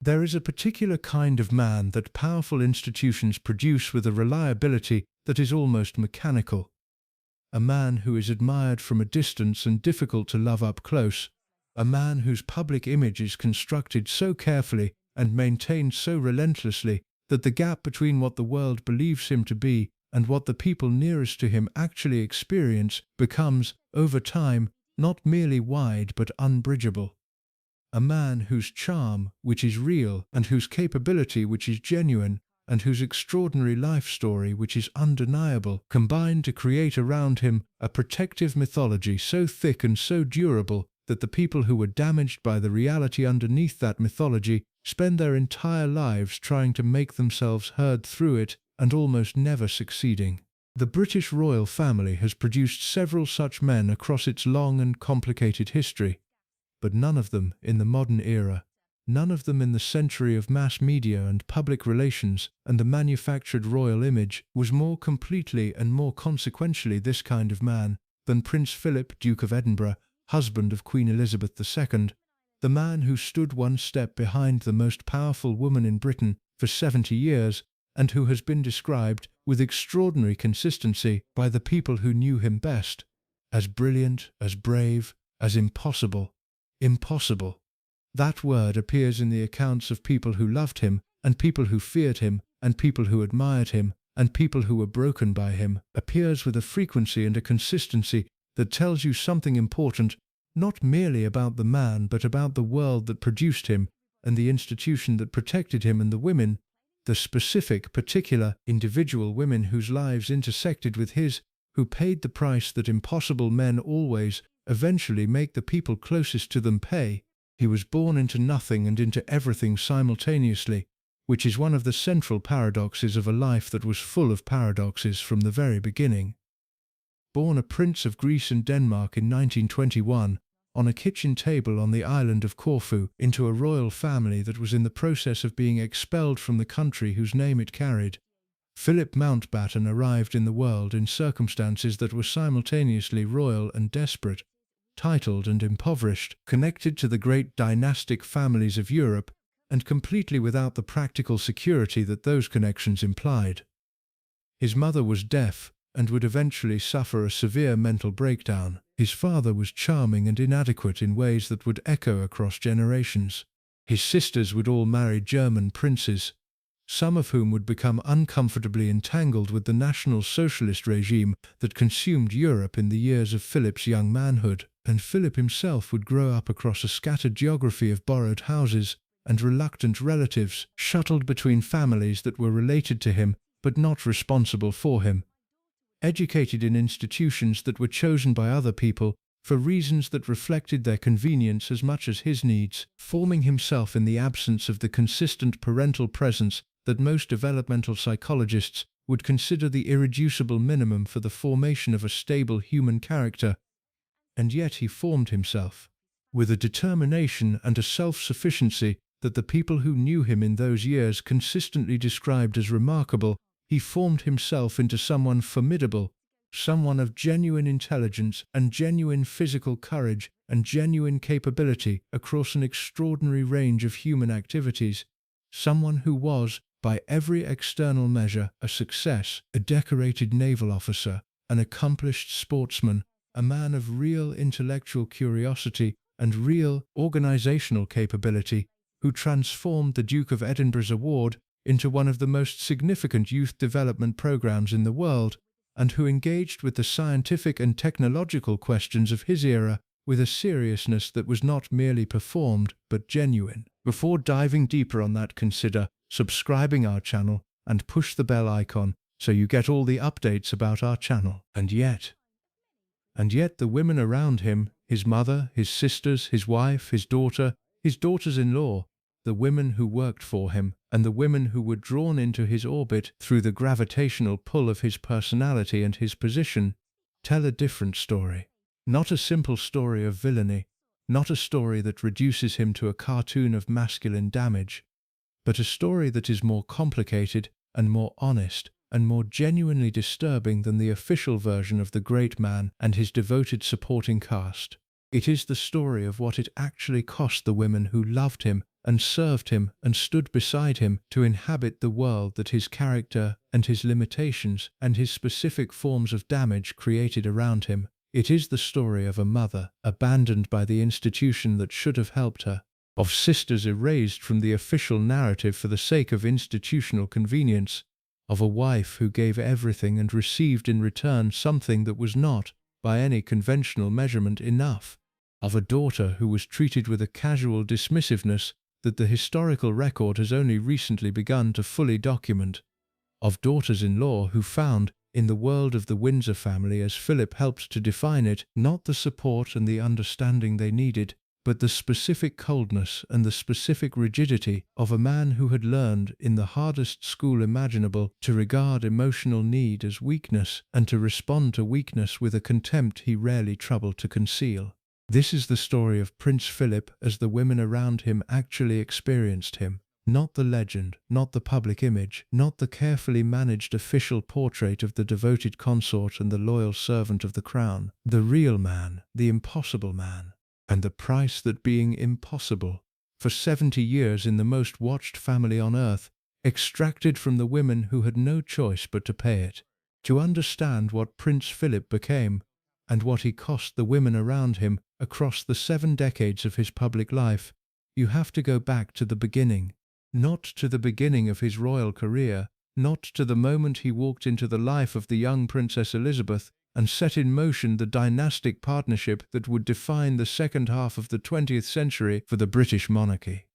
There is a particular kind of man that powerful institutions produce with a reliability that is almost mechanical. A man who is admired from a distance and difficult to love up close. A man whose public image is constructed so carefully and maintained so relentlessly that the gap between what the world believes him to be and what the people nearest to him actually experience becomes, over time, not merely wide but unbridgeable. A man whose charm, which is real, and whose capability, which is genuine, and whose extraordinary life story, which is undeniable, combine to create around him a protective mythology so thick and so durable that the people who were damaged by the reality underneath that mythology spend their entire lives trying to make themselves heard through it and almost never succeeding. The British royal family has produced several such men across its long and complicated history, but none of them in the modern era, none of them in the century of mass media and public relations and the manufactured royal image, was more completely and more consequentially this kind of man than Prince Philip, Duke of Edinburgh, husband of Queen Elizabeth II, the man who stood one step behind the most powerful woman in Britain for 70 years and who has been described with extraordinary consistency by the people who knew him best as brilliant, as brave, as impossible. Impossible. That word appears in the accounts of people who loved him, and people who feared him, and people who admired him, and people who were broken by him, appears with a frequency and a consistency that tells you something important, not merely about the man but about the world that produced him, and the institution that protected him, and the women, the specific, particular, individual women whose lives intersected with his, who paid the price that impossible men always, eventually make the people closest to them pay. He was born into nothing and into everything simultaneously, which is one of the central paradoxes of a life that was full of paradoxes from the very beginning. Born a Prince of Greece and Denmark in 1921, on a kitchen table on the island of Corfu, into a royal family that was in the process of being expelled from the country whose name it carried, Philip Mountbatten arrived in the world in circumstances that were simultaneously royal and desperate, titled and impoverished, connected to the great dynastic families of Europe, and completely without the practical security that those connections implied. His mother was deaf and would eventually suffer a severe mental breakdown. His father was charming and inadequate in ways that would echo across generations. His sisters would all marry German princes, some of whom would become uncomfortably entangled with the National Socialist regime that consumed Europe in the years of Philip's young manhood, and Philip himself would grow up across a scattered geography of borrowed houses and reluctant relatives, shuttled between families that were related to him but not responsible for him, educated in institutions that were chosen by other people for reasons that reflected their convenience as much as his needs, forming himself in the absence of the consistent parental presence that most developmental psychologists would consider the irreducible minimum for the formation of a stable human character. And yet he formed himself, with a determination and a self-sufficiency that the people who knew him in those years consistently described as remarkable. He formed himself into someone formidable, someone of genuine intelligence and genuine physical courage and genuine capability across an extraordinary range of human activities, someone who was, by every external measure, a success, a decorated naval officer, an accomplished sportsman, a man of real intellectual curiosity and real organizational capability, who transformed the Duke of Edinburgh's Award into one of the most significant youth development programs in the world, and who engaged with the scientific and technological questions of his era with a seriousness that was not merely performed but genuine. Before diving deeper on that, consider subscribing our channel and push the bell icon so you get all the updates about our channel. And yet the women around him, his mother, his sisters, his wife, his daughters-in-law, the women who worked for him, and the women who were drawn into his orbit through the gravitational pull of his personality and his position, tell a different story. Not a simple story of villainy, not a story that reduces him to a cartoon of masculine damage, but a story that is more complicated and more honest and more genuinely disturbing than the official version of the great man and his devoted supporting cast. It is the story of what it actually cost the women who loved him and served him and stood beside him to inhabit the world that his character and his limitations and his specific forms of damage created around him. It is the story of a mother abandoned by the institution that should have helped her, of sisters erased from the official narrative for the sake of institutional convenience, of a wife who gave everything and received in return something that was not, by any conventional measurement, enough, of a daughter who was treated with a casual dismissiveness that the historical record has only recently begun to fully document, of daughters-in-law who found, in the world of the Windsor family as Philip helped to define it, not the support and the understanding they needed, but the specific coldness and the specific rigidity of a man who had learned in the hardest school imaginable to regard emotional need as weakness and to respond to weakness with a contempt he rarely troubled to conceal. This is the story of Prince Philip as the women around him actually experienced him. Not the legend, not the public image, not the carefully managed official portrait of the devoted consort and the loyal servant of the crown. The real man, the impossible man. And the price that being impossible, for 70 years in the most watched family on earth, extracted from the women who had no choice but to pay it. To understand what Prince Philip became, and what he cost the women around him across the 7 decades of his public life, you have to go back to the beginning. Not to the beginning of his royal career, not to the moment he walked into the life of the young Princess Elizabeth and set in motion the dynastic partnership that would define the second half of the 20th century for the British monarchy.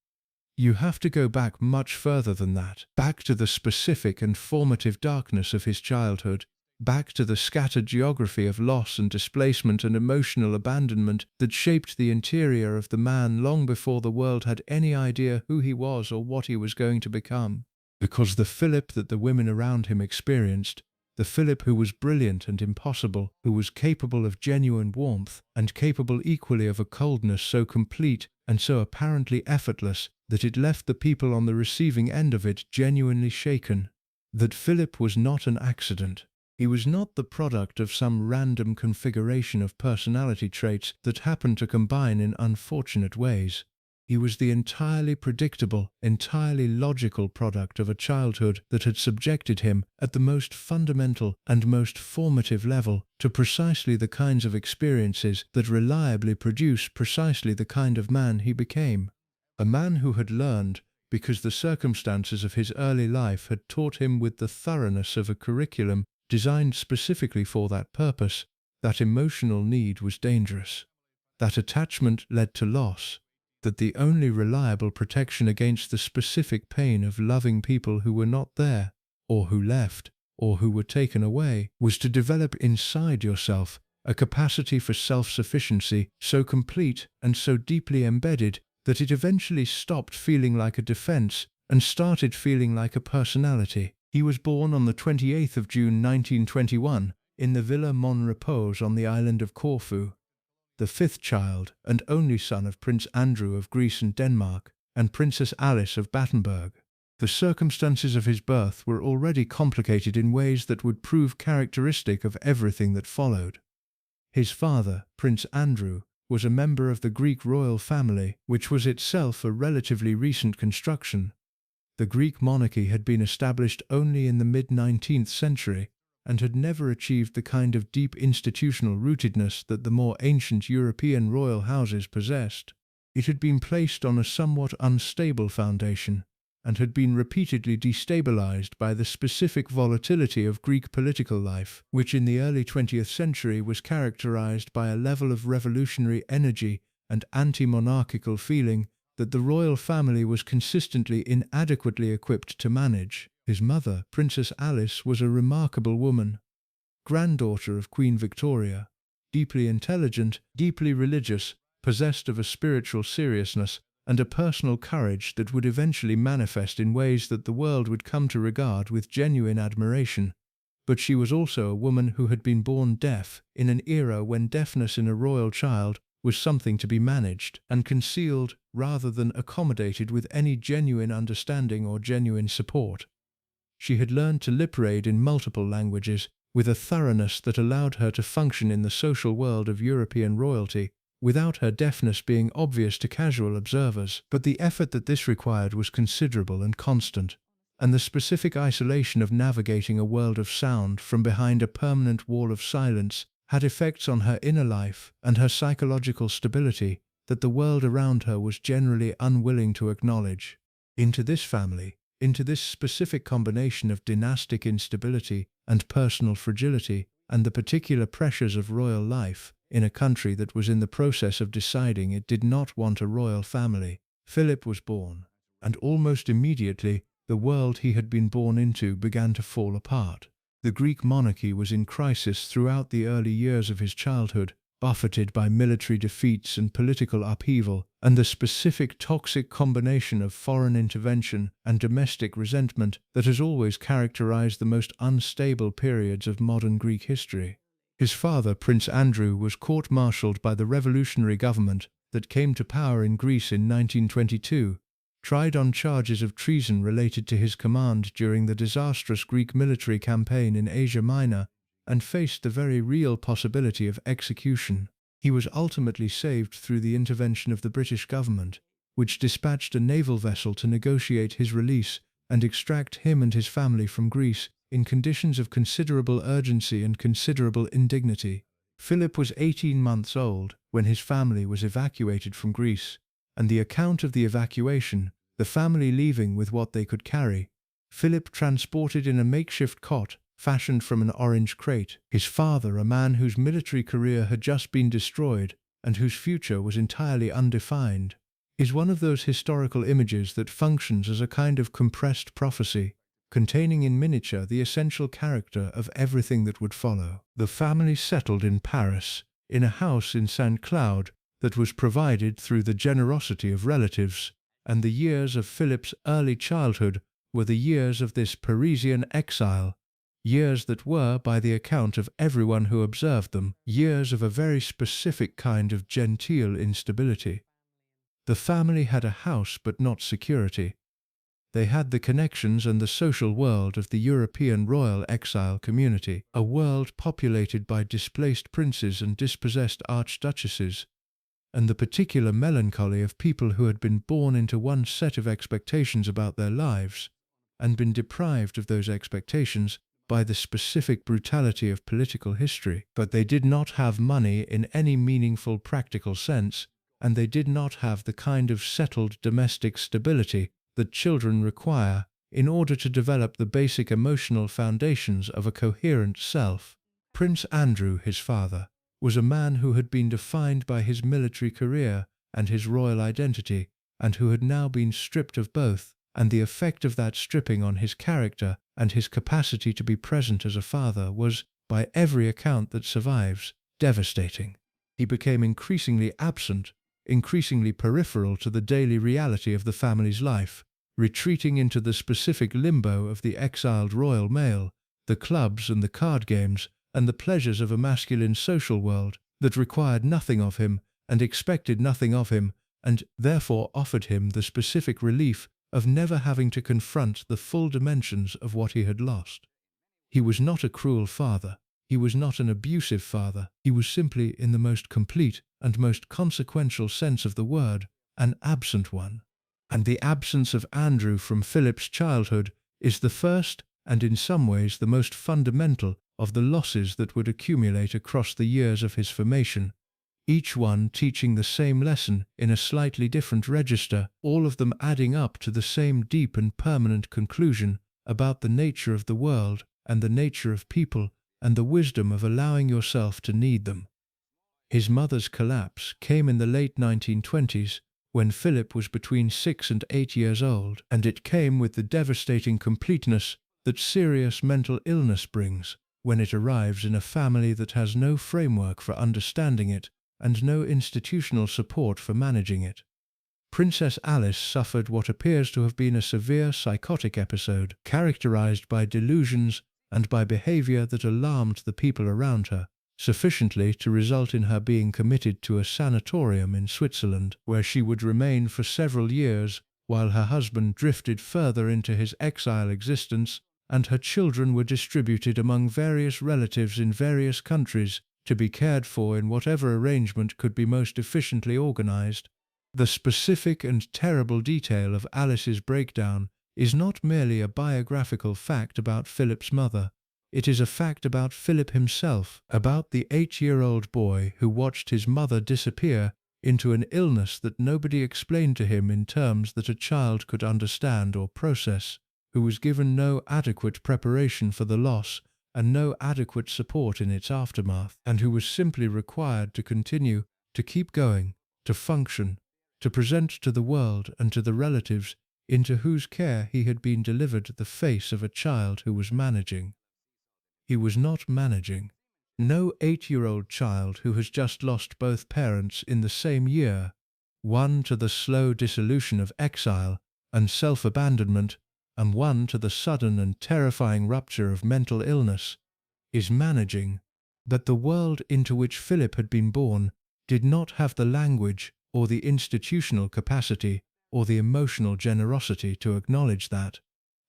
You have to go back much further than that, back to the specific and formative darkness of his childhood, back to the scattered geography of loss and displacement and emotional abandonment that shaped the interior of the man long before the world had any idea who he was or what he was going to become. Because the Philip that the women around him experienced, the Philip who was brilliant and impossible, who was capable of genuine warmth, and capable equally of a coldness so complete and so apparently effortless that it left the people on the receiving end of it genuinely shaken. That Philip was not an accident. He was not the product of some random configuration of personality traits that happened to combine in unfortunate ways. He was the entirely predictable, entirely logical product of a childhood that had subjected him, at the most fundamental and most formative level, to precisely the kinds of experiences that reliably produce precisely the kind of man he became. A man who had learned, because the circumstances of his early life had taught him with the thoroughness of a curriculum designed specifically for that purpose, that emotional need was dangerous, that attachment led to loss, that the only reliable protection against the specific pain of loving people who were not there, or who left, or who were taken away, was to develop inside yourself a capacity for self-sufficiency so complete and so deeply embedded that it eventually stopped feeling like a defense and started feeling like a personality. He was born on the 28th of June 1921 in the Villa Mon Repose on the island of Corfu, the fifth child and only son of Prince Andrew of Greece and Denmark and Princess Alice of Battenberg. The circumstances of his birth were already complicated in ways that would prove characteristic of everything that followed. His father, Prince Andrew, was a member of the Greek royal family, which was itself a relatively recent construction. The Greek monarchy had been established only in the mid-19th century and had never achieved the kind of deep institutional rootedness that the more ancient European royal houses possessed. It had been placed on a somewhat unstable foundation and had been repeatedly destabilized by the specific volatility of Greek political life, which in the early 20th century was characterized by a level of revolutionary energy and anti-monarchical feeling that the royal family was consistently inadequately equipped to manage. His mother, Princess Alice, was a remarkable woman, granddaughter of Queen Victoria, deeply intelligent, deeply religious, possessed of a spiritual seriousness and a personal courage that would eventually manifest in ways that the world would come to regard with genuine admiration. But she was also a woman who had been born deaf in an era when deafness in a royal child was something to be managed and concealed rather than accommodated with any genuine understanding or genuine support. She had learned to lip read in multiple languages with a thoroughness that allowed her to function in the social world of European royalty without her deafness being obvious to casual observers. But the effort that this required was considerable and constant, and the specific isolation of navigating a world of sound from behind a permanent wall of silence had effects on her inner life and her psychological stability that the world around her was generally unwilling to acknowledge. Into this family, into this specific combination of dynastic instability and personal fragility, and the particular pressures of royal life, in a country that was in the process of deciding it did not want a royal family, Philip was born. And almost immediately, the world he had been born into began to fall apart. The Greek monarchy was in crisis throughout the early years of his childhood, buffeted by military defeats and political upheaval, and the specific toxic combination of foreign intervention and domestic resentment that has always characterized the most unstable periods of modern Greek history. His father, Prince Andrew, was court-martialed by the revolutionary government that came to power in Greece in 1922, tried on charges of treason related to his command during the disastrous Greek military campaign in Asia Minor, and faced the very real possibility of execution. He was ultimately saved through the intervention of the British government, which dispatched a naval vessel to negotiate his release and extract him and his family from Greece in conditions of considerable urgency and considerable indignity. Philip was 18 months old when his family was evacuated from Greece, and the account of the evacuation, the family leaving with what they could carry, Philip transported in a makeshift cot fashioned from an orange crate. His father, a man whose military career had just been destroyed and whose future was entirely undefined, is one of those historical images that functions as a kind of compressed prophecy, containing in miniature the essential character of everything that would follow. The family settled in Paris, in a house in St. Cloud that was provided through the generosity of relatives, and the years of Philip's early childhood were the years of this Parisian exile, years that were, by the account of everyone who observed them, years of a very specific kind of genteel instability. The family had a house but not security. They had the connections and the social world of the European royal exile community, a world populated by displaced princes and dispossessed archduchesses, and the particular melancholy of people who had been born into one set of expectations about their lives, and been deprived of those expectations by the specific brutality of political history. But they did not have money in any meaningful practical sense, and they did not have the kind of settled domestic stability that children require in order to develop the basic emotional foundations of a coherent self. Prince Andrew, his father, was a man who had been defined by his military career and his royal identity, and who had now been stripped of both, and the effect of that stripping on his character and his capacity to be present as a father was, by every account that survives, devastating. He became increasingly absent, increasingly peripheral to the daily reality of the family's life, retreating into the specific limbo of the exiled royal male, the clubs and the card games, and the pleasures of a masculine social world that required nothing of him and expected nothing of him, and therefore offered him the specific relief of never having to confront the full dimensions of what he had lost. He was not a cruel father. He was not an abusive father. He was simply, in the most complete and most consequential sense of the word, an absent one. And the absence of Andrew from Philip's childhood is the first, and in some ways the most fundamental, of the losses that would accumulate across the years of his formation, each one teaching the same lesson in a slightly different register, all of them adding up to the same deep and permanent conclusion about the nature of the world and the nature of people and the wisdom of allowing yourself to need them. His mother's collapse came in the late 1920s, when Philip was between 6 and 8 years old, and it came with the devastating completeness that serious mental illness brings when it arrives in a family that has no framework for understanding it and no institutional support for managing it. Princess Alice suffered what appears to have been a severe psychotic episode, characterized by delusions and by behavior that alarmed the people around her, sufficiently to result in her being committed to a sanatorium in Switzerland, where she would remain for several years while her husband drifted further into his exile existence and her children were distributed among various relatives in various countries to be cared for in whatever arrangement could be most efficiently organized. The specific and terrible detail of Alice's breakdown is not merely a biographical fact about Philip's mother. It is a fact about Philip himself, about the 8-year-old boy who watched his mother disappear into an illness that nobody explained to him in terms that a child could understand or process, who was given no adequate preparation for the loss and no adequate support in its aftermath, and who was simply required to continue, to keep going, to function, to present to the world and to the relatives into whose care he had been delivered the face of a child who was managing. He was not managing. No 8-year-old child who has just lost both parents in the same year, one to the slow dissolution of exile and self-abandonment, and one to the sudden and terrifying rupture of mental illness, is managing. But the world into which Philip had been born did not have the language or the institutional capacity or the emotional generosity to acknowledge that.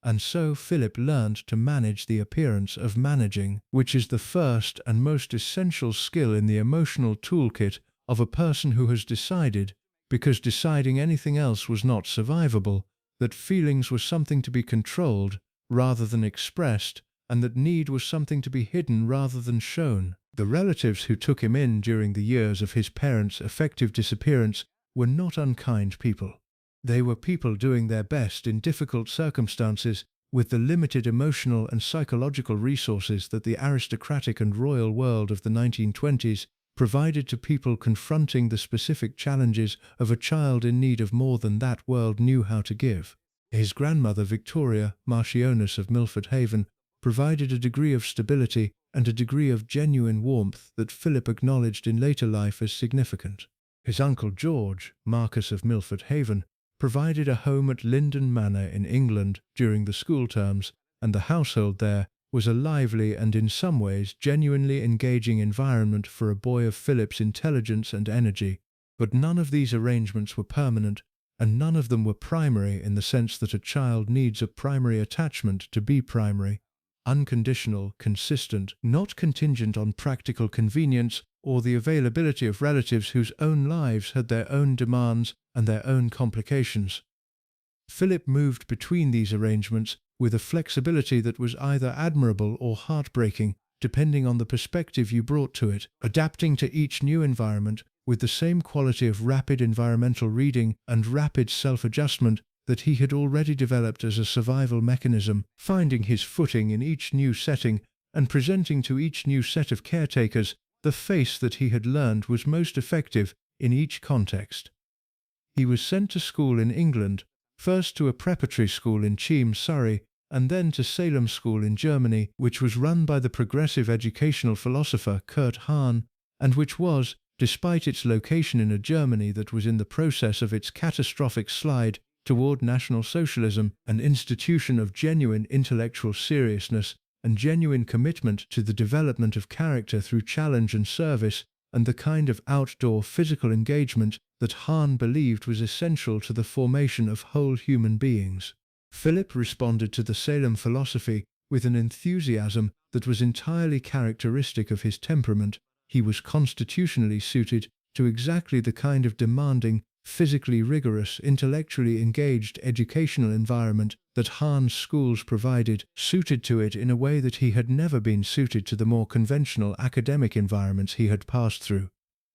And so Philip learned to manage the appearance of managing, which is the first and most essential skill in the emotional toolkit of a person who has decided, because deciding anything else was not survivable, that feelings were something to be controlled rather than expressed, and that need was something to be hidden rather than shown. The relatives who took him in during the years of his parents' effective disappearance were not unkind people. They were people doing their best in difficult circumstances with the limited emotional and psychological resources that the aristocratic and royal world of the 1920s provided to people confronting the specific challenges of a child in need of more than that world knew how to give. His grandmother Victoria, Marchioness of Milford Haven, provided a degree of stability and a degree of genuine warmth that Philip acknowledged in later life as significant. His uncle George, Marquess of Milford Haven, provided a home at Linden Manor in England during the school terms, and the household there was a lively and in some ways genuinely engaging environment for a boy of Philip's intelligence and energy. But none of these arrangements were permanent, and none of them were primary in the sense that a child needs a primary attachment to be primary. Unconditional, consistent, not contingent on practical convenience or the availability of relatives whose own lives had their own demands and their own complications. Philip moved between these arrangements with a flexibility that was either admirable or heartbreaking, depending on the perspective you brought to it, adapting to each new environment with the same quality of rapid environmental reading and rapid self-adjustment that he had already developed as a survival mechanism, finding his footing in each new setting and presenting to each new set of caretakers the face that he had learned was most effective in each context. He was sent to school in England, first to a preparatory school in Cheam, Surrey, and then to Salem School in Germany, which was run by the progressive educational philosopher Kurt Hahn, and which was, despite its location in a Germany that was in the process of its catastrophic slide toward National Socialism, an institution of genuine intellectual seriousness and genuine commitment to the development of character through challenge and service, and the kind of outdoor physical engagement that Hahn believed was essential to the formation of whole human beings. Philip responded to the Salem philosophy with an enthusiasm that was entirely characteristic of his temperament. He was constitutionally suited to exactly the kind of demanding, physically rigorous, intellectually engaged educational environment that Hahn's schools provided, suited to it in a way that he had never been suited to the more conventional academic environments he had passed through.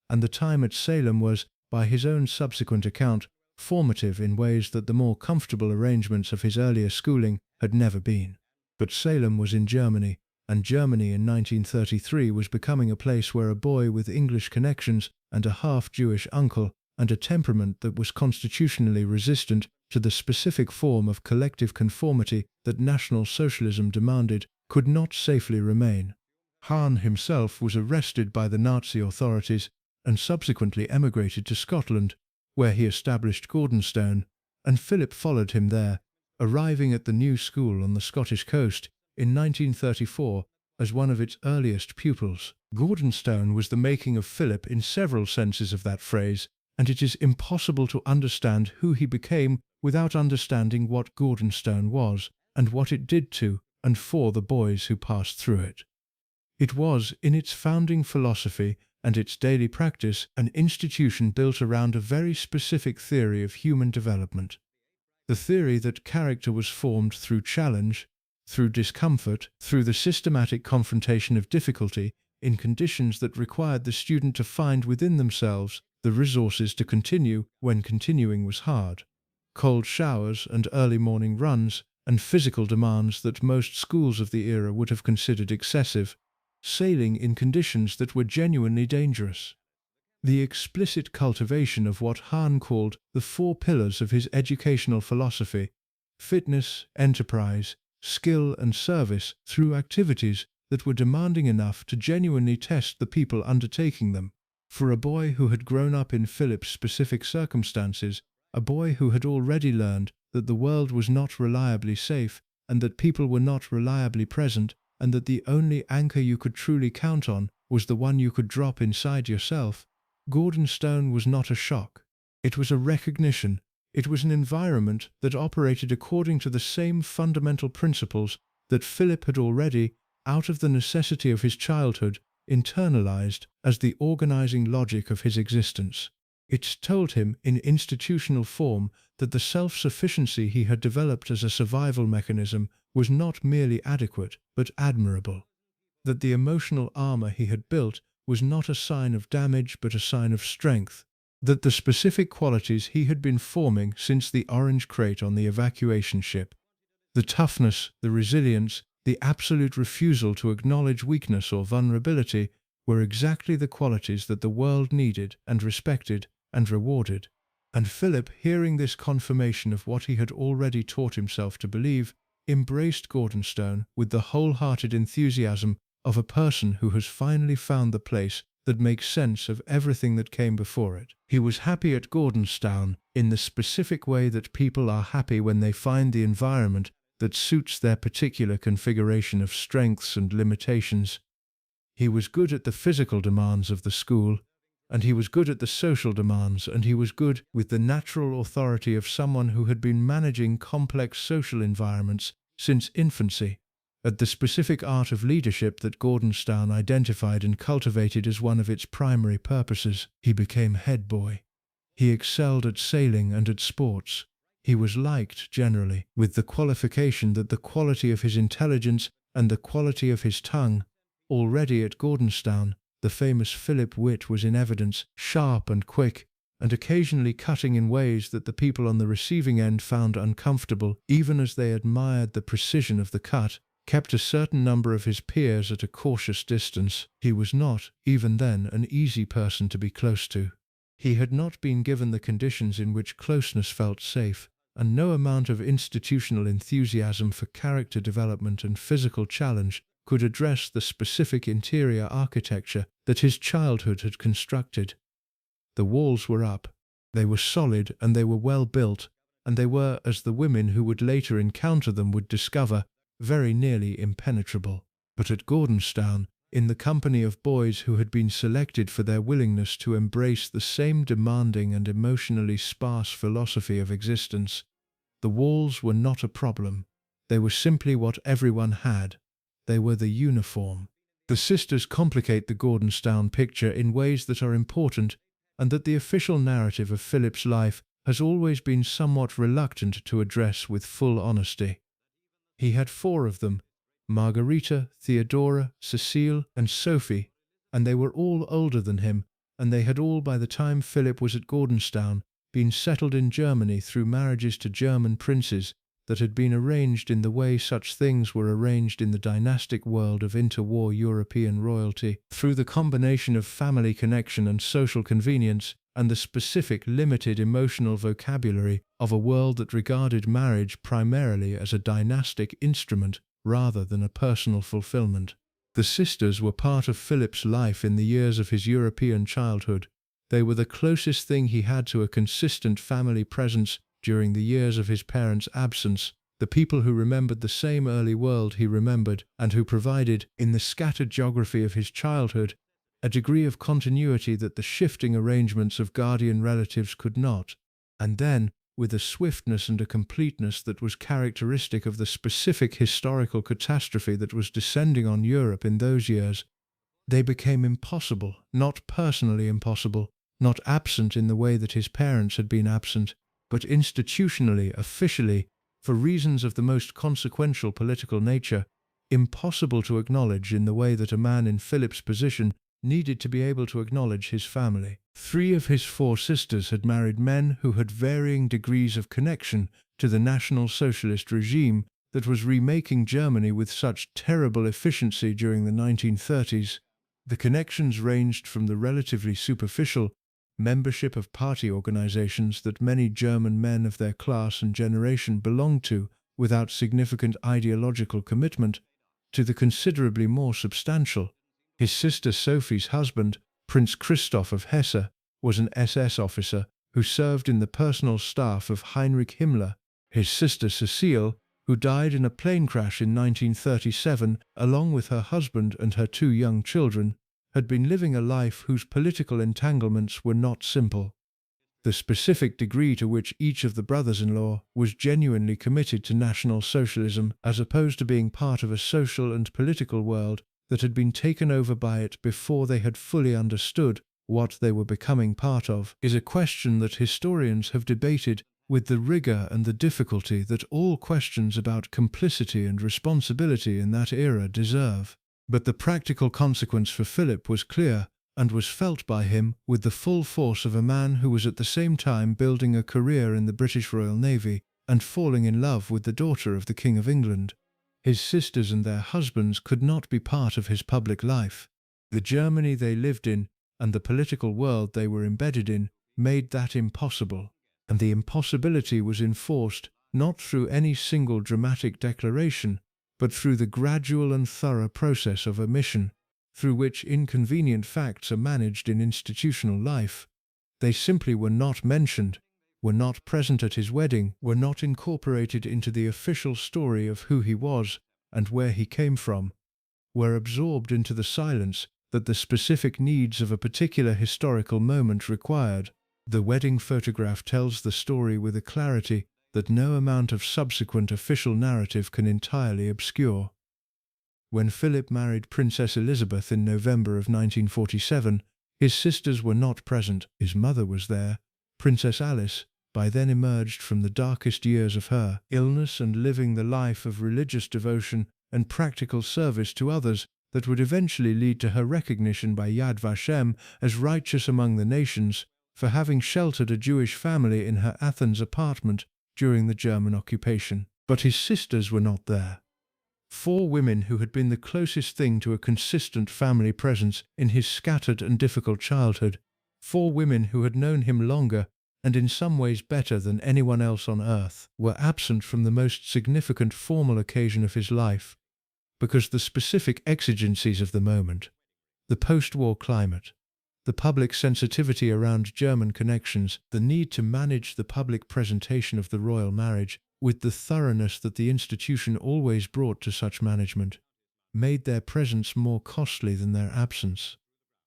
And the time at Salem was, by his own subsequent account, formative in ways that the more comfortable arrangements of his earlier schooling had never been. But Salem was in Germany, and Germany in 1933 was becoming a place where a boy with English connections and a half-Jewish uncle and a temperament that was constitutionally resistant to the specific form of collective conformity that National Socialism demanded could not safely remain. Hahn himself was arrested by the Nazi authorities and subsequently emigrated to Scotland, where he established Gordonstoun, and Philip followed him there, arriving at the new school on the Scottish coast in 1934 as one of its earliest pupils. Gordonstoun was the making of Philip in several senses of that phrase, and it is impossible to understand who he became without understanding what Gordonstoun was, and what it did to and for the boys who passed through it. It was, in its founding philosophy and its daily practice, an institution built around a very specific theory of human development. The theory that character was formed through challenge, through discomfort, through the systematic confrontation of difficulty, in conditions that required the student to find within themselves the resources to continue when continuing was hard. Cold showers and early morning runs, and physical demands that most schools of the era would have considered excessive, sailing in conditions that were genuinely dangerous. The explicit cultivation of what Hahn called the 4 pillars of his educational philosophy: fitness, enterprise, skill and service, through activities that were demanding enough to genuinely test the people undertaking them. For a boy who had grown up in Philip's specific circumstances, a boy who had already learned that the world was not reliably safe, and that people were not reliably present, and that the only anchor you could truly count on was the one you could drop inside yourself, Gordonstoun was not a shock. It was a recognition. It was an environment that operated according to the same fundamental principles that Philip had already, out of the necessity of his childhood, internalized as the organizing logic of his existence. It told him, in institutional form, that the self-sufficiency he had developed as a survival mechanism was not merely adequate, but admirable. That the emotional armor he had built was not a sign of damage, but a sign of strength. That the specific qualities he had been forming since the orange crate on the evacuation ship, the toughness, the resilience, the absolute refusal to acknowledge weakness or vulnerability, were exactly the qualities that the world needed and respected and rewarded. And Philip, hearing this confirmation of what he had already taught himself to believe, embraced Gordonstoun with the wholehearted enthusiasm of a person who has finally found the place that makes sense of everything that came before it. He was happy at Gordonstoun in the specific way that people are happy when they find the environment that suits their particular configuration of strengths and limitations. He was good at the physical demands of the school, and he was good at the social demands, and he was good with the natural authority of someone who had been managing complex social environments since infancy, at the specific art of leadership that Gordonstoun identified and cultivated as one of its primary purposes. He became head boy. He excelled at sailing and at sports. He was liked generally, with the qualification that the quality of his intelligence and the quality of his tongue. Already at Gordonstoun, the famous Philip wit was in evidence, sharp and quick, and occasionally cutting in ways that the people on the receiving end found uncomfortable, even as they admired the precision of the cut, kept a certain number of his peers at a cautious distance. He was not, even then, an easy person to be close to. He had not been given the conditions in which closeness felt safe, and no amount of institutional enthusiasm for character development and physical challenge could address the specific interior architecture that his childhood had constructed. The walls were up. They were solid and they were well built, and they were, as the women who would later encounter them would discover, very nearly impenetrable. But at Gordonstoun, in the company of boys who had been selected for their willingness to embrace the same demanding and emotionally sparse philosophy of existence, the walls were not a problem. They were simply what everyone had. They were the uniform. The sisters complicate the Gordonstoun picture in ways that are important, and that the official narrative of Philip's life has always been somewhat reluctant to address with full honesty. He had 4 of them: Margarita, Theodora, Cecile, and Sophie, and they were all older than him, and they had all, by the time Philip was at Gordonstoun, been settled in Germany through marriages to German princes that had been arranged in the way such things were arranged in the dynastic world of interwar European royalty, through the combination of family connection and social convenience, and the specific limited emotional vocabulary of a world that regarded marriage primarily as a dynastic instrument rather than a personal fulfillment. The sisters were part of Philip's life in the years of his European childhood. They were the closest thing he had to a consistent family presence during the years of his parents' absence, the people who remembered the same early world he remembered, and who provided, in the scattered geography of his childhood, a degree of continuity that the shifting arrangements of guardian relatives could not. And then, with a swiftness and a completeness that was characteristic of the specific historical catastrophe that was descending on Europe in those years. They became impossible, not personally impossible, not absent in the way that his parents had been absent, but institutionally, officially, for reasons of the most consequential political nature, impossible to acknowledge in the way that a man in Philip's position needed to be able to acknowledge his family. 3 of his 4 sisters had married men who had varying degrees of connection to the National Socialist regime that was remaking Germany with such terrible efficiency during the 1930s. The connections ranged from the relatively superficial membership of party organizations that many German men of their class and generation belonged to without significant ideological commitment, to the considerably more substantial. His sister Sophie's husband, Prince Christoph of Hesse, was an SS officer who served in the personal staff of Heinrich Himmler. His sister Cecile, who died in a plane crash in 1937 along with her husband and her 2 young children, had been living a life whose political entanglements were not simple. The specific degree to which each of the brothers-in-law was genuinely committed to National Socialism as opposed to being part of a social and political world that had been taken over by it before they had fully understood what they were becoming part of, is a question that historians have debated with the rigor and the difficulty that all questions about complicity and responsibility in that era deserve. But the practical consequence for Philip was clear and was felt by him with the full force of a man who was at the same time building a career in the British Royal Navy and falling in love with the daughter of the King of England. His sisters and their husbands could not be part of his public life. The Germany they lived in and the political world they were embedded in made that impossible, and the impossibility was enforced not through any single dramatic declaration, but through the gradual and thorough process of omission, through which inconvenient facts are managed in institutional life. They simply were not mentioned, were not present at his wedding, were not incorporated into the official story of who he was and where he came from, were absorbed into the silence that the specific needs of a particular historical moment required. The wedding photograph tells the story with a clarity that no amount of subsequent official narrative can entirely obscure. When Philip married Princess Elizabeth in November of 1947, his sisters were not present. His mother was there. Princess Alice, by then emerged from the darkest years of her illness and living the life of religious devotion and practical service to others that would eventually lead to her recognition by Yad Vashem as righteous among the nations for having sheltered a Jewish family in her Athens apartment during the German occupation. But his sisters were not there. 4 women who had been the closest thing to a consistent family presence in his scattered and difficult childhood, 4 women who had known him longer and in some ways better than anyone else on earth, were absent from the most significant formal occasion of his life, because the specific exigencies of the moment, the post-war climate, the public sensitivity around German connections, the need to manage the public presentation of the royal marriage with the thoroughness that the institution always brought to such management, made their presence more costly than their absence.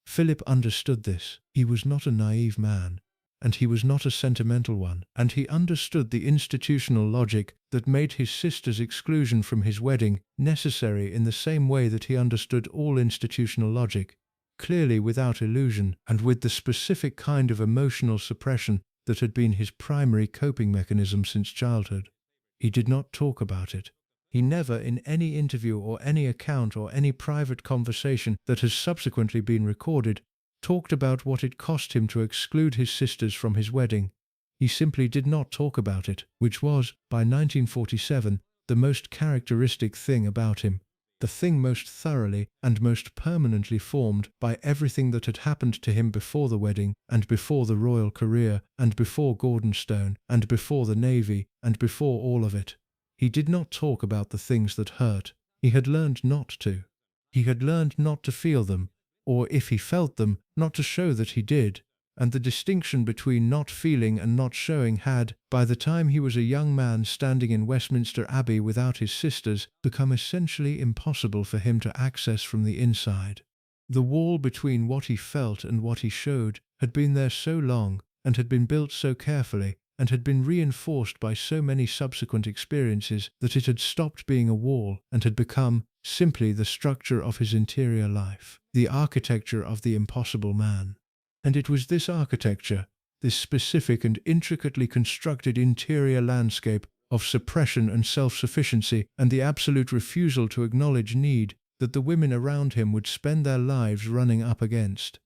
Philip understood this. He was not a naive man, and he was not a sentimental one, and he understood the institutional logic that made his sister's exclusion from his wedding necessary in the same way that he understood all institutional logic, clearly without illusion, and with the specific kind of emotional suppression that had been his primary coping mechanism since childhood. He did not talk about it. He never, in any interview or any account or any private conversation that has subsequently been recorded, talked about what it cost him to exclude his sisters from his wedding. He simply did not talk about it, which was, by 1947, the most characteristic thing about him, the thing most thoroughly and most permanently formed by everything that had happened to him before the wedding, and before the royal career, and before Gordonstoun, and before the Navy, and before all of it. He did not talk about the things that hurt. He had learned not to. He had learned not to feel them, or if he felt them, not to show that he did, and the distinction between not feeling and not showing had, by the time he was a young man standing in Westminster Abbey without his sisters, become essentially impossible for him to access from the inside. The wall between what he felt and what he showed had been there so long, and had been built so carefully, and had been reinforced by so many subsequent experiences that it had stopped being a wall and had become simply the structure of his interior life, the architecture of the impossible man. And it was this architecture, this specific and intricately constructed interior landscape of suppression and self-sufficiency and the absolute refusal to acknowledge need, that the women around him would spend their lives running up against.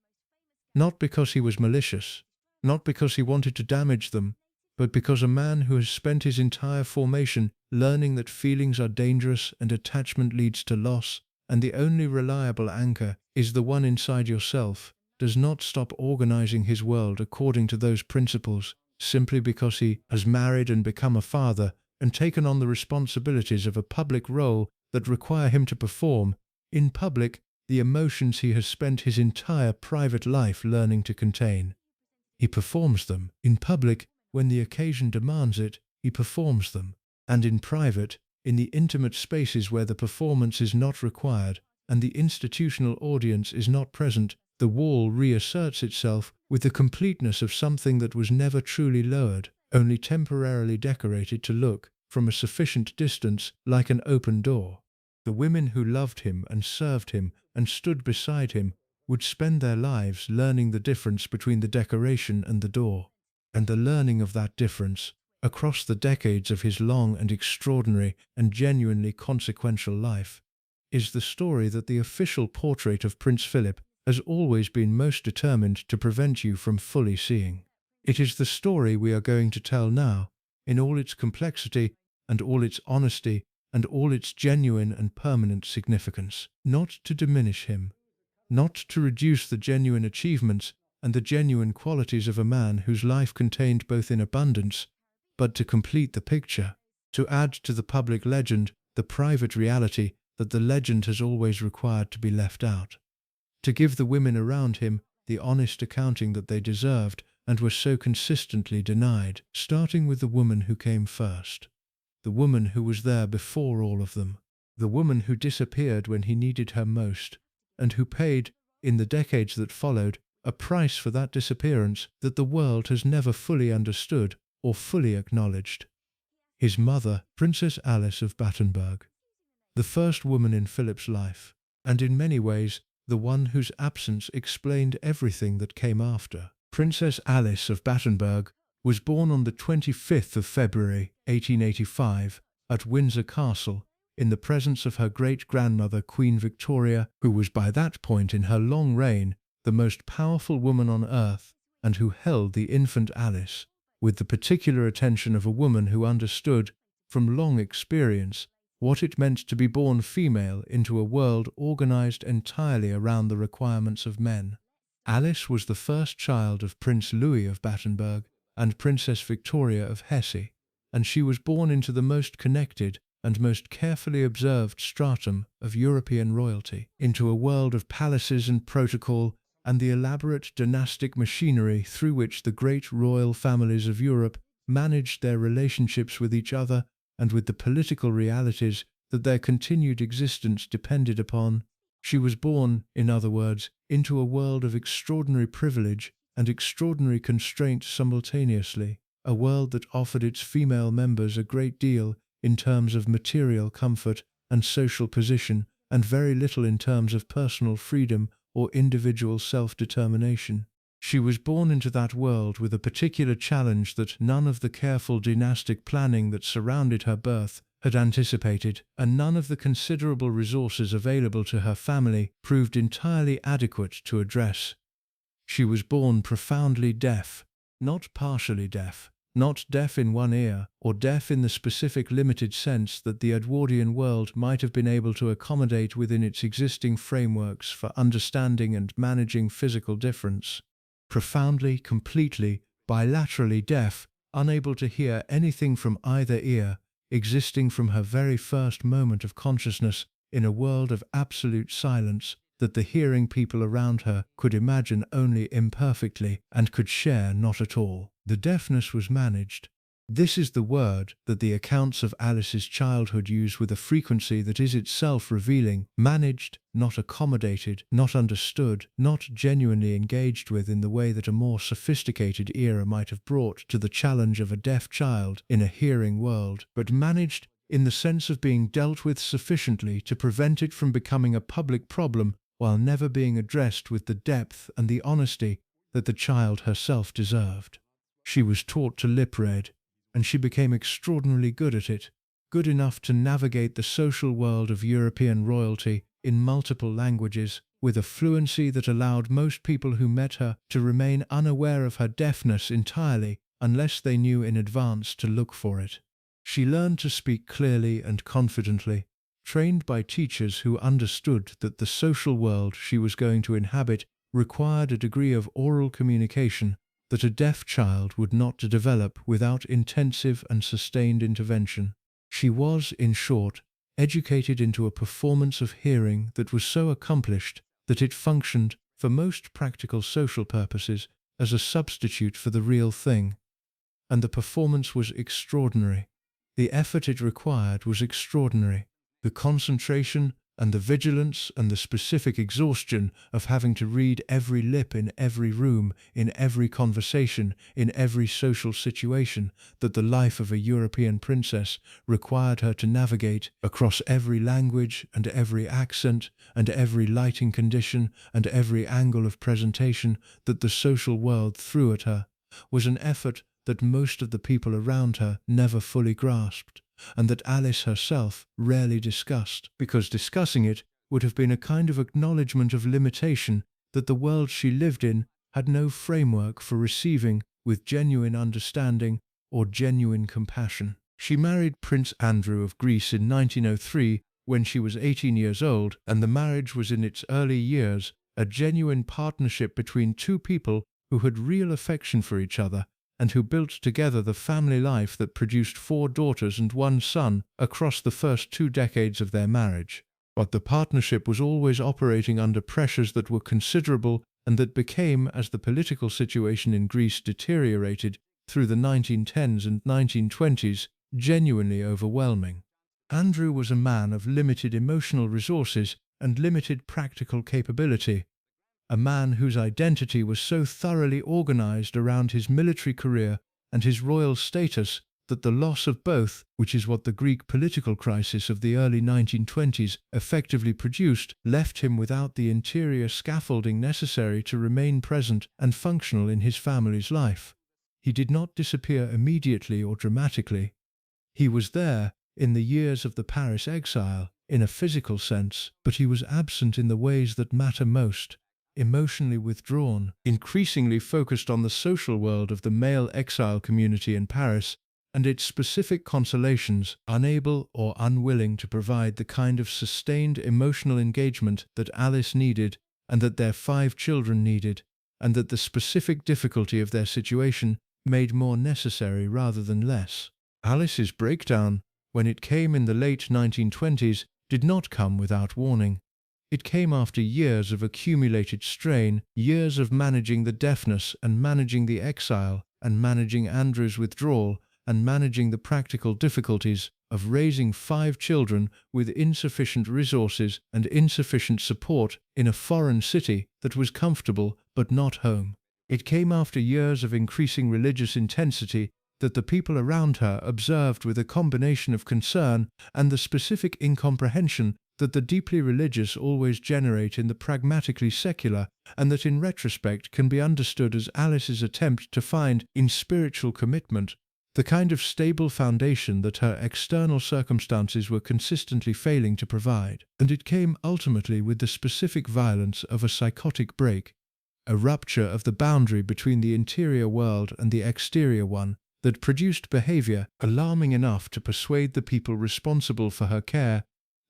Not because he was malicious, not because he wanted to damage them, but because a man who has spent his entire formation learning that feelings are dangerous and attachment leads to loss, and the only reliable anchor is the one inside yourself, does not stop organizing his world according to those principles, simply because he has married and become a father and taken on the responsibilities of a public role that require him to perform, in public, the emotions he has spent his entire private life learning to contain. He performs them. In public, when the occasion demands it, he performs them. And in private, in the intimate spaces where the performance is not required and the institutional audience is not present, the wall reasserts itself with the completeness of something that was never truly lowered, only temporarily decorated to look, from a sufficient distance, like an open door. The women who loved him and served him and stood beside him would spend their lives learning the difference between the decoration and the door. And the learning of that difference, across the decades of his long and extraordinary and genuinely consequential life, is the story that the official portrait of Prince Philip has always been most determined to prevent you from fully seeing. It is the story we are going to tell now, in all its complexity and all its honesty and all its genuine and permanent significance. Not to diminish him, not to reduce the genuine achievements and the genuine qualities of a man whose life contained both in abundance, but to complete the picture, to add to the public legend the private reality that the legend has always required to be left out, to give the women around him the honest accounting that they deserved and were so consistently denied, starting with the woman who came first, the woman who was there before all of them, the woman who disappeared when he needed her most, and who paid, in the decades that followed, a price for that disappearance that the world has never fully understood or fully acknowledged. His mother, Princess Alice of Battenberg, the first woman in Philip's life, and in many ways the one whose absence explained everything that came after. Princess Alice of Battenberg was born on the 25th of February, 1885, at Windsor Castle, in the presence of her great-grandmother Queen Victoria, who was by that point in her long reign the most powerful woman on earth, and who held the infant Alice with the particular attention of a woman who understood, from long experience, what it meant to be born female into a world organized entirely around the requirements of men. Alice was the first child of Prince Louis of Battenberg and Princess Victoria of Hesse, and she was born into the most connected and most carefully observed stratum of European royalty, into a world of palaces and protocol and the elaborate dynastic machinery through which the great royal families of Europe managed their relationships with each other and with the political realities that their continued existence depended upon. She was born, in other words, into a world of extraordinary privilege and extraordinary constraint simultaneously, a world that offered its female members a great deal in terms of material comfort and social position, and very little in terms of personal freedom or individual self-determination. She was born into that world with a particular challenge that none of the careful dynastic planning that surrounded her birth had anticipated, and none of the considerable resources available to her family proved entirely adequate to address. She was born profoundly deaf, not partially deaf, not deaf in one ear, or deaf in the specific limited sense that the Edwardian world might have been able to accommodate within its existing frameworks for understanding and managing physical difference. Profoundly, completely, bilaterally deaf, unable to hear anything from either ear, existing from her very first moment of consciousness in a world of absolute silence that the hearing people around her could imagine only imperfectly and could share not at all. The deafness was managed, This is the word that the accounts of Alice's childhood use with a frequency that is itself revealing, managed, not accommodated, not understood, not genuinely engaged with in the way that a more sophisticated era might have brought to the challenge of a deaf child in a hearing world, but managed in the sense of being dealt with sufficiently to prevent it from becoming a public problem while never being addressed with the depth and the honesty that the child herself deserved. She was taught to lip read, and she became extraordinarily good at it, good enough to navigate the social world of European royalty in multiple languages with a fluency that allowed most people who met her to remain unaware of her deafness entirely unless they knew in advance to look for it. She learned to speak clearly and confidently, trained by teachers who understood that the social world she was going to inhabit required a degree of oral communication that a deaf child would not develop without intensive and sustained intervention. She was, in short, educated into a performance of hearing that was so accomplished that it functioned, for most practical social purposes, as a substitute for the real thing. And the performance was extraordinary. The effort it required was extraordinary. The concentration and the vigilance and the specific exhaustion of having to read every lip in every room, in every conversation, in every social situation that the life of a European princess required her to navigate across every language and every accent and every lighting condition and every angle of presentation that the social world threw at her, was an effort that most of the people around her never fully grasped, and that Alice herself rarely discussed, because discussing it would have been a kind of acknowledgement of limitation that the world she lived in had no framework for receiving with genuine understanding or genuine compassion. She married Prince Andrew of Greece in 1903 when she was 18 years old, and the marriage was in its early years a genuine partnership between two people who had real affection for each other and who built together the family life that produced 4 daughters and 1 son across the first 2 decades of their marriage. But the partnership was always operating under pressures that were considerable and that became, as the political situation in Greece deteriorated through the 1910s and 1920s, genuinely overwhelming. Andrew was a man of limited emotional resources and limited practical capability, a man whose identity was so thoroughly organized around his military career and his royal status that the loss of both, which is what the Greek political crisis of the early 1920s effectively produced, left him without the interior scaffolding necessary to remain present and functional in his family's life. He did not disappear immediately or dramatically. He was there in the years of the Paris exile, in a physical sense, but he was absent in the ways that matter most. Emotionally withdrawn, increasingly focused on the social world of the male exile community in Paris and its specific consolations, unable or unwilling to provide the kind of sustained emotional engagement that Alice needed and that their 5 children needed, and that the specific difficulty of their situation made more necessary rather than less. Alice's breakdown, when it came in the late 1920s, did not come without warning. It came after years of accumulated strain, years of managing the deafness and managing the exile and managing Andrew's withdrawal and managing the practical difficulties of raising 5 children with insufficient resources and insufficient support in a foreign city that was comfortable but not home. It came after years of increasing religious intensity that the people around her observed with a combination of concern and the specific incomprehension that the deeply religious always generate in the pragmatically secular, and that in retrospect can be understood as Alice's attempt to find, in spiritual commitment, the kind of stable foundation that her external circumstances were consistently failing to provide. And it came ultimately with the specific violence of a psychotic break, a rupture of the boundary between the interior world and the exterior one, that produced behavior alarming enough to persuade the people responsible for her care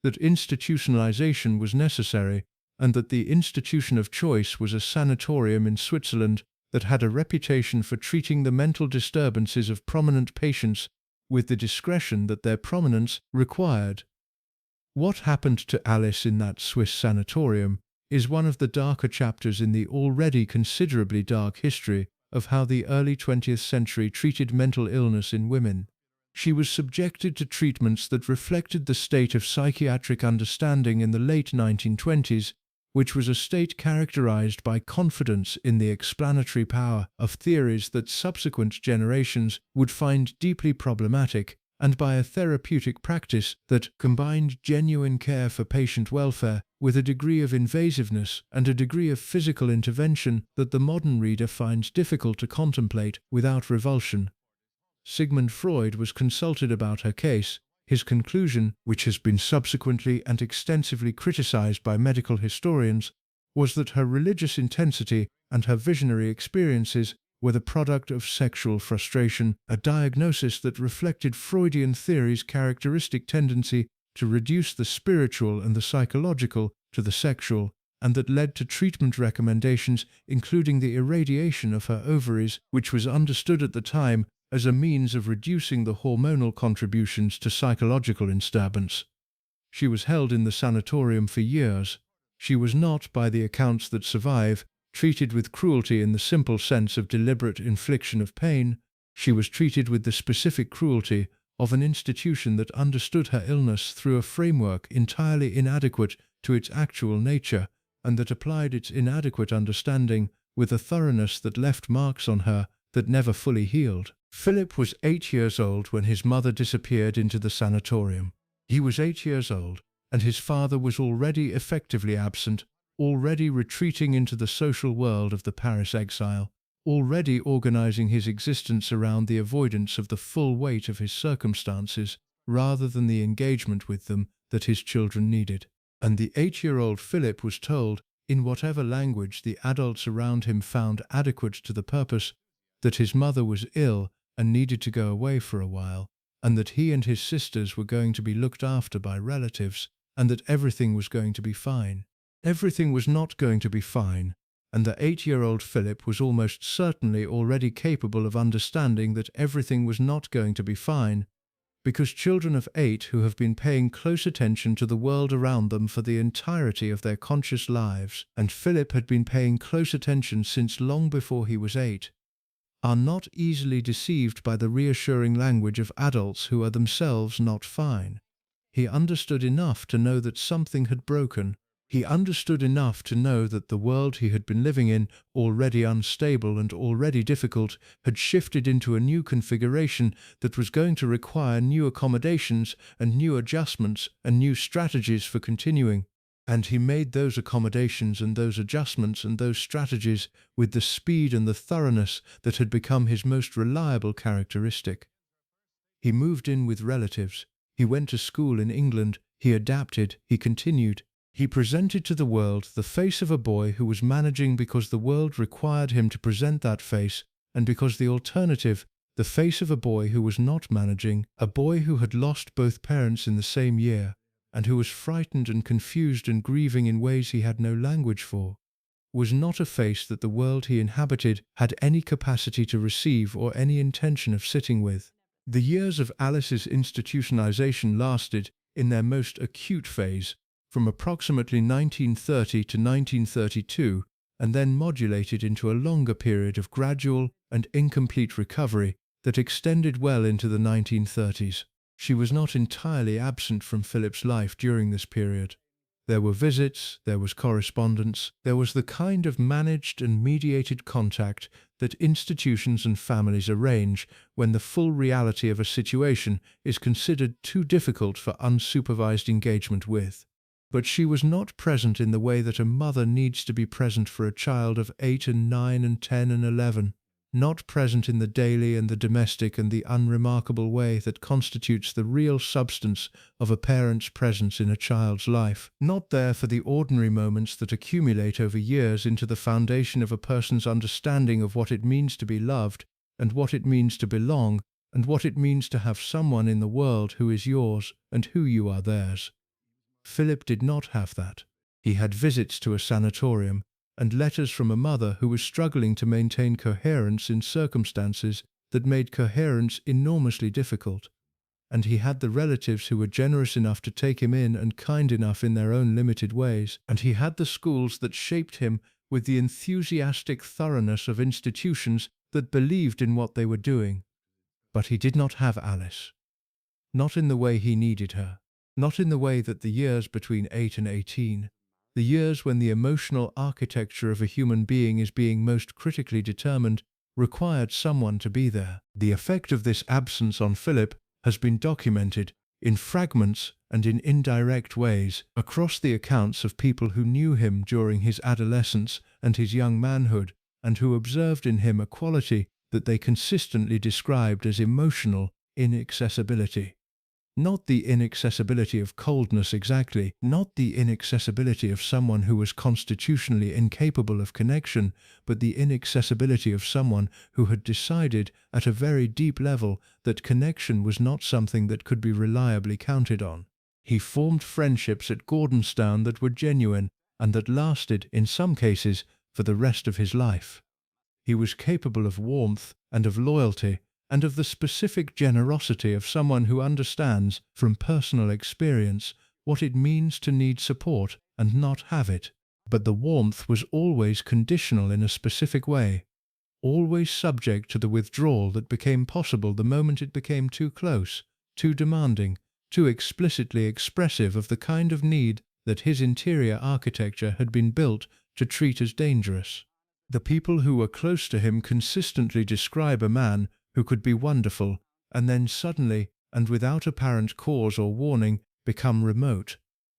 that institutionalization was necessary, and that the institution of choice was a sanatorium in Switzerland that had a reputation for treating the mental disturbances of prominent patients with the discretion that their prominence required. What happened to Alice in that Swiss sanatorium is one of the darker chapters in the already considerably dark history of how the early 20th century treated mental illness in women. She was subjected to treatments that reflected the state of psychiatric understanding in the late 1920s, which was a state characterized by confidence in the explanatory power of theories that subsequent generations would find deeply problematic, and by a therapeutic practice that combined genuine care for patient welfare with a degree of invasiveness and a degree of physical intervention that the modern reader finds difficult to contemplate without revulsion. Sigmund Freud was consulted about her case. His conclusion, which has been subsequently and extensively criticized by medical historians, was that her religious intensity and her visionary experiences were the product of sexual frustration, a diagnosis that reflected Freudian theory's characteristic tendency to reduce the spiritual and the psychological to the sexual, and that led to treatment recommendations including the irradiation of her ovaries, which was understood at the time as a means of reducing the hormonal contributions to psychological disturbance. She was held in the sanatorium for years. She was not, by the accounts that survive, treated with cruelty in the simple sense of deliberate infliction of pain. She was treated with the specific cruelty of an institution that understood her illness through a framework entirely inadequate to its actual nature, and that applied its inadequate understanding with a thoroughness that left marks on her that never fully healed. Philip was 8 years old when his mother disappeared into the sanatorium. He was 8 years old, and his father was already effectively absent, already retreating into the social world of the Paris exile, already organizing his existence around the avoidance of the full weight of his circumstances rather than the engagement with them that his children needed. And the 8-year-old Philip was told, in whatever language the adults around him found adequate to the purpose, that his mother was ill and needed to go away for a while, and that he and his sisters were going to be looked after by relatives, and that everything was going to be fine. Everything was not going to be fine, and the 8-year-old Philip was almost certainly already capable of understanding that everything was not going to be fine, because children of 8 who have been paying close attention to the world around them for the entirety of their conscious lives, and Philip had been paying close attention since long before he was 8, are not easily deceived by the reassuring language of adults who are themselves not fine. He understood enough to know that something had broken. He understood enough to know that the world he had been living in, already unstable and already difficult, had shifted into a new configuration that was going to require new accommodations and new adjustments and new strategies for continuing. And he made those accommodations and those adjustments and those strategies with the speed and the thoroughness that had become his most reliable characteristic. He moved in with relatives. He went to school in England. He adapted. He continued. He presented to the world the face of a boy who was managing because the world required him to present that face, and because the alternative, the face of a boy who was not managing, a boy who had lost both parents in the same year, and who was frightened and confused and grieving in ways he had no language for, was not a face that the world he inhabited had any capacity to receive or any intention of sitting with. The years of Alice's institutionalization lasted, in their most acute phase, from approximately 1930 to 1932, and then modulated into a longer period of gradual and incomplete recovery that extended well into the 1930s. She was not entirely absent from Philip's life during this period. There were visits, there was correspondence, there was the kind of managed and mediated contact that institutions and families arrange when the full reality of a situation is considered too difficult for unsupervised engagement with. But she was not present in the way that a mother needs to be present for a child of 8 and 9 and 10 and 11, not present in the daily and the domestic and the unremarkable way that constitutes the real substance of a parent's presence in a child's life, not there for the ordinary moments that accumulate over years into the foundation of a person's understanding of what it means to be loved, and what it means to belong, and what it means to have someone in the world who is yours and who you are theirs. Philip did not have that. He had visits to a sanatorium, and letters from a mother who was struggling to maintain coherence in circumstances that made coherence enormously difficult. And he had the relatives who were generous enough to take him in and kind enough in their own limited ways, and he had the schools that shaped him with the enthusiastic thoroughness of institutions that believed in what they were doing. But he did not have Alice. Not in the way he needed her. Not in the way that the years between 8 and 18, the years when the emotional architecture of a human being is being most critically determined, required someone to be there. The effect of this absence on Philip has been documented in fragments and in indirect ways across the accounts of people who knew him during his adolescence and his young manhood, and who observed in him a quality that they consistently described as emotional inaccessibility. Not the inaccessibility of coldness exactly, not the inaccessibility of someone who was constitutionally incapable of connection, but the inaccessibility of someone who had decided at a very deep level that connection was not something that could be reliably counted on. He formed friendships at Gordonstoun that were genuine and that lasted, in some cases, for the rest of his life. He was capable of warmth and of loyalty, and of the specific generosity of someone who understands, from personal experience, what it means to need support and not have it. But the warmth was always conditional in a specific way, always subject to the withdrawal that became possible the moment it became too close, too demanding, too explicitly expressive of the kind of need that his interior architecture had been built to treat as dangerous. The people who were close to him consistently describe a man who could be wonderful, and then suddenly, and without apparent cause or warning, become remote,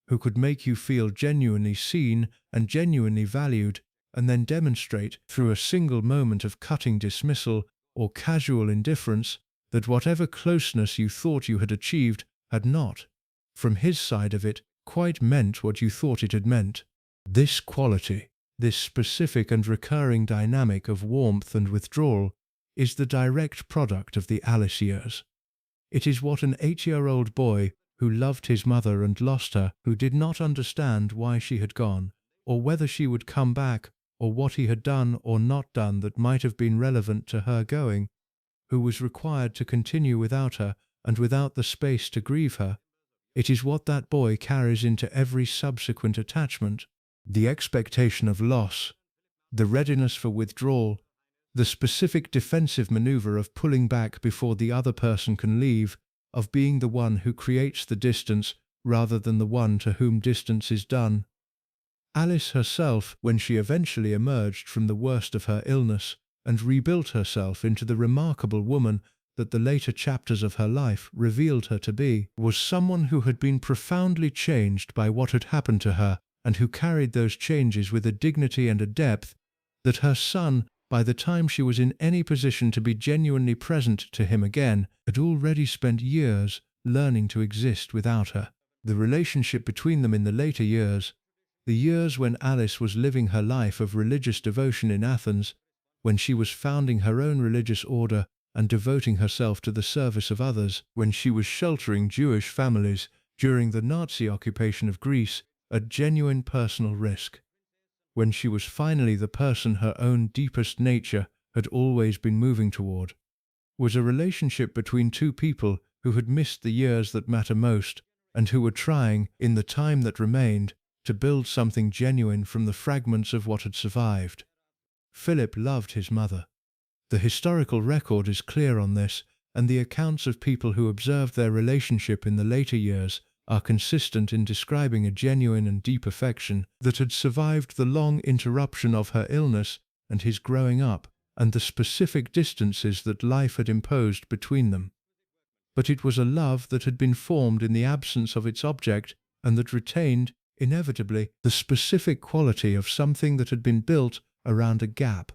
who could make you feel genuinely seen and genuinely valued, and then demonstrate, through a single moment of cutting dismissal or casual indifference, that whatever closeness you thought you had achieved had not, from his side of it, quite meant what you thought it had meant. This quality, this specific and recurring dynamic of warmth and withdrawal, is the direct product of the Alice years. It is what an 8-year-old boy who loved his mother and lost her, who did not understand why she had gone, or whether she would come back, or what he had done or not done that might have been relevant to her going, who was required to continue without her and without the space to grieve her. It is what that boy carries into every subsequent attachment. The expectation of loss, the readiness for withdrawal, the specific defensive maneuver of pulling back before the other person can leave, of being the one who creates the distance rather than the one to whom distance is done. Alice herself, when she eventually emerged from the worst of her illness and rebuilt herself into the remarkable woman that the later chapters of her life revealed her to be, was someone who had been profoundly changed by what had happened to her, and who carried those changes with a dignity and a depth that her son, by the time she was in any position to be genuinely present to him again, had already spent years learning to exist without her. The relationship between them in the later years, the years when Alice was living her life of religious devotion in Athens, when she was founding her own religious order and devoting herself to the service of others, when she was sheltering Jewish families during the Nazi occupation of Greece at genuine personal risk, when she was finally the person her own deepest nature had always been moving toward, was a relationship between two people who had missed the years that matter most and who were trying, in the time that remained, to build something genuine from the fragments of what had survived. Philip loved his mother. The historical record is clear on this, and the accounts of people who observed their relationship in the later years are consistent in describing a genuine and deep affection that had survived the long interruption of her illness and his growing up, and the specific distances that life had imposed between them. But it was a love that had been formed in the absence of its object, and that retained, inevitably, the specific quality of something that had been built around a gap,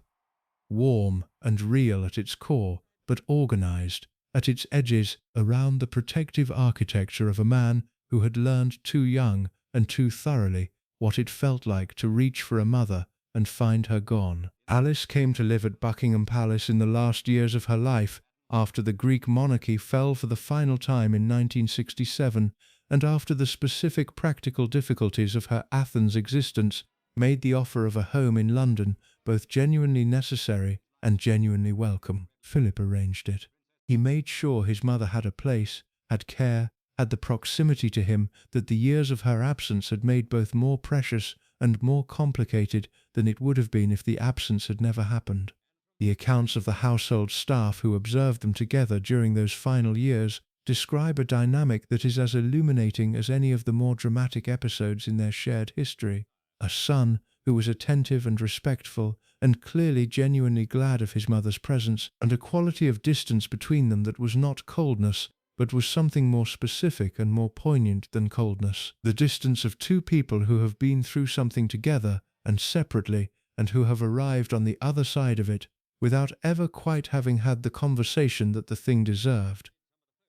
warm and real at its core, but organized, at its edges, around the protective architecture of a man who had learned too young and too thoroughly what it felt like to reach for a mother and find her gone. Alice came to live at Buckingham Palace in the last years of her life, after the Greek monarchy fell for the final time in 1967, and after the specific practical difficulties of her Athens existence made the offer of a home in London both genuinely necessary and genuinely welcome. Philip arranged it. He made sure his mother had a place, had care, had the proximity to him that the years of her absence had made both more precious and more complicated than it would have been if the absence had never happened. The accounts of the household staff who observed them together during those final years describe a dynamic that is as illuminating as any of the more dramatic episodes in their shared history. A son who was attentive and respectful, and clearly genuinely glad of his mother's presence, and a quality of distance between them that was not coldness, but was something more specific and more poignant than coldness. The distance of two people who have been through something together and separately, and who have arrived on the other side of it, without ever quite having had the conversation that the thing deserved.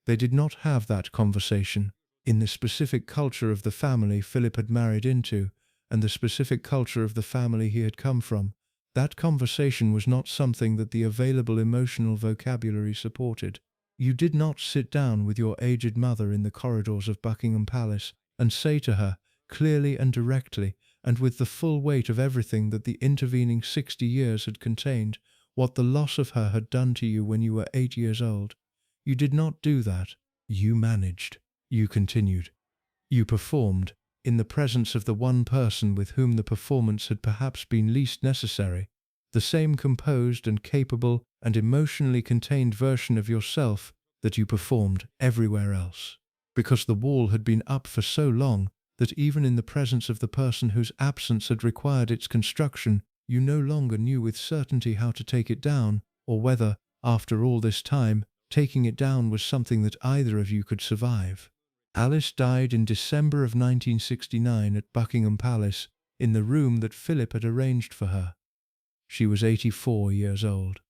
They did not have that conversation. In the specific culture of the family Philip had married into, and the specific culture of the family he had come from, that conversation was not something that the available emotional vocabulary supported. You did not sit down with your aged mother in the corridors of Buckingham Palace and say to her, clearly and directly, and with the full weight of everything that the intervening 60 years had contained, what the loss of her had done to you when you were 8 years old. You did not do that. You managed. You continued. You performed, in the presence of the one person with whom the performance had perhaps been least necessary, the same composed and capable and emotionally contained version of yourself that you performed everywhere else. Because the wall had been up for so long that even in the presence of the person whose absence had required its construction, you no longer knew with certainty how to take it down, or whether, after all this time, taking it down was something that either of you could survive. Alice died in December of 1969 at Buckingham Palace, in the room that Philip had arranged for her. She was 84 years old.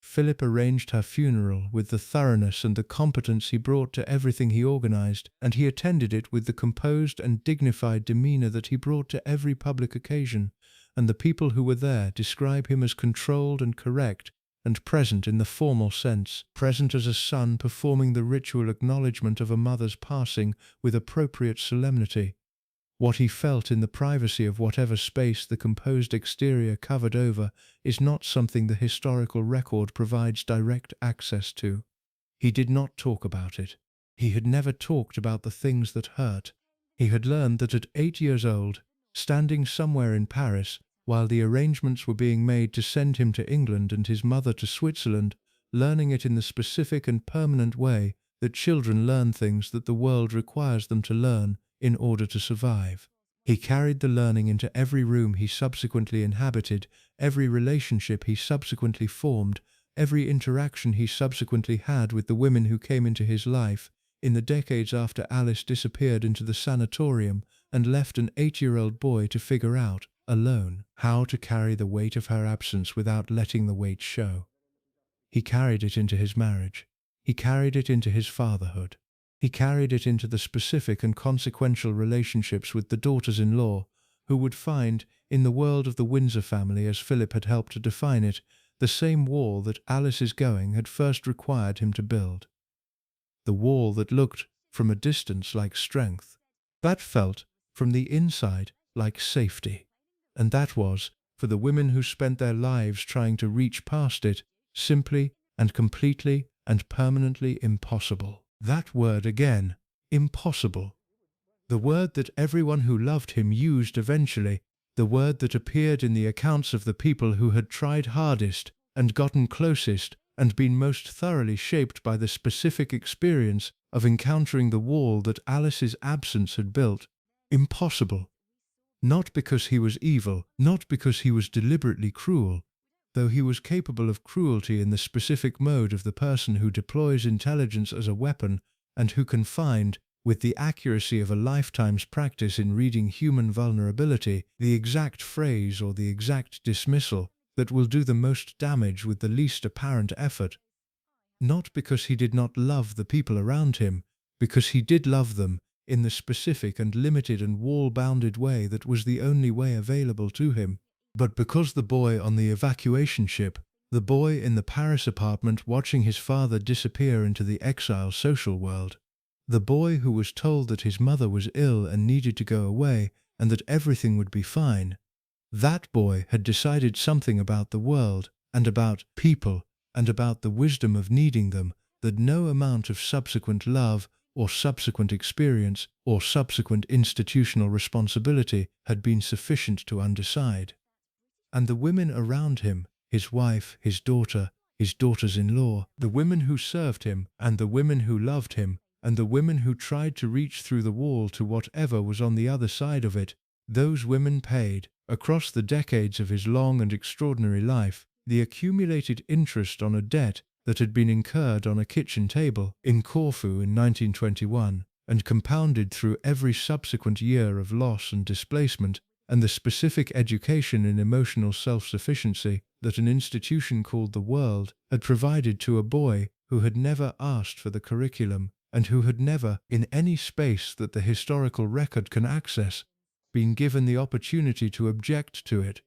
Philip arranged her funeral with the thoroughness and the competence he brought to everything he organized, and he attended it with the composed and dignified demeanor that he brought to every public occasion, and the people who were there describe him as controlled and correct, and present in the formal sense, present as a son performing the ritual acknowledgement of a mother's passing with appropriate solemnity. What he felt in the privacy of whatever space the composed exterior covered over is not something the historical record provides direct access to. He did not talk about it. He had never talked about the things that hurt. He had learned that at 8 years old, standing somewhere in Paris, while the arrangements were being made to send him to England and his mother to Switzerland, learning it in the specific and permanent way that children learn things that the world requires them to learn in order to survive. He carried the learning into every room he subsequently inhabited, every relationship he subsequently formed, every interaction he subsequently had with the women who came into his life, in the decades after Alice disappeared into the sanatorium and left an 8-year-old boy to figure out, alone, how to carry the weight of her absence without letting the weight show. He carried it into his marriage. He carried it into his fatherhood. He carried it into the specific and consequential relationships with the daughters-in-law, who would find, in the world of the Windsor family as Philip had helped to define it, the same wall that Alice's going had first required him to build. The wall that looked, from a distance, like strength. That felt, from the inside, like safety. And that was, for the women who spent their lives trying to reach past it, simply and completely and permanently impossible. That word again, impossible. The word that everyone who loved him used eventually, the word that appeared in the accounts of the people who had tried hardest and gotten closest and been most thoroughly shaped by the specific experience of encountering the wall that Alice's absence had built. Impossible. Not because he was evil, not because he was deliberately cruel, though he was capable of cruelty in the specific mode of the person who deploys intelligence as a weapon and who can find, with the accuracy of a lifetime's practice in reading human vulnerability, the exact phrase or the exact dismissal that will do the most damage with the least apparent effort. Not because he did not love the people around him, because he did love them in the specific and limited and wall-bounded way that was the only way available to him, but because the boy on the evacuation ship, the boy in the Paris apartment watching his father disappear into the exile social world, the boy who was told that his mother was ill and needed to go away and that everything would be fine, that boy had decided something about the world and about people and about the wisdom of needing them that no amount of subsequent love or subsequent experience or subsequent institutional responsibility had been sufficient to undecide. And the women around him, his wife, his daughter, his daughters-in-law, the women who served him, and the women who loved him, and the women who tried to reach through the wall to whatever was on the other side of it. Those women paid, across the decades of his long and extraordinary life, the accumulated interest on a debt that had been incurred on a kitchen table in Corfu in 1921, and compounded through every subsequent year of loss and displacement, and the specific education in emotional self-sufficiency that an institution called the world had provided to a boy who had never asked for the curriculum, and who had never, in any space that the historical record can access, been given the opportunity to object to it.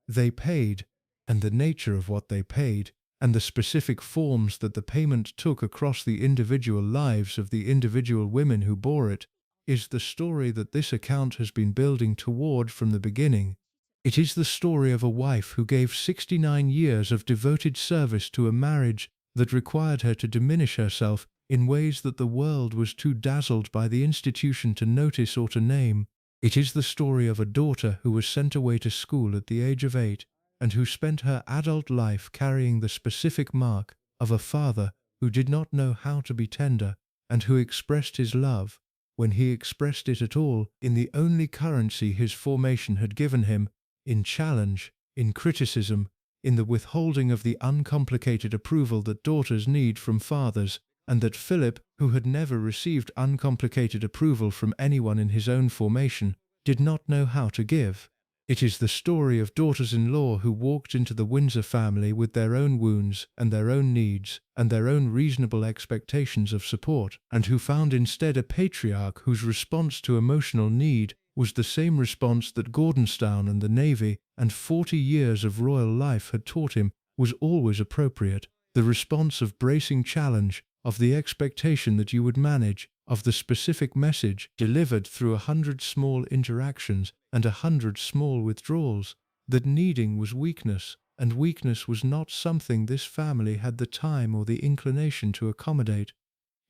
They paid, and the nature of what they paid, and the specific forms that the payment took across the individual lives of the individual women who bore it, is the story that this account has been building toward from the beginning. It is the story of a wife who gave 69 years of devoted service to a marriage that required her to diminish herself in ways that the world was too dazzled by the institution to notice or to name. It is the story of a daughter who was sent away to school at the age of 8, and who spent her adult life carrying the specific mark of a father who did not know how to be tender, and who expressed his love, when he expressed it at all, in the only currency his formation had given him, in challenge, in criticism, in the withholding of the uncomplicated approval that daughters need from fathers, and that Philip, who had never received uncomplicated approval from anyone in his own formation, did not know how to give. It is the story of daughters-in-law who walked into the Windsor family with their own wounds and their own needs and their own reasonable expectations of support, and who found instead a patriarch whose response to emotional need was the same response that Gordonstoun and the Navy and 40 years of royal life had taught him was always appropriate, the response of bracing challenge, of the expectation that you would manage, of the specific message delivered through 100 small interactions and 100 small withdrawals, that needing was weakness, and weakness was not something this family had the time or the inclination to accommodate.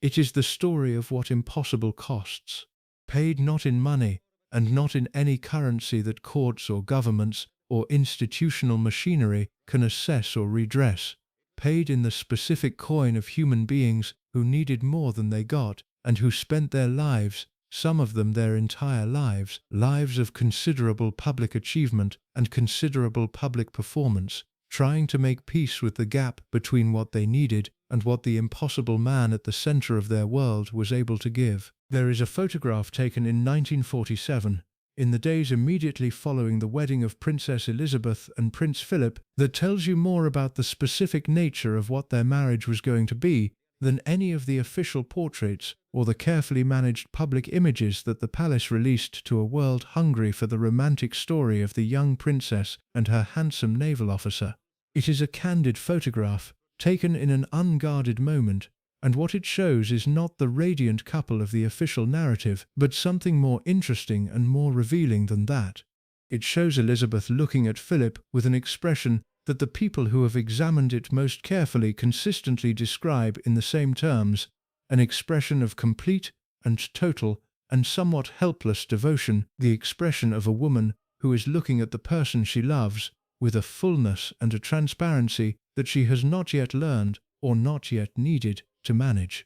It is the story of what impossible costs, paid not in money, and not in any currency that courts or governments or institutional machinery can assess or redress, paid in the specific coin of human beings who needed more than they got, and who spent their lives, some of them their entire lives, lives of considerable public achievement and considerable public performance, trying to make peace with the gap between what they needed and what the impossible man at the center of their world was able to give. There is a photograph taken in 1947, in the days immediately following the wedding of Princess Elizabeth and Prince Philip, that tells you more about the specific nature of what their marriage was going to be than any of the official portraits or the carefully managed public images that the palace released to a world hungry for the romantic story of the young princess and her handsome naval officer. It is a candid photograph, taken in an unguarded moment, and what it shows is not the radiant couple of the official narrative, but something more interesting and more revealing than that. It shows Elizabeth looking at Philip with an expression that the people who have examined it most carefully consistently describe in the same terms, an expression of complete and total and somewhat helpless devotion, the expression of a woman who is looking at the person she loves with a fullness and a transparency that she has not yet learned or not yet needed to manage.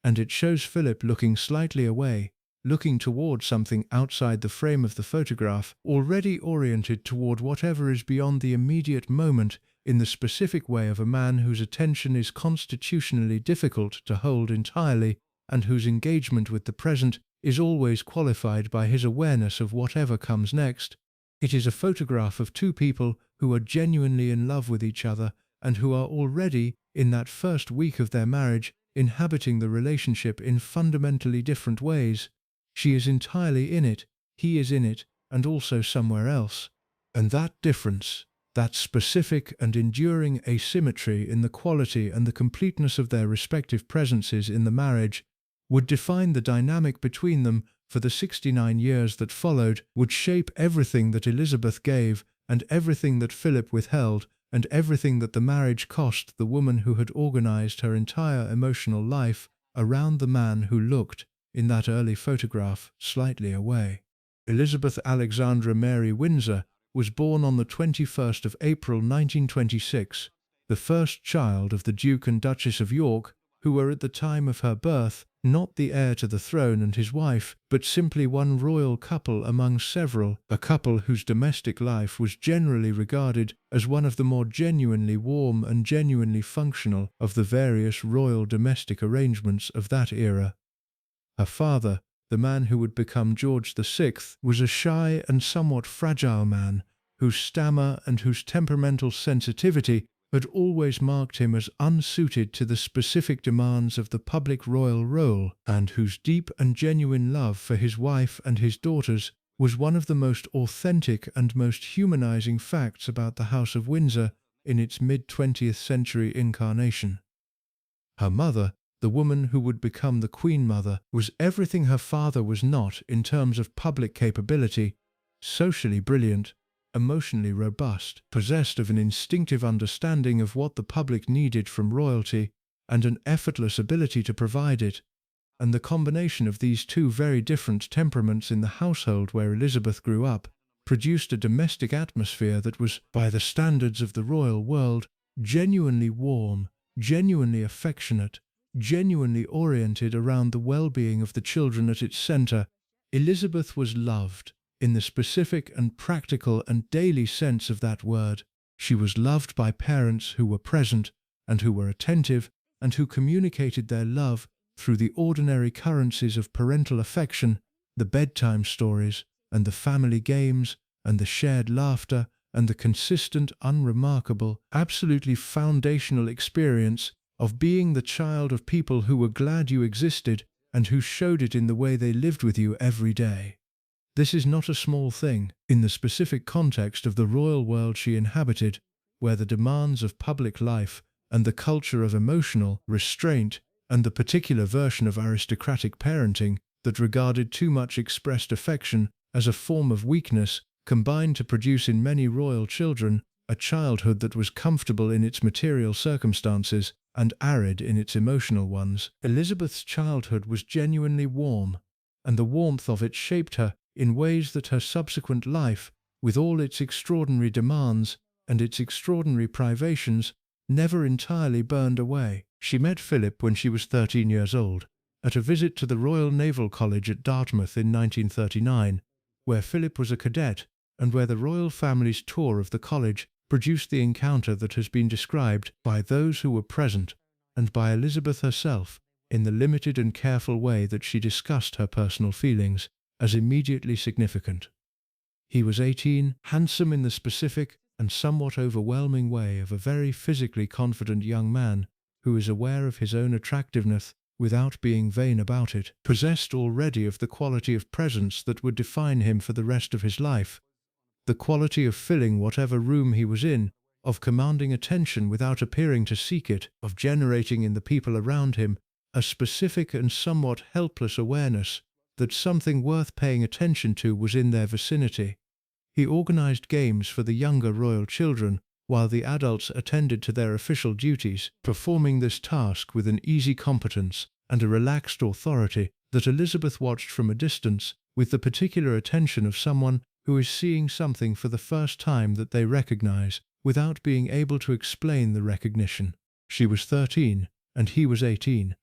And it shows Philip looking slightly away, looking toward something outside the frame of the photograph, already oriented toward whatever is beyond the immediate moment in the specific way of a man whose attention is constitutionally difficult to hold entirely and whose engagement with the present is always qualified by his awareness of whatever comes next. It is a photograph of two people who are genuinely in love with each other and who are already, in that first week of their marriage, inhabiting the relationship in fundamentally different ways. She is entirely in it, he is in it, and also somewhere else. And that difference, that specific and enduring asymmetry in the quality and the completeness of their respective presences in the marriage, would define the dynamic between them for the 69 years that followed, would shape everything that Elizabeth gave and everything that Philip withheld, and everything that the marriage cost the woman who had organized her entire emotional life around the man who looked, in that early photograph, slightly away. Elizabeth Alexandra Mary Windsor was born on the 21st of April 1926, the first child of the Duke and Duchess of York, who were at the time of her birth not the heir to the throne and his wife, but simply one royal couple among several, a couple whose domestic life was generally regarded as one of the more genuinely warm and genuinely functional of the various royal domestic arrangements of that era. Her father, the man who would become George VI, was a shy and somewhat fragile man, whose stammer and whose temperamental sensitivity had always marked him as unsuited to the specific demands of the public royal role, and whose deep and genuine love for his wife and his daughters was one of the most authentic and most humanizing facts about the House of Windsor in its mid-20th century incarnation. Her mother, the woman who would become the Queen Mother, was everything her father was not in terms of public capability: socially brilliant, emotionally robust, possessed of an instinctive understanding of what the public needed from royalty, and an effortless ability to provide it. And the combination of these two very different temperaments in the household where Elizabeth grew up produced a domestic atmosphere that was, by the standards of the royal world, genuinely warm, genuinely affectionate, genuinely oriented around the well-being of the children at its centre. Elizabeth was loved, in the specific and practical and daily sense of that word. She was loved by parents who were present and who were attentive and who communicated their love through the ordinary currencies of parental affection, the bedtime stories and the family games and the shared laughter and the consistent, unremarkable, absolutely foundational experience of being the child of people who were glad you existed and who showed it in the way they lived with you every day. This is not a small thing, in the specific context of the royal world she inhabited, where the demands of public life and the culture of emotional restraint and the particular version of aristocratic parenting that regarded too much expressed affection as a form of weakness combined to produce in many royal children a childhood that was comfortable in its material circumstances and arid in its emotional ones. Elizabeth's childhood was genuinely warm, and the warmth of it shaped her in ways that her subsequent life, with all its extraordinary demands and its extraordinary privations, never entirely burned away. She met Philip when she was 13 years old, at a visit to the Royal Naval College at Dartmouth in 1939, where Philip was a cadet and where the royal family's tour of the college produced the encounter that has been described by those who were present and by Elizabeth herself in the limited and careful way that she discussed her personal feelings as immediately significant. He was 18, handsome in the specific and somewhat overwhelming way of a very physically confident young man who is aware of his own attractiveness without being vain about it, possessed already of the quality of presence that would define him for the rest of his life, the quality of filling whatever room he was in, of commanding attention without appearing to seek it, of generating in the people around him a specific and somewhat helpless awareness that something worth paying attention to was in their vicinity. He organized games for the younger royal children, while the adults attended to their official duties, performing this task with an easy competence and a relaxed authority that Elizabeth watched from a distance with the particular attention of someone who is seeing something for the first time that they recognize, without being able to explain the recognition. She was 13, and he was 18,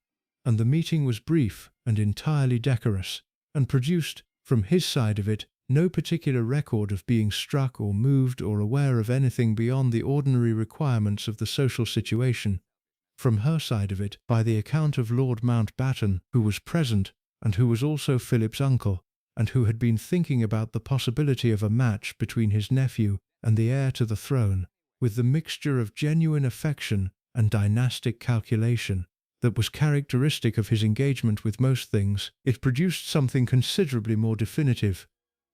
and the meeting was brief and entirely decorous, and produced, from his side of it, no particular record of being struck or moved or aware of anything beyond the ordinary requirements of the social situation. From her side of it, by the account of Lord Mountbatten, who was present, and who was also Philip's uncle, and who had been thinking about the possibility of a match between his nephew and the heir to the throne, with the mixture of genuine affection and dynastic calculation that was characteristic of his engagement with most things, it produced something considerably more definitive.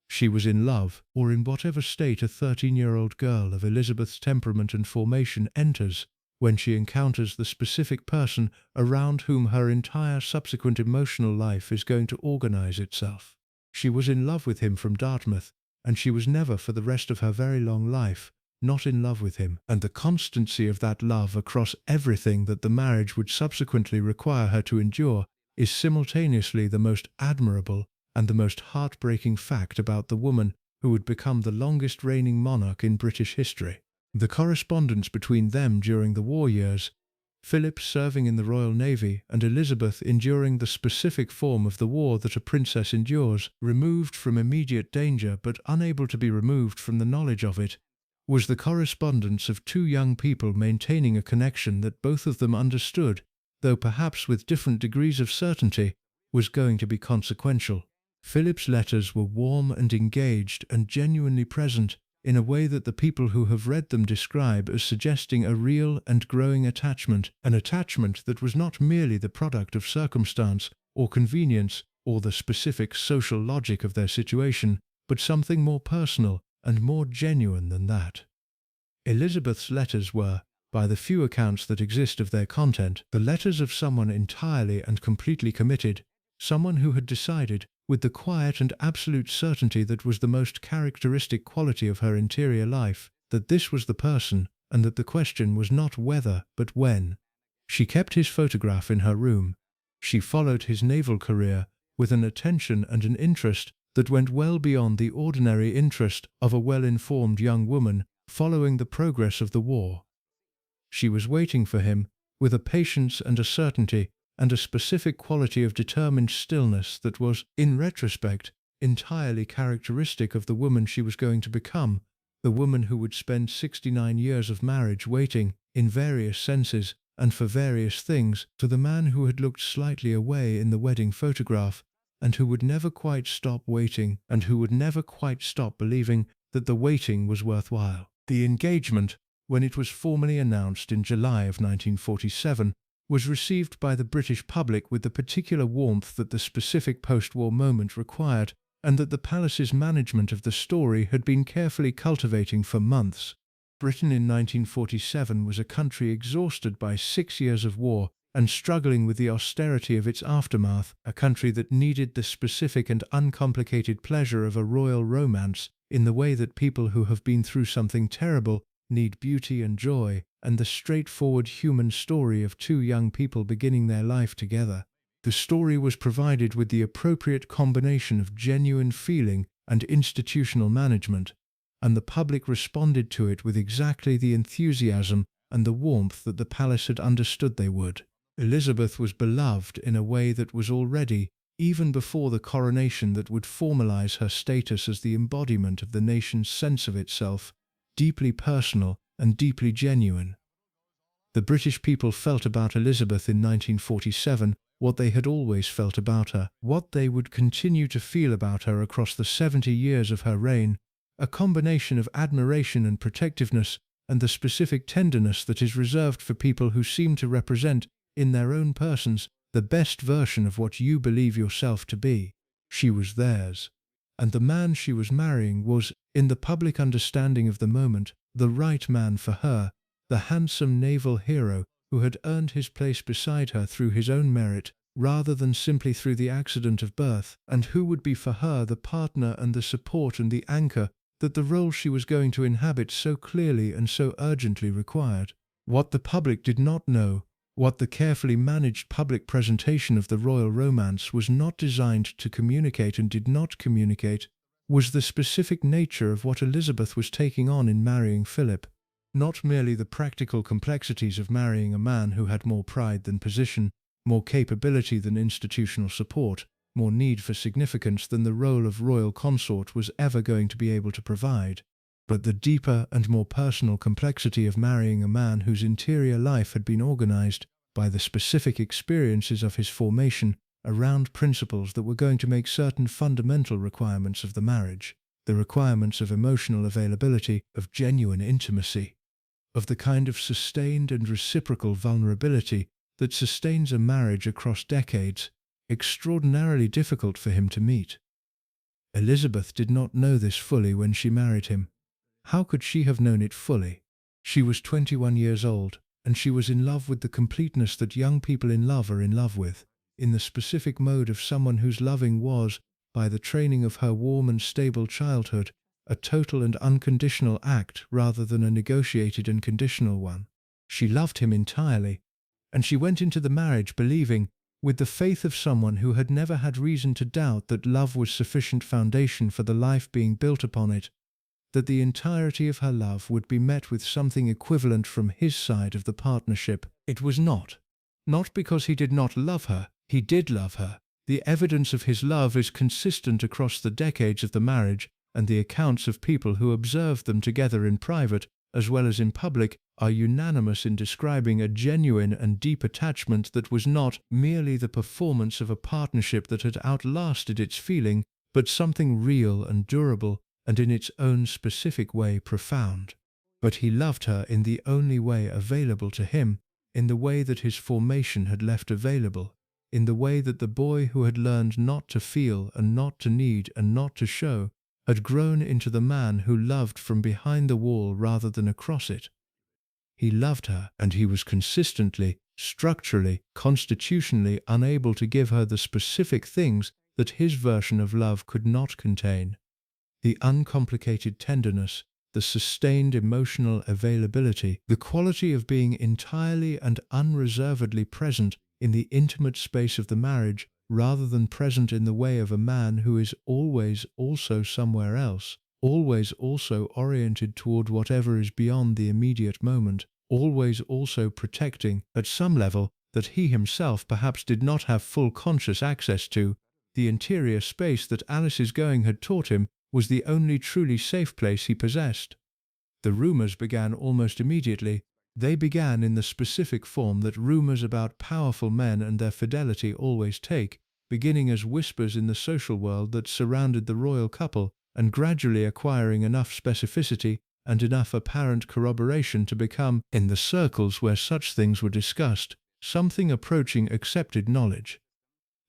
She was in love, or in whatever state a 13-year-old girl of Elizabeth's temperament and formation enters when she encounters the specific person around whom her entire subsequent emotional life is going to organize itself. She was in love with him from Dartmouth, and she was never for the rest of her very long life not in love with him, and the constancy of that love across everything that the marriage would subsequently require her to endure is simultaneously the most admirable and the most heartbreaking fact about the woman who would become the longest reigning monarch in British history. The correspondence between them during the war years, Philip serving in the Royal Navy and Elizabeth enduring the specific form of the war that a princess endures, removed from immediate danger but unable to be removed from the knowledge of it, was the correspondence of two young people maintaining a connection that both of them understood, though perhaps with different degrees of certainty, was going to be consequential. Philip's letters were warm and engaged and genuinely present, in a way that the people who have read them describe as suggesting a real and growing attachment, an attachment that was not merely the product of circumstance or convenience or the specific social logic of their situation, but something more personal and more genuine than that. Elizabeth's letters were, by the few accounts that exist of their content, the letters of someone entirely and completely committed, someone who had decided, with the quiet and absolute certainty that was the most characteristic quality of her interior life, that this was the person, and that the question was not whether, but when. She kept his photograph in her room. She followed his naval career with an attention and an interest that went well beyond the ordinary interest of a well-informed young woman following the progress of the war. She was waiting for him with a patience and a certainty and a specific quality of determined stillness that was, in retrospect, entirely characteristic of the woman she was going to become, the woman who would spend 69 years of marriage waiting, in various senses, and for various things, to the man who had looked slightly away in the wedding photograph, and who would never quite stop waiting, and who would never quite stop believing that the waiting was worthwhile. The engagement, when it was formally announced in July of 1947, was received by the British public with the particular warmth that the specific post-war moment required, and that the palace's management of the story had been carefully cultivating for months. Britain in 1947 was a country exhausted by 6 years of war and struggling with the austerity of its aftermath, a country that needed the specific and uncomplicated pleasure of a royal romance in the way that people who have been through something terrible need beauty and joy, and the straightforward human story of two young people beginning their life together. The story was provided with the appropriate combination of genuine feeling and institutional management, and the public responded to it with exactly the enthusiasm and the warmth that the palace had understood they would. Elizabeth was beloved in a way that was already, even before the coronation that would formalize her status as the embodiment of the nation's sense of itself, deeply personal and deeply genuine. The British people felt about Elizabeth in 1947 what they had always felt about her, what they would continue to feel about her across the 70 years of her reign, a combination of admiration and protectiveness and the specific tenderness that is reserved for people who seem to represent, in their own persons, the best version of what you believe yourself to be. She was theirs. And the man she was marrying was, in the public understanding of the moment, the right man for her, the handsome naval hero who had earned his place beside her through his own merit, rather than simply through the accident of birth, and who would be for her the partner and the support and the anchor that the role she was going to inhabit so clearly and so urgently required. What the public did not know, what the carefully managed public presentation of the royal romance was not designed to communicate and did not communicate, was the specific nature of what Elizabeth was taking on in marrying Philip. Not merely the practical complexities of marrying a man who had more pride than position, more capability than institutional support, more need for significance than the role of royal consort was ever going to be able to provide, but the deeper and more personal complexity of marrying a man whose interior life had been organized by the specific experiences of his formation around principles that were going to make certain fundamental requirements of the marriage, the requirements of emotional availability, of genuine intimacy, of the kind of sustained and reciprocal vulnerability that sustains a marriage across decades, extraordinarily difficult for him to meet. Elizabeth did not know this fully when she married him. How could she have known it fully? She was 21 years old, and she was in love with the completeness that young people in love are in love with, in the specific mode of someone whose loving was, by the training of her warm and stable childhood, a total and unconditional act rather than a negotiated and conditional one. She loved him entirely, and she went into the marriage believing, with the faith of someone who had never had reason to doubt that love was sufficient foundation for the life being built upon it, that the entirety of her love would be met with something equivalent from his side of the partnership. It was not. Not because he did not love her, he did love her. The evidence of his love is consistent across the decades of the marriage, and the accounts of people who observed them together in private, as well as in public, are unanimous in describing a genuine and deep attachment that was not merely the performance of a partnership that had outlasted its feeling, but something real and durable, and in its own specific way profound. But he loved her in the only way available to him, in the way that his formation had left available, in the way that the boy who had learned not to feel and not to need and not to show, had grown into the man who loved from behind the wall rather than across it. He loved her, and he was consistently, structurally, constitutionally unable to give her the specific things that his version of love could not contain. The uncomplicated tenderness, the sustained emotional availability, the quality of being entirely and unreservedly present in the intimate space of the marriage, rather than present in the way of a man who is always also somewhere else, always also oriented toward whatever is beyond the immediate moment, always also protecting, at some level, that he himself perhaps did not have full conscious access to. The interior space that Alice's going had taught him was the only truly safe place he possessed. The rumors began almost immediately. They began in the specific form that rumors about powerful men and their fidelity always take, beginning as whispers in the social world that surrounded the royal couple, and gradually acquiring enough specificity and enough apparent corroboration to become, in the circles where such things were discussed, something approaching accepted knowledge.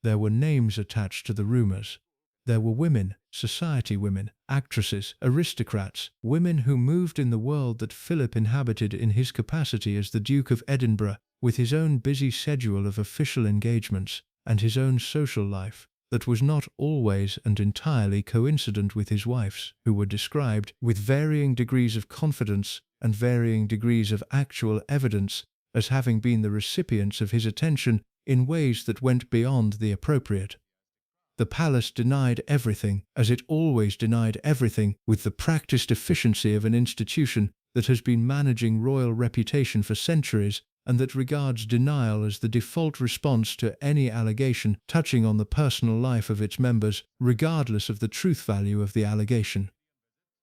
There were names attached to the rumors. There were women, society women, actresses, aristocrats, women who moved in the world that Philip inhabited in his capacity as the Duke of Edinburgh, with his own busy schedule of official engagements, and his own social life, that was not always and entirely coincident with his wife's, who were described, with varying degrees of confidence and varying degrees of actual evidence, as having been the recipients of his attention in ways that went beyond the appropriate. The palace denied everything, as it always denied everything, with the practiced efficiency of an institution that has been managing royal reputation for centuries, and that regards denial as the default response to any allegation touching on the personal life of its members, regardless of the truth value of the allegation.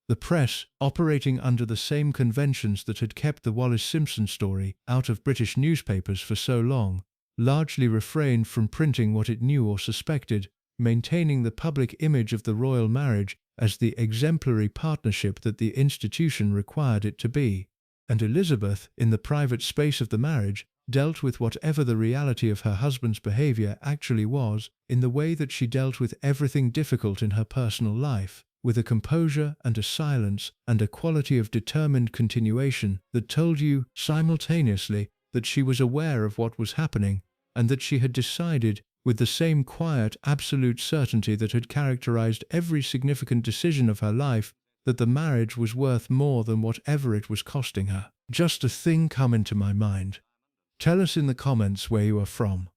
The press, operating under the same conventions that had kept the Wallis Simpson story out of British newspapers for so long, largely refrained from printing what it knew or suspected, maintaining the public image of the royal marriage as the exemplary partnership that the institution required it to be. And Elizabeth, in the private space of the marriage, dealt with whatever the reality of her husband's behavior actually was, in the way that she dealt with everything difficult in her personal life, with a composure and a silence and a quality of determined continuation that told you, simultaneously, that she was aware of what was happening, and that she had decided, with the same quiet, absolute certainty that had characterized every significant decision of her life, that the marriage was worth more than whatever it was costing her. Just a thing come into my mind. Tell us in the comments where you are from.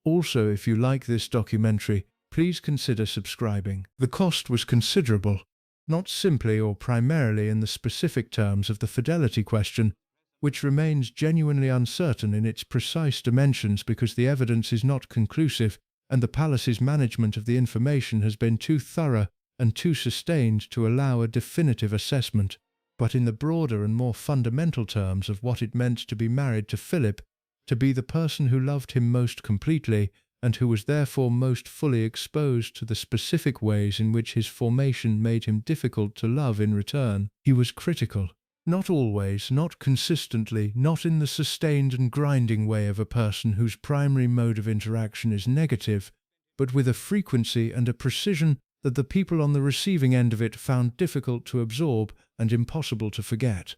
Also, if you like this documentary, please consider subscribing. The cost was considerable, not simply or primarily in the specific terms of the fidelity question, which remains genuinely uncertain in its precise dimensions because the evidence is not conclusive and the palace's management of the information has been too thorough and too sustained to allow a definitive assessment, but in the broader and more fundamental terms of what it meant to be married to Philip, to be the person who loved him most completely and who was therefore most fully exposed to the specific ways in which his formation made him difficult to love in return. He was critical. Not always, not consistently, not in the sustained and grinding way of a person whose primary mode of interaction is negative, but with a frequency and a precision that the people on the receiving end of it found difficult to absorb and impossible to forget.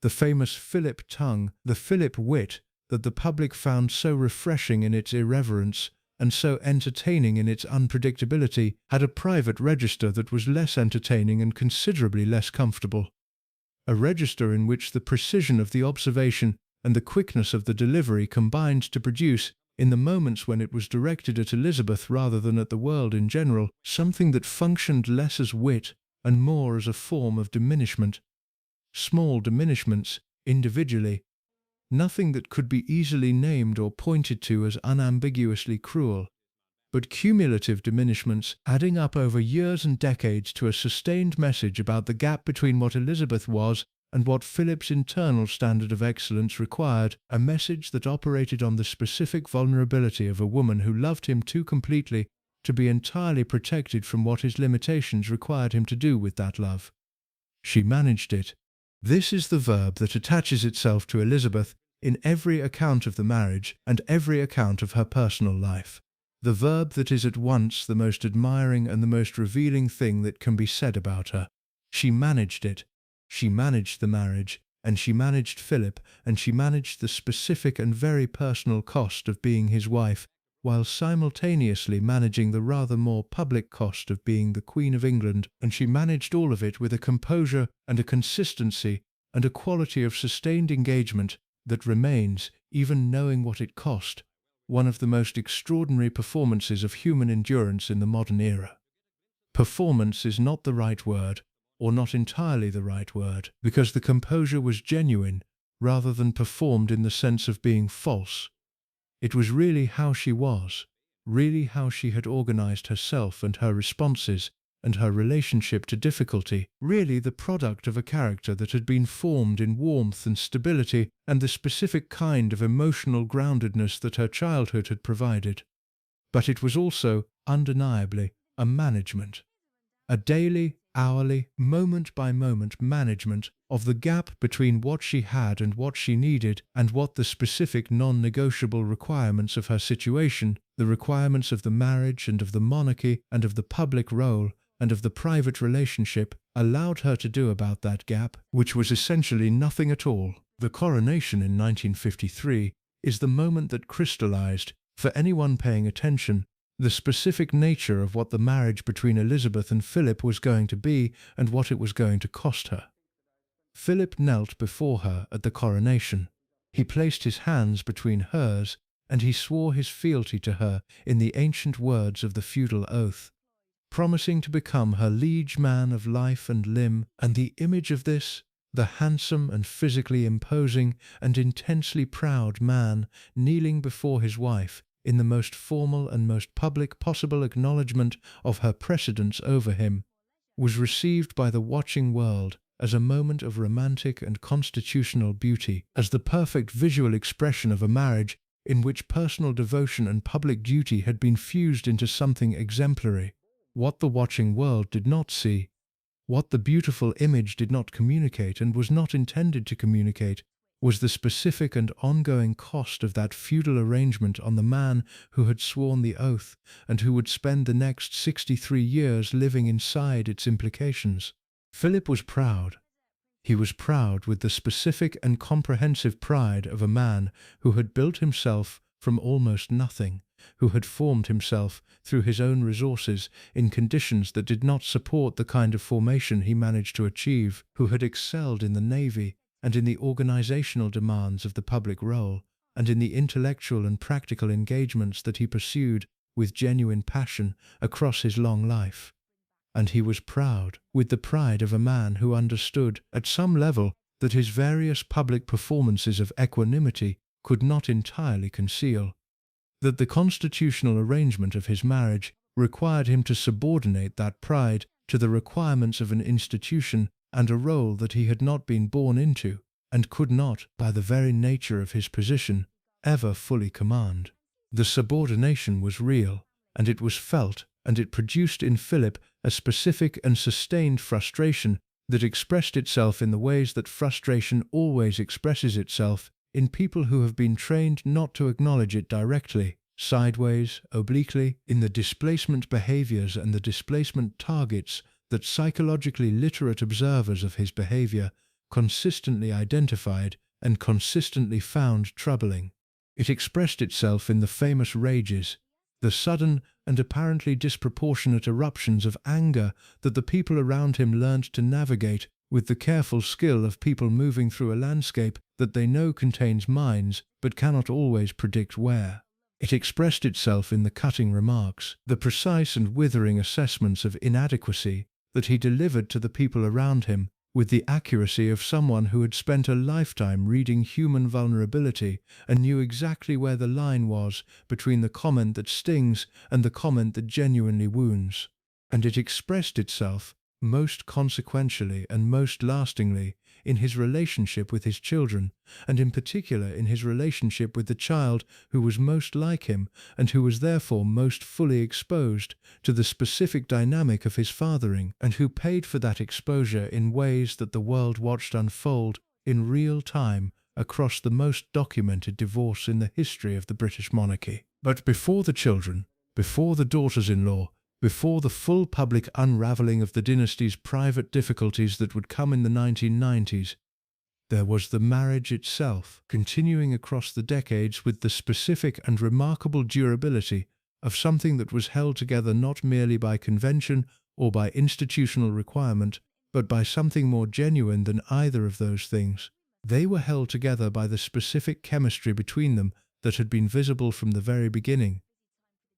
The famous Philip tongue, the Philip wit, that the public found so refreshing in its irreverence and so entertaining in its unpredictability, had a private register that was less entertaining and considerably less comfortable. A register in which the precision of the observation and the quickness of the delivery combined to produce, in the moments when it was directed at Elizabeth rather than at the world in general, something that functioned less as wit and more as a form of diminishment. Small diminishments, individually, nothing that could be easily named or pointed to as unambiguously cruel, but cumulative diminishments adding up over years and decades to a sustained message about the gap between what Elizabeth was and what Philip's internal standard of excellence required, a message that operated on the specific vulnerability of a woman who loved him too completely to be entirely protected from what his limitations required him to do with that love. She managed it. This is the verb that attaches itself to Elizabeth in every account of the marriage and every account of her personal life. The verb that is at once the most admiring and the most revealing thing that can be said about her. She managed it. She managed the marriage, and she managed Philip, and she managed the specific and very personal cost of being his wife, while simultaneously managing the rather more public cost of being the Queen of England, and she managed all of it with a composure and a consistency and a quality of sustained engagement that remains, even knowing what it cost, one of the most extraordinary performances of human endurance in the modern era. Performance is not the right word, or not entirely the right word, because the composure was genuine rather than performed in the sense of being false. It was really how she was, really how she had organized herself and her responses and her relationship to difficulty, really the product of a character that had been formed in warmth and stability and the specific kind of emotional groundedness that her childhood had provided. But it was also, undeniably, a management. A daily, hourly, moment-by-moment management of the gap between what she had and what she needed and what the specific non-negotiable requirements of her situation, the requirements of the marriage and of the monarchy and of the public role and of the private relationship, allowed her to do about that gap, which was essentially nothing at all. The coronation in 1953 is the moment that crystallized, for anyone paying attention, the specific nature of what the marriage between Elizabeth and Philip was going to be and what it was going to cost her. Philip knelt before her at the coronation. He placed his hands between hers, and he swore his fealty to her in the ancient words of the feudal oath, promising to become her liege man of life and limb, and the image of this, the handsome and physically imposing and intensely proud man kneeling before his wife, in the most formal and most public possible acknowledgement of her precedence over him, was received by the watching world as a moment of romantic and constitutional beauty, as the perfect visual expression of a marriage in which personal devotion and public duty had been fused into something exemplary. What the watching world did not see, what the beautiful image did not communicate and was not intended to communicate, was the specific and ongoing cost of that feudal arrangement on the man who had sworn the oath and who would spend the next 63 years living inside its implications. Philip was proud. He was proud with the specific and comprehensive pride of a man who had built himself from almost nothing, who had formed himself through his own resources in conditions that did not support the kind of formation he managed to achieve, who had excelled in the navy and in the organizational demands of the public role, and in the intellectual and practical engagements that he pursued with genuine passion across his long life. And he was proud, with the pride of a man who understood, at some level, that his various public performances of equanimity could not entirely conceal, that the constitutional arrangement of his marriage required him to subordinate that pride to the requirements of an institution and a role that he had not been born into, and could not, by the very nature of his position, ever fully command. The subordination was real, and it was felt, and it produced in Philip a specific and sustained frustration that expressed itself in the ways that frustration always expresses itself in people who have been trained not to acknowledge it directly, sideways, obliquely, in the displacement behaviors and the displacement targets that psychologically literate observers of his behavior consistently identified and consistently found troubling. It expressed itself in the famous rages, the sudden and apparently disproportionate eruptions of anger that the people around him learned to navigate with the careful skill of people moving through a landscape that they know contains mines but cannot always predict where. It expressed itself in the cutting remarks, the precise and withering assessments of inadequacy that he delivered to the people around him, with the accuracy of someone who had spent a lifetime reading human vulnerability and knew exactly where the line was between the comment that stings and the comment that genuinely wounds. And it expressed itself, most consequentially and most lastingly, in his relationship with his children, and in particular in his relationship with the child who was most like him and who was therefore most fully exposed to the specific dynamic of his fathering, and who paid for that exposure in ways that the world watched unfold in real time across the most documented divorce in the history of the British monarchy. But before the children, before the daughters-in-law, before the full public unravelling of the dynasty's private difficulties that would come in the 1990s, there was the marriage itself, continuing across the decades with the specific and remarkable durability of something that was held together not merely by convention or by institutional requirement, but by something more genuine than either of those things. They were held together by the specific chemistry between them that had been visible from the very beginning.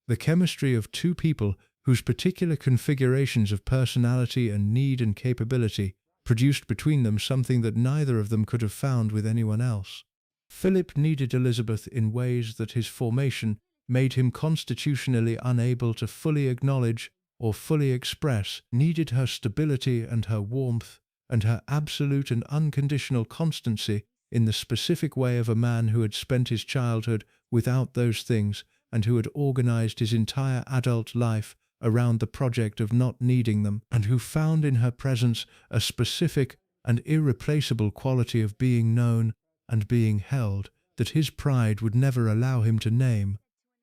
The chemistry of two people whose particular configurations of personality and need and capability produced between them something that neither of them could have found with anyone else. Philip needed Elizabeth in ways that his formation made him constitutionally unable to fully acknowledge or fully express, needed her stability and her warmth and her absolute and unconditional constancy in the specific way of a man who had spent his childhood without those things and who had organized his entire adult life around the project of not needing them, and who found in her presence a specific and irreplaceable quality of being known and being held that his pride would never allow him to name,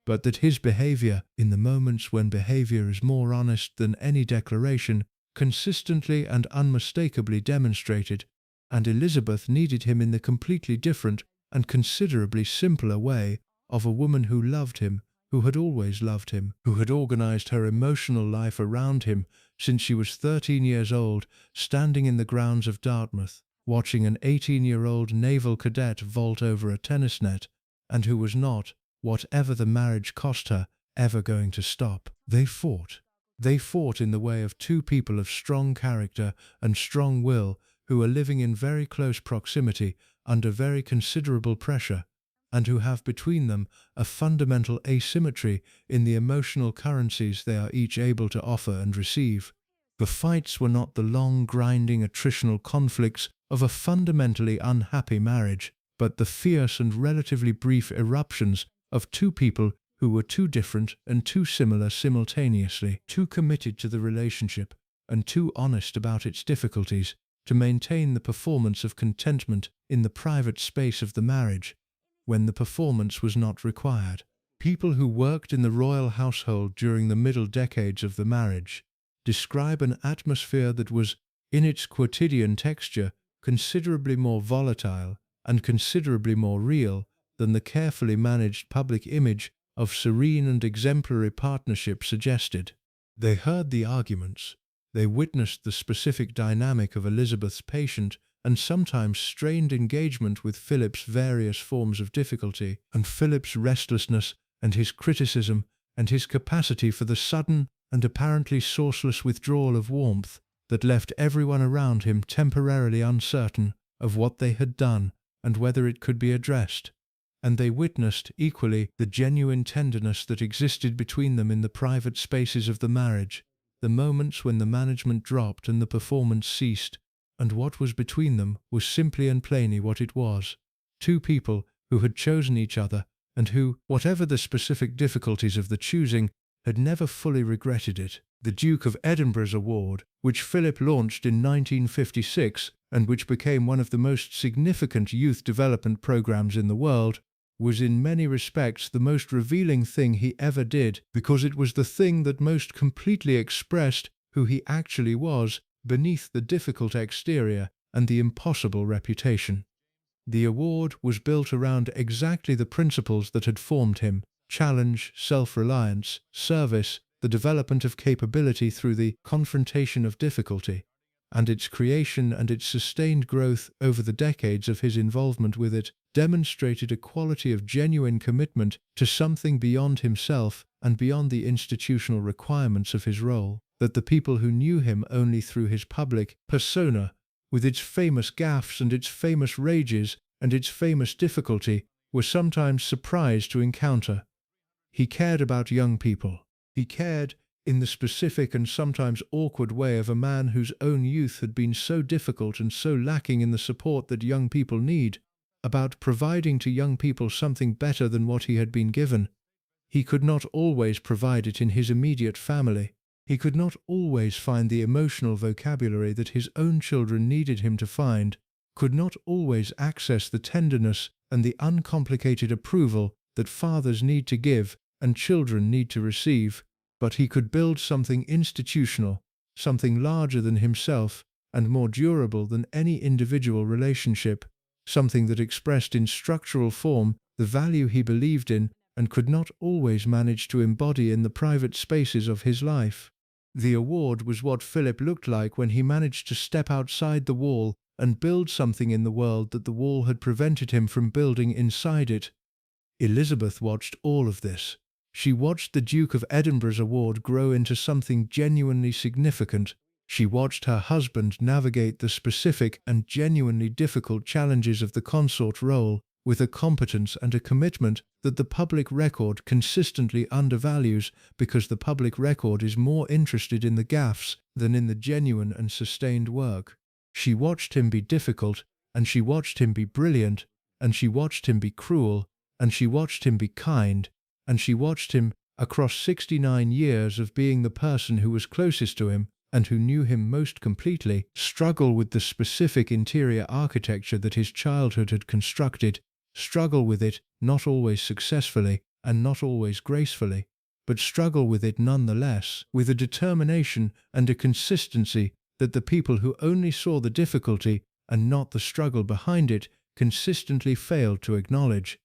but that his behavior, in the moments when behavior is more honest than any declaration, consistently and unmistakably demonstrated, and Elizabeth needed him in the completely different and considerably simpler way of a woman who loved him, who had always loved him, who had organized her emotional life around him since she was 13 years old, standing in the grounds of Dartmouth, watching an 18-year-old naval cadet vault over a tennis net, and who was not, whatever the marriage cost her, ever going to stop. They fought. They fought in the way of two people of strong character and strong will who are living in very close proximity under very considerable pressure, and who have between them a fundamental asymmetry in the emotional currencies they are each able to offer and receive. The fights were not the long, grinding, attritional conflicts of a fundamentally unhappy marriage, but the fierce and relatively brief eruptions of two people who were too different and too similar simultaneously, too committed to the relationship and too honest about its difficulties to maintain the performance of contentment in the private space of the marriage, when the performance was not required. People who worked in the royal household during the middle decades of the marriage describe an atmosphere that was, in its quotidian texture, considerably more volatile and considerably more real than the carefully managed public image of serene and exemplary partnership suggested. They heard the arguments, they witnessed the specific dynamic of Elizabeth's patient and sometimes strained engagement with Philip's various forms of difficulty, and Philip's restlessness and his criticism and his capacity for the sudden and apparently sourceless withdrawal of warmth that left everyone around him temporarily uncertain of what they had done and whether it could be addressed. And they witnessed, equally, the genuine tenderness that existed between them in the private spaces of the marriage, the moments when the management dropped and the performance ceased, and what was between them was simply and plainly what it was: two people who had chosen each other, and who, whatever the specific difficulties of the choosing, had never fully regretted it. The Duke of Edinburgh's Award, which Philip launched in 1956 and which became one of the most significant youth development programs in the world, was in many respects the most revealing thing he ever did, because it was the thing that most completely expressed who he actually was beneath the difficult exterior and the impossible reputation. The award was built around exactly the principles that had formed him: challenge, self-reliance, service, the development of capability through the confrontation of difficulty. and its creation and its sustained growth over the decades of his involvement with it demonstrated a quality of genuine commitment to something beyond himself and beyond the institutional requirements of his role, that the people who knew him only through his public persona, with its famous gaffes and its famous rages and its famous difficulty, were sometimes surprised to encounter. He cared about young people. He cared, in the specific and sometimes awkward way of a man whose own youth had been so difficult and so lacking in the support that young people need, about providing to young people something better than what he had been given. He could not always provide it in his immediate family. He could not always find the emotional vocabulary that his own children needed him to find, could not always access the tenderness and the uncomplicated approval that fathers need to give and children need to receive, but he could build something institutional, something larger than himself and more durable than any individual relationship, something that expressed in structural form the value he believed in and could not always manage to embody in the private spaces of his life. The award was what Philip looked like when he managed to step outside the wall and build something in the world that the wall had prevented him from building inside it. Elizabeth watched all of this. She watched the Duke of Edinburgh's award grow into something genuinely significant. She watched her husband navigate the specific and genuinely difficult challenges of the consort role with a competence and a commitment that the public record consistently undervalues, because the public record is more interested in the gaffes than in the genuine and sustained work. She watched him be difficult, and she watched him be brilliant, and she watched him be cruel, and she watched him be kind, and she watched him, across 69 years of being the person who was closest to him and who knew him most completely, struggle with the specific interior architecture that his childhood had constructed, struggle with it, not always successfully and not always gracefully, but struggle with it nonetheless, with a determination and a consistency that the people who only saw the difficulty and not the struggle behind it consistently failed to acknowledge.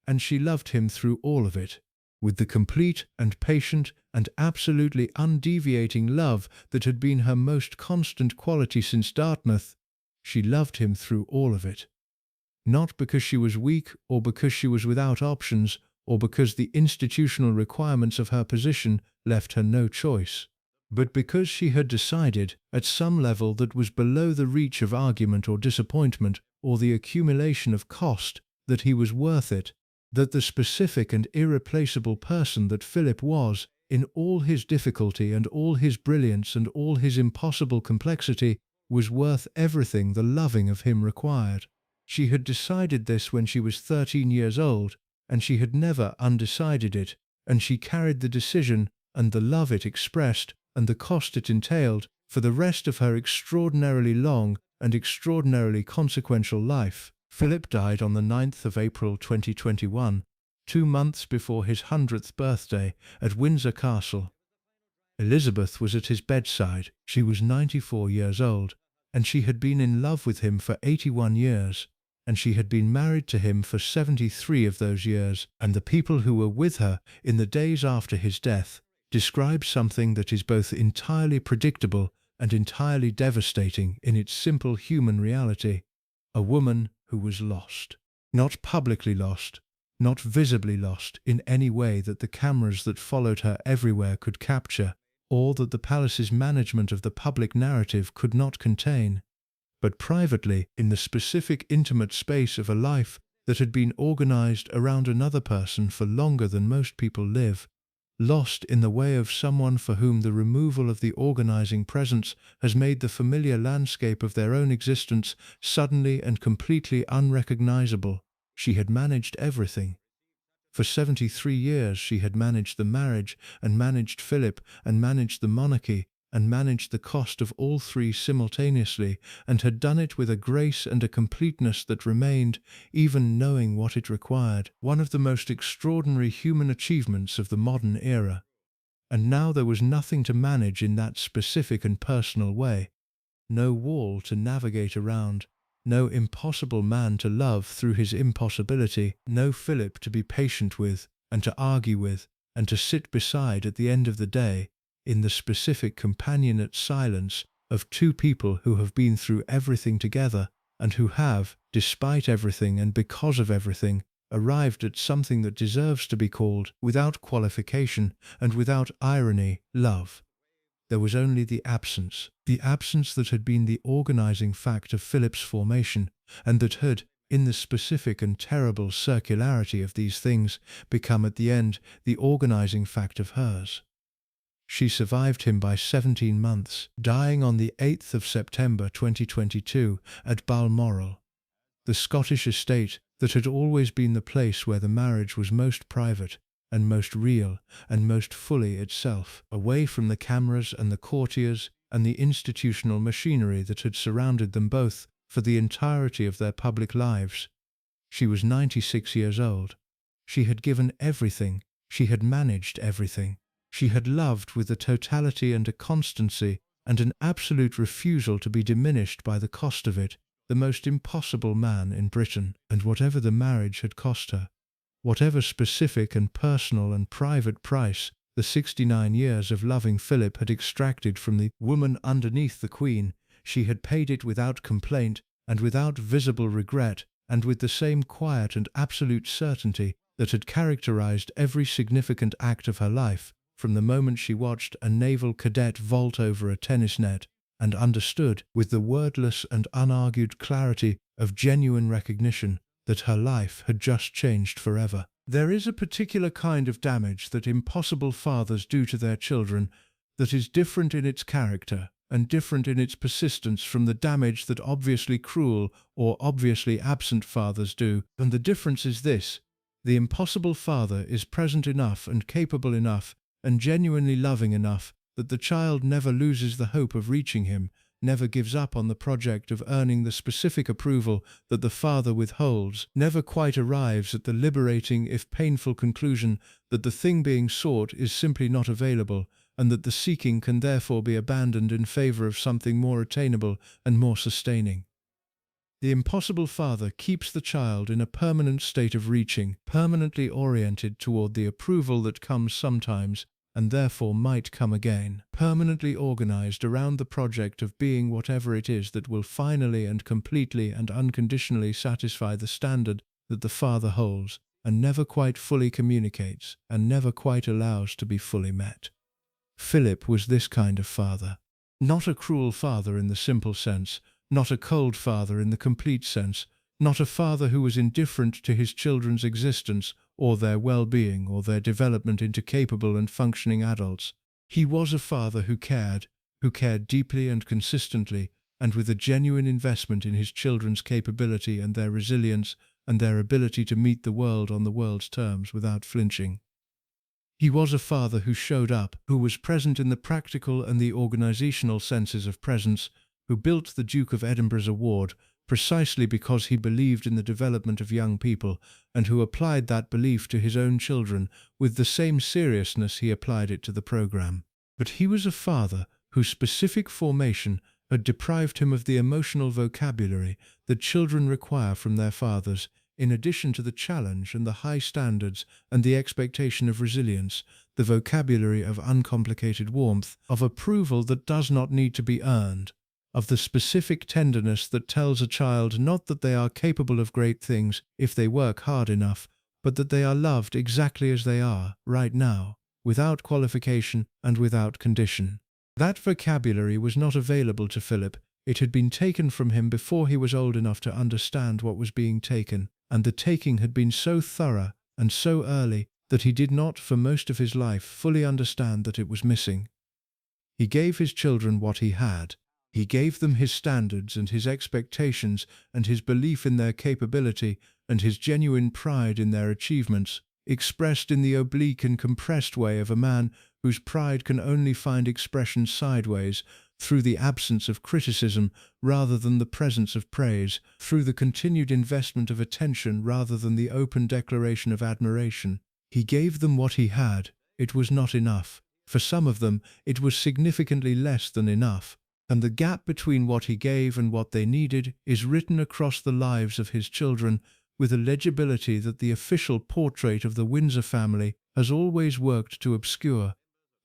And she loved him through all of it, with the complete and patient and absolutely undeviating love that had been her most constant quality since Dartmouth. She loved him through all of it. Not because she was weak or because she was without options or because the institutional requirements of her position left her no choice, but because she had decided, at some level that was below the reach of argument or disappointment or the accumulation of cost, that he was worth it, that the specific and irreplaceable person that Philip was, in all his difficulty and all his brilliance and all his impossible complexity, was worth everything the loving of him required. She had decided this when she was 13 years old, and she had never undecided it, and she carried the decision and the love it expressed and the cost it entailed for the rest of her extraordinarily long and extraordinarily consequential life. Philip died on the 9th of April 2021, 2 months before his 100th birthday, at Windsor Castle. Elizabeth was at his bedside. She was 94 years old, and she had been in love with him for 81 years, and she had been married to him for 73 of those years, and the people who were with her in the days after his death describe something that is both entirely predictable and entirely devastating in its simple human reality: a woman who was lost. Not publicly lost, not visibly lost in any way that the cameras that followed her everywhere could capture, or that the palace's management of the public narrative could not contain, but privately in the specific intimate space of a life that had been organized around another person for longer than most people live, lost in the way of someone for whom the removal of the organizing presence has made the familiar landscape of their own existence suddenly and completely unrecognizable. She had managed everything. For 73 years she had managed the marriage, and managed Philip, and managed the monarchy, and managed the cost of all three simultaneously, and had done it with a grace and a completeness that remained, even knowing what it required, one of the most extraordinary human achievements of the modern era. And now there was nothing to manage in that specific and personal way, no wall to navigate around, no impossible man to love through his impossibility, no Philip to be patient with, and to argue with, and to sit beside at the end of the day, in the specific companionate silence of two people who have been through everything together and who have, despite everything and because of everything, arrived at something that deserves to be called, without qualification and without irony, love. There was only the absence that had been the organizing fact of Philip's formation, and that had, in the specific and terrible circularity of these things, become at the end the organizing fact of hers. She survived him by 17 months, dying on the 8th of September 2022 at Balmoral, the Scottish estate that had always been the place where the marriage was most private and most real and most fully itself, away from the cameras and the courtiers and the institutional machinery that had surrounded them both for the entirety of their public lives. She was 96 years old. She had given everything. She had managed everything. She had loved with a totality and a constancy and an absolute refusal to be diminished by the cost of it, the most impossible man in Britain. And whatever the marriage had cost her, whatever specific and personal and private price the 69 years of loving Philip had extracted from the woman underneath the Queen, she had paid it without complaint and without visible regret, and with the same quiet and absolute certainty that had characterized every significant act of her life, from the moment she watched a naval cadet vault over a tennis net, and understood, with the wordless and unargued clarity of genuine recognition, that her life had just changed forever. There is a particular kind of damage that impossible fathers do to their children that is different in its character and different in its persistence from the damage that obviously cruel or obviously absent fathers do, and the difference is this: the impossible father is present enough and capable enough and genuinely loving enough that the child never loses the hope of reaching him, never gives up on the project of earning the specific approval that the father withholds, never quite arrives at the liberating if painful conclusion that the thing being sought is simply not available, and that the seeking can therefore be abandoned in favor of something more attainable and more sustaining. The impossible father keeps the child in a permanent state of reaching, permanently oriented toward the approval that comes sometimes and therefore might come again, permanently organized around the project of being whatever it is that will finally and completely and unconditionally satisfy the standard that the father holds and never quite fully communicates and never quite allows to be fully met. Philip was this kind of father. Not a cruel father in the simple sense, not a cold father in the complete sense, not a father who was indifferent to his children's existence or their well-being or their development into capable and functioning adults. He was a father who cared deeply and consistently, and with a genuine investment in his children's capability and their resilience and their ability to meet the world on the world's terms without flinching. He was a father who showed up, who was present in the practical and the organizational senses of presence, who built the Duke of Edinburgh Award precisely because he believed in the development of young people, and who applied that belief to his own children with the same seriousness he applied it to the program. But he was a father whose specific formation had deprived him of the emotional vocabulary that children require from their fathers, in addition to the challenge and the high standards and the expectation of resilience, the vocabulary of uncomplicated warmth, of approval that does not need to be earned, of the specific tenderness that tells a child not that they are capable of great things if they work hard enough, but that they are loved exactly as they are, right now, without qualification and without condition. That vocabulary was not available to Philip. It had been taken from him before he was old enough to understand what was being taken, and the taking had been so thorough and so early that he did not, for most of his life, fully understand that it was missing. He gave his children what he had. He gave them his standards and his expectations and his belief in their capability and his genuine pride in their achievements, expressed in the oblique and compressed way of a man whose pride can only find expression sideways, through the absence of criticism rather than the presence of praise, through the continued investment of attention rather than the open declaration of admiration. He gave them what he had. It was not enough. For some of them, it was significantly less than enough. And the gap between what he gave and what they needed is written across the lives of his children with a legibility that the official portrait of the Windsor family has always worked to obscure.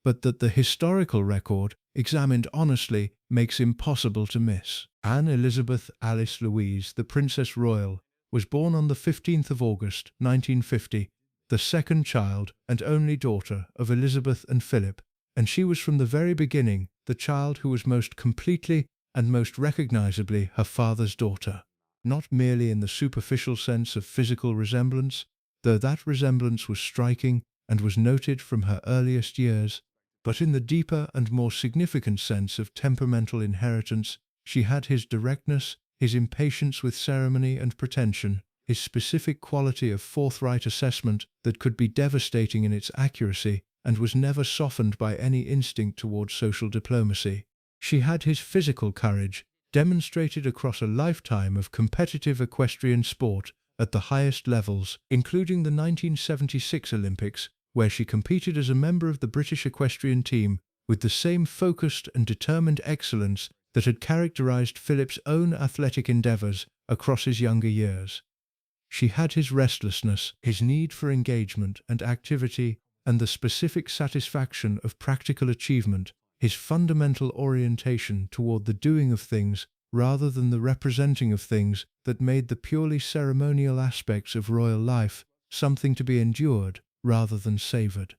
but that the historical record, examined honestly, makes impossible to miss. Anne Elizabeth Alice Louise, the Princess Royal, was born on the 15th of August, 1950, the second child and only daughter of Elizabeth and Philip, and she was from the very beginning the child who was most completely and most recognizably her father's daughter. Not merely in the superficial sense of physical resemblance, though that resemblance was striking and was noted from her earliest years, but in the deeper and more significant sense of temperamental inheritance. She had his directness, his impatience with ceremony and pretension, his specific quality of forthright assessment that could be devastating in its accuracy and was never softened by any instinct towards social diplomacy. She had his physical courage, demonstrated across a lifetime of competitive equestrian sport at the highest levels, including the 1976 Olympics, where she competed as a member of the British equestrian team with the same focused and determined excellence that had characterized Philip's own athletic endeavors across his younger years. She had his restlessness, his need for engagement and activity, and the specific satisfaction of practical achievement, his fundamental orientation toward the doing of things rather than the representing of things that made the purely ceremonial aspects of royal life something to be endured rather than savored.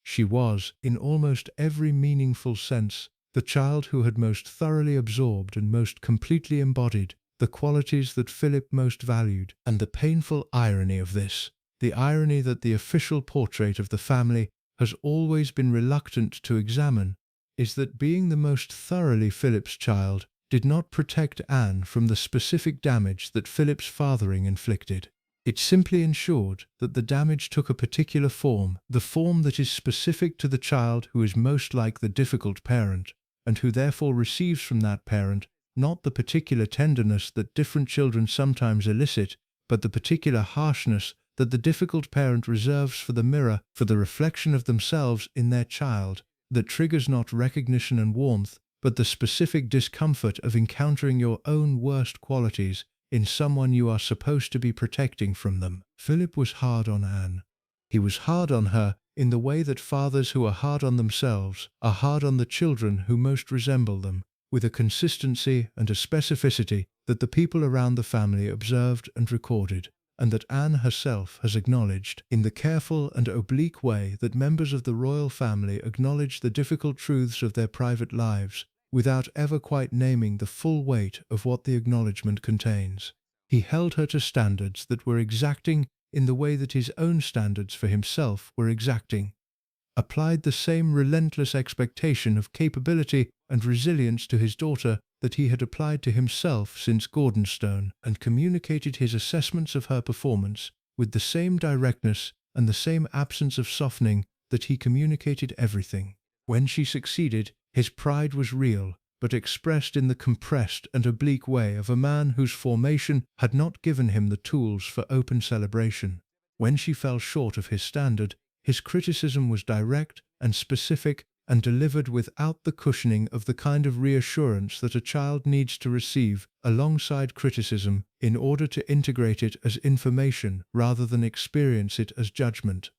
She was, in almost every meaningful sense, the child who had most thoroughly absorbed and most completely embodied the qualities that Philip most valued, and the painful irony of this, the irony that the official portrait of the family has always been reluctant to examine, is that being the most thoroughly Philip's child did not protect Anne from the specific damage that Philip's fathering inflicted. It simply ensured that the damage took a particular form, the form that is specific to the child who is most like the difficult parent, and who therefore receives from that parent not the particular tenderness that different children sometimes elicit, but the particular harshness that the difficult parent reserves for the mirror, for the reflection of themselves in their child, that triggers not recognition and warmth, but the specific discomfort of encountering your own worst qualities in someone you are supposed to be protecting from them. Philip was hard on Anne. He was hard on her in the way that fathers who are hard on themselves are hard on the children who most resemble them, with a consistency and a specificity that the people around the family observed and recorded, and that Anne herself has acknowledged, in the careful and oblique way that members of the royal family acknowledge the difficult truths of their private lives, without ever quite naming the full weight of what the acknowledgement contains. He held her to standards that were exacting in the way that his own standards for himself were exacting, applied the same relentless expectation of capability and resilience to his daughter that he had applied to himself since Gordonstoun, and communicated his assessments of her performance with the same directness and the same absence of softening that he communicated everything. When she succeeded, his pride was real, but expressed in the compressed and oblique way of a man whose formation had not given him the tools for open celebration. When she fell short of his standard, his criticism was direct and specific and delivered without the cushioning of the kind of reassurance that a child needs to receive alongside criticism in order to integrate it as information rather than experience it as judgment.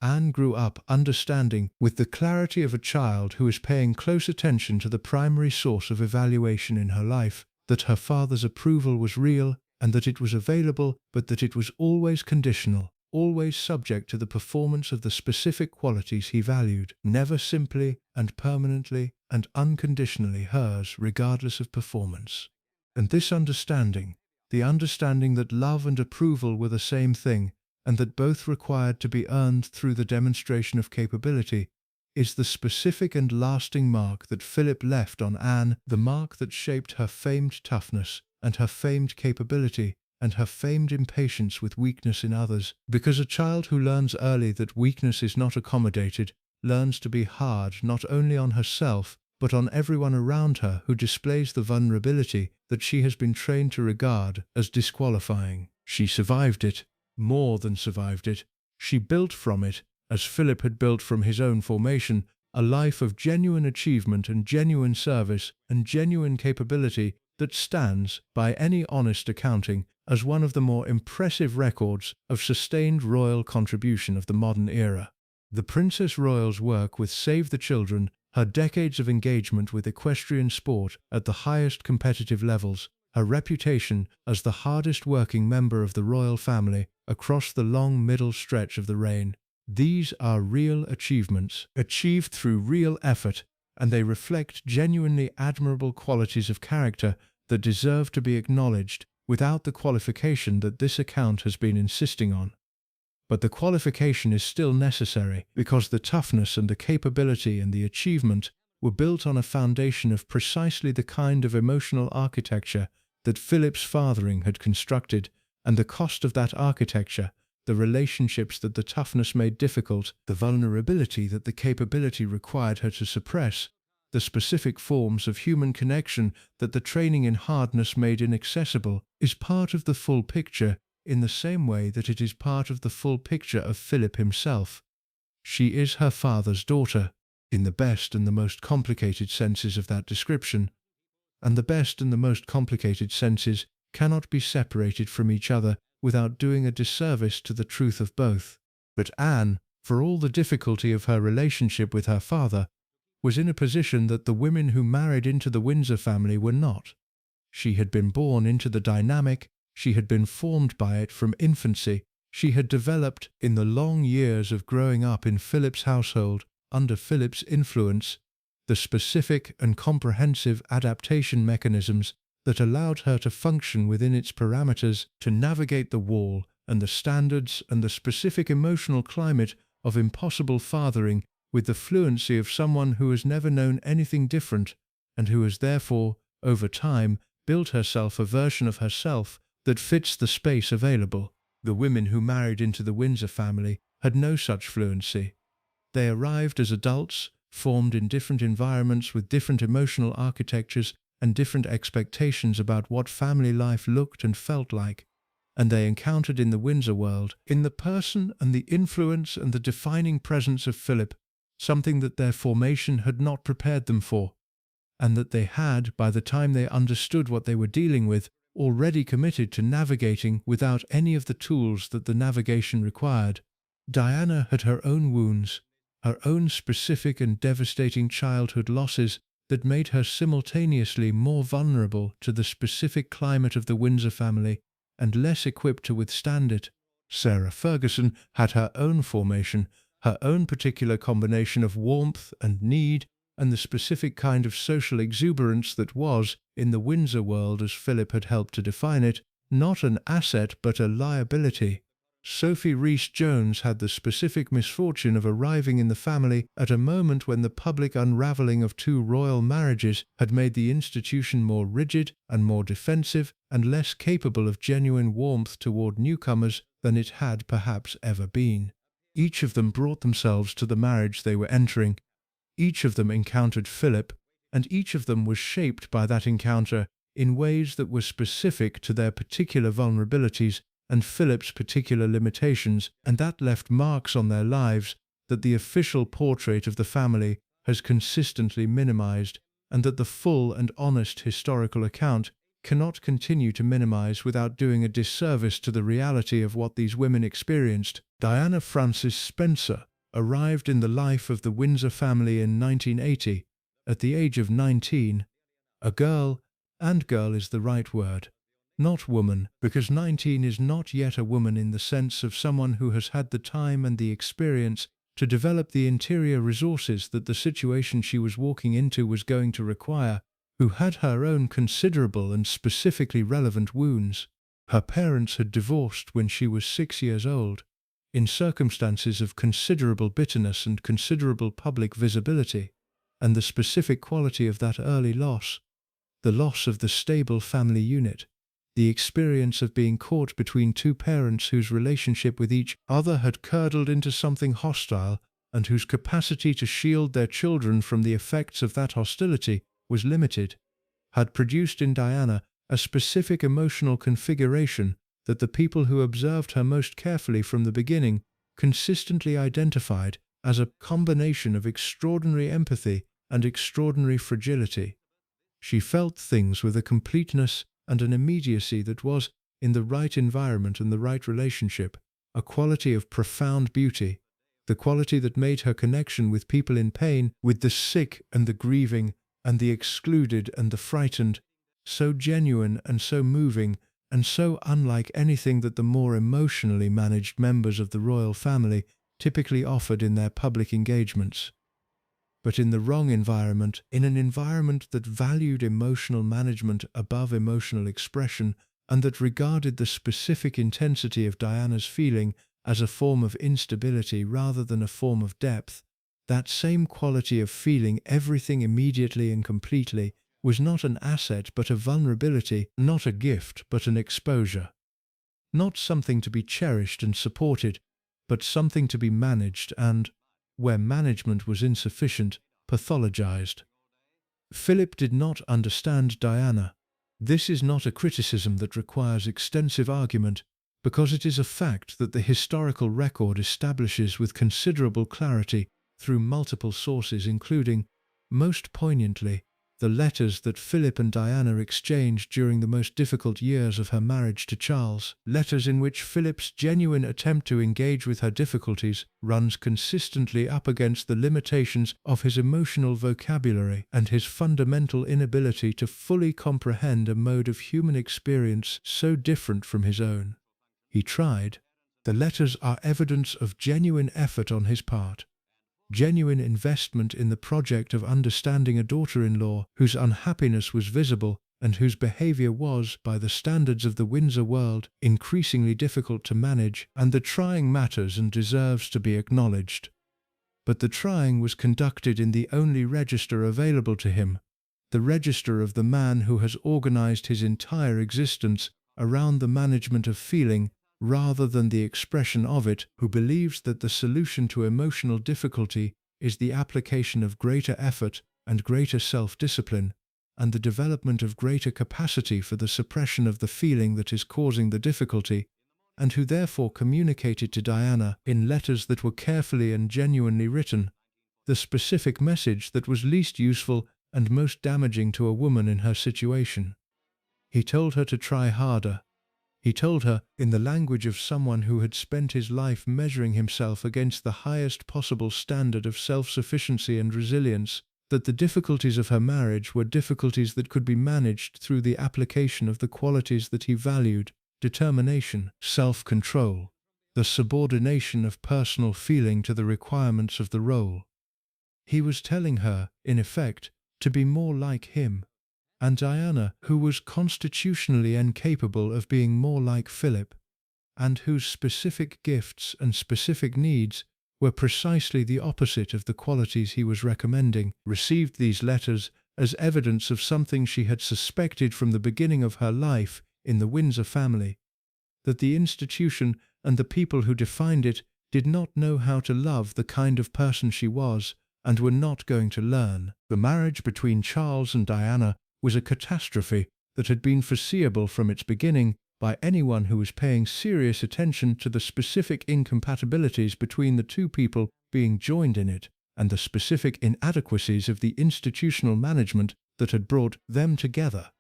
Anne grew up understanding, with the clarity of a child who is paying close attention to the primary source of evaluation in her life, that her father's approval was real and that it was available, but that it was always conditional, always subject to the performance of the specific qualities he valued, never simply and permanently and unconditionally hers regardless of performance. And this understanding, the understanding that love and approval were the same thing, and that both required to be earned through the demonstration of capability, is the specific and lasting mark that Philip left on Anne, the mark that shaped her famed toughness and her famed capability and her famed impatience with weakness in others, because a child who learns early that weakness is not accommodated learns to be hard not only on herself but on everyone around her who displays the vulnerability that she has been trained to regard as disqualifying. She survived it, more than survived it. She built from it, as Philip had built from his own formation, a life of genuine achievement and genuine service and genuine capability that stands, by any honest accounting, as one of the more impressive records of sustained royal contribution of the modern era. The Princess Royal's work with Save the Children, her decades of engagement with equestrian sport at the highest competitive levels, her reputation as the hardest-working member of the royal family across the long middle stretch of the reign. These are real achievements, achieved through real effort, and they reflect genuinely admirable qualities of character that deserve to be acknowledged without the qualification that this account has been insisting on. But the qualification is still necessary because the toughness and the capability and the achievement were built on a foundation of precisely the kind of emotional architecture that Philip's fathering had constructed, and the cost of that architecture, the relationships that the toughness made difficult, the vulnerability that the capability required her to suppress, the specific forms of human connection that the training in hardness made inaccessible, is part of the full picture in the same way that it is part of the full picture of Philip himself. She is her father's daughter, in the best and the most complicated senses of that description, and the best and the most complicated senses cannot be separated from each other without doing a disservice to the truth of both. But Anne, for all the difficulty of her relationship with her father, was in a position that the women who married into the Windsor family were not. She had been born into the dynamic, she had been formed by it from infancy, she had developed in the long years of growing up in Philip's household, under Philip's influence, the specific and comprehensive adaptation mechanisms that allowed her to function within its parameters, to navigate the wall and the standards and the specific emotional climate of impossible fathering with the fluency of someone who has never known anything different, and who has therefore, over time, built herself a version of herself that fits the space available. The women who married into the Windsor family had no such fluency. They arrived as adults, formed in different environments with different emotional architectures and different expectations about what family life looked and felt like, and they encountered in the Windsor world, in the person and the influence and the defining presence of Philip, something that their formation had not prepared them for, and that they had, by the time they understood what they were dealing with, already committed to navigating without any of the tools that the navigation required. Diana had her own wounds, her own specific and devastating childhood losses that made her simultaneously more vulnerable to the specific climate of the Windsor family and less equipped to withstand it. Sarah Ferguson had her own formation, her own particular combination of warmth and need, and the specific kind of social exuberance that was, in the Windsor world as Philip had helped to define it, not an asset but a liability. Sophie Rhys-Jones had the specific misfortune of arriving in the family at a moment when the public unravelling of two royal marriages had made the institution more rigid and more defensive and less capable of genuine warmth toward newcomers than it had perhaps ever been. Each of them brought themselves to the marriage they were entering. Each of them encountered Philip, and each of them was shaped by that encounter in ways that were specific to their particular vulnerabilities and Philip's particular limitations, and that left marks on their lives that the official portrait of the family has consistently minimized, and that the full and honest historical account cannot continue to minimize without doing a disservice to the reality of what these women experienced. Diana Frances Spencer arrived in the life of the Windsor family in 1980, at the age of 19, a girl, and girl is the right word, not woman, because 19 is not yet a woman in the sense of someone who has had the time and the experience to develop the interior resources that the situation she was walking into was going to require, who had her own considerable and specifically relevant wounds. Her parents had divorced when she was 6 years old, in circumstances of considerable bitterness and considerable public visibility, and the specific quality of that early loss, the loss of the stable family unit, the experience of being caught between two parents whose relationship with each other had curdled into something hostile and whose capacity to shield their children from the effects of that hostility was limited, had produced in Diana a specific emotional configuration that the people who observed her most carefully from the beginning consistently identified as a combination of extraordinary empathy and extraordinary fragility. She felt things with a completeness and an immediacy that was, in the right environment and the right relationship, a quality of profound beauty. the quality that made her connection with people in pain, with the sick and the grieving, and the excluded and the frightened, so genuine and so moving, and so unlike anything that the more emotionally managed members of the royal family typically offered in their public engagements. But in the wrong environment, in an environment that valued emotional management above emotional expression, and that regarded the specific intensity of Diana's feeling as a form of instability rather than a form of depth, that same quality of feeling everything immediately and completely was not an asset but a vulnerability, not a gift but an exposure. Not something to be cherished and supported, but something to be managed and, where management was insufficient, pathologized. Philip did not understand Diana. This is not a criticism that requires extensive argument, because it is a fact that the historical record establishes with considerable clarity through multiple sources, including, most poignantly, the letters that Philip and Diana exchanged during the most difficult years of her marriage to Charles, letters in which Philip's genuine attempt to engage with her difficulties runs consistently up against the limitations of his emotional vocabulary and his fundamental inability to fully comprehend a mode of human experience so different from his own. He tried. The letters are evidence of genuine effort on his part. Genuine investment in the project of understanding a daughter-in-law whose unhappiness was visible and whose behavior was, by the standards of the Windsor world, increasingly difficult to manage, and the trying matters and deserves to be acknowledged. But the trying was conducted in the only register available to him, the register of the man who has organized his entire existence around the management of feeling rather than the expression of it, who believes that the solution to emotional difficulty is the application of greater effort and greater self-discipline, and the development of greater capacity for the suppression of the feeling that is causing the difficulty, and who therefore communicated to Diana, in letters that were carefully and genuinely written, the specific message that was least useful and most damaging to a woman in her situation. He told her to try harder. He told her, in the language of someone who had spent his life measuring himself against the highest possible standard of self-sufficiency and resilience, that the difficulties of her marriage were difficulties that could be managed through the application of the qualities that he valued: determination, self-control, the subordination of personal feeling to the requirements of the role. He was telling her, in effect, to be more like him. And Diana, who was constitutionally incapable of being more like Philip, and whose specific gifts and specific needs were precisely the opposite of the qualities he was recommending, received these letters as evidence of something she had suspected from the beginning of her life in the Windsor family, that the institution and the people who defined it did not know how to love the kind of person she was, and were not going to learn. The marriage between Charles and Diana was a catastrophe that had been foreseeable from its beginning by anyone who was paying serious attention to the specific incompatibilities between the two people being joined in it, and the specific inadequacies of the institutional management that had brought them together.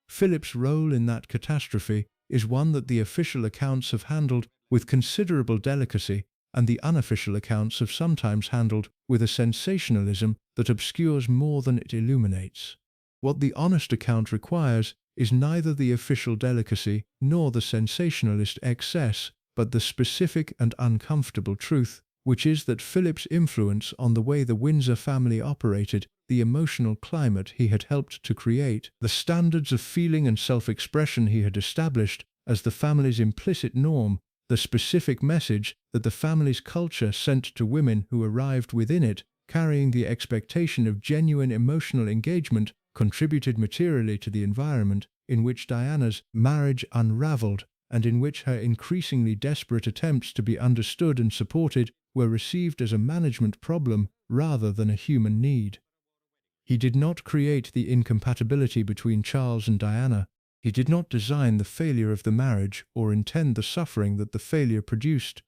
Philip's role in that catastrophe is one that the official accounts have handled with considerable delicacy, and the unofficial accounts have sometimes handled with a sensationalism that obscures more than it illuminates. What the honest account requires is neither the official delicacy nor the sensationalist excess, but the specific and uncomfortable truth, which is that Philip's influence on the way the Windsor family operated, the emotional climate he had helped to create, the standards of feeling and self-expression he had established as the family's implicit norm, the specific message that the family's culture sent to women who arrived within it, carrying the expectation of genuine emotional engagement, contributed materially to the environment in which Diana's marriage unraveled, and in which her increasingly desperate attempts to be understood and supported were received as a management problem rather than a human need. He did not create the incompatibility between Charles and Diana. He did not design the failure of the marriage or intend the suffering that the failure produced.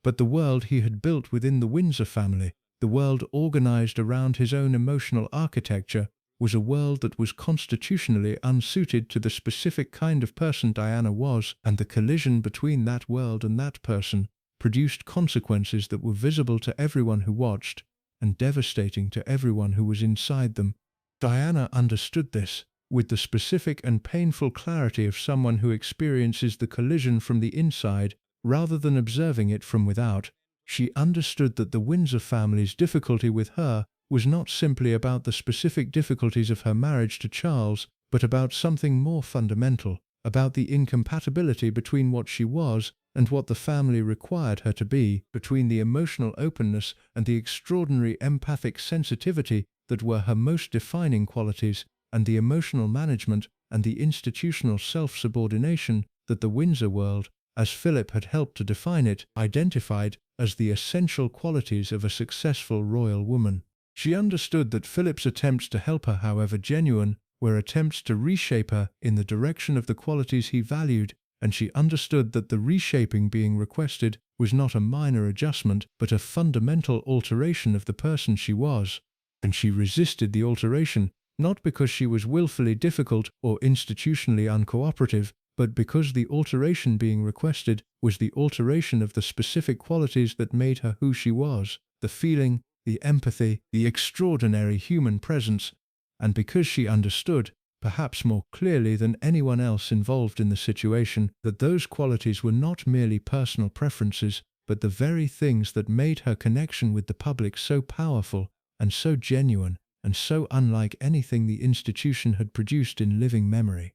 But the world he had built within the Windsor family, the world organized around his own emotional architecture, was a world that was constitutionally unsuited to the specific kind of person Diana was, and the collision between that world and that person produced consequences that were visible to everyone who watched, and devastating to everyone who was inside them. Diana understood this, with the specific and painful clarity of someone who experiences the collision from the inside rather than observing it from without. She understood that the Windsor family's difficulty with her was not simply about the specific difficulties of her marriage to Charles, but about something more fundamental, about the incompatibility between what she was and what the family required her to be, between the emotional openness and the extraordinary empathic sensitivity that were her most defining qualities, and the emotional management and the institutional self-subordination that the Windsor world, as Philip had helped to define it, identified as the essential qualities of a successful royal woman. She understood that Philip's attempts to help her, however genuine, were attempts to reshape her in the direction of the qualities he valued, and she understood that the reshaping being requested was not a minor adjustment but a fundamental alteration of the person she was. And she resisted the alteration, not because she was willfully difficult or institutionally uncooperative, but because the alteration being requested was the alteration of the specific qualities that made her who she was, the feeling, the empathy, the extraordinary human presence, and because she understood, perhaps more clearly than anyone else involved in the situation, that those qualities were not merely personal preferences, but the very things that made her connection with the public so powerful and so genuine and so unlike anything the institution had produced in living memory.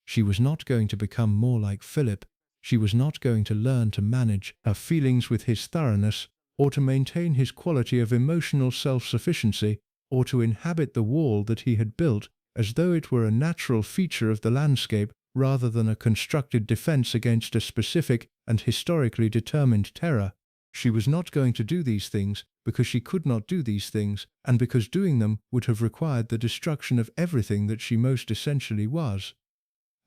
She was not going to become more like Philip. She was not going to learn to manage her feelings with his thoroughness, or to maintain his quality of emotional self-sufficiency, or to inhabit the wall that he had built as though it were a natural feature of the landscape rather than a constructed defense against a specific and historically determined terror. She was not going to do these things because she could not do these things, and because doing them would have required the destruction of everything that she most essentially was.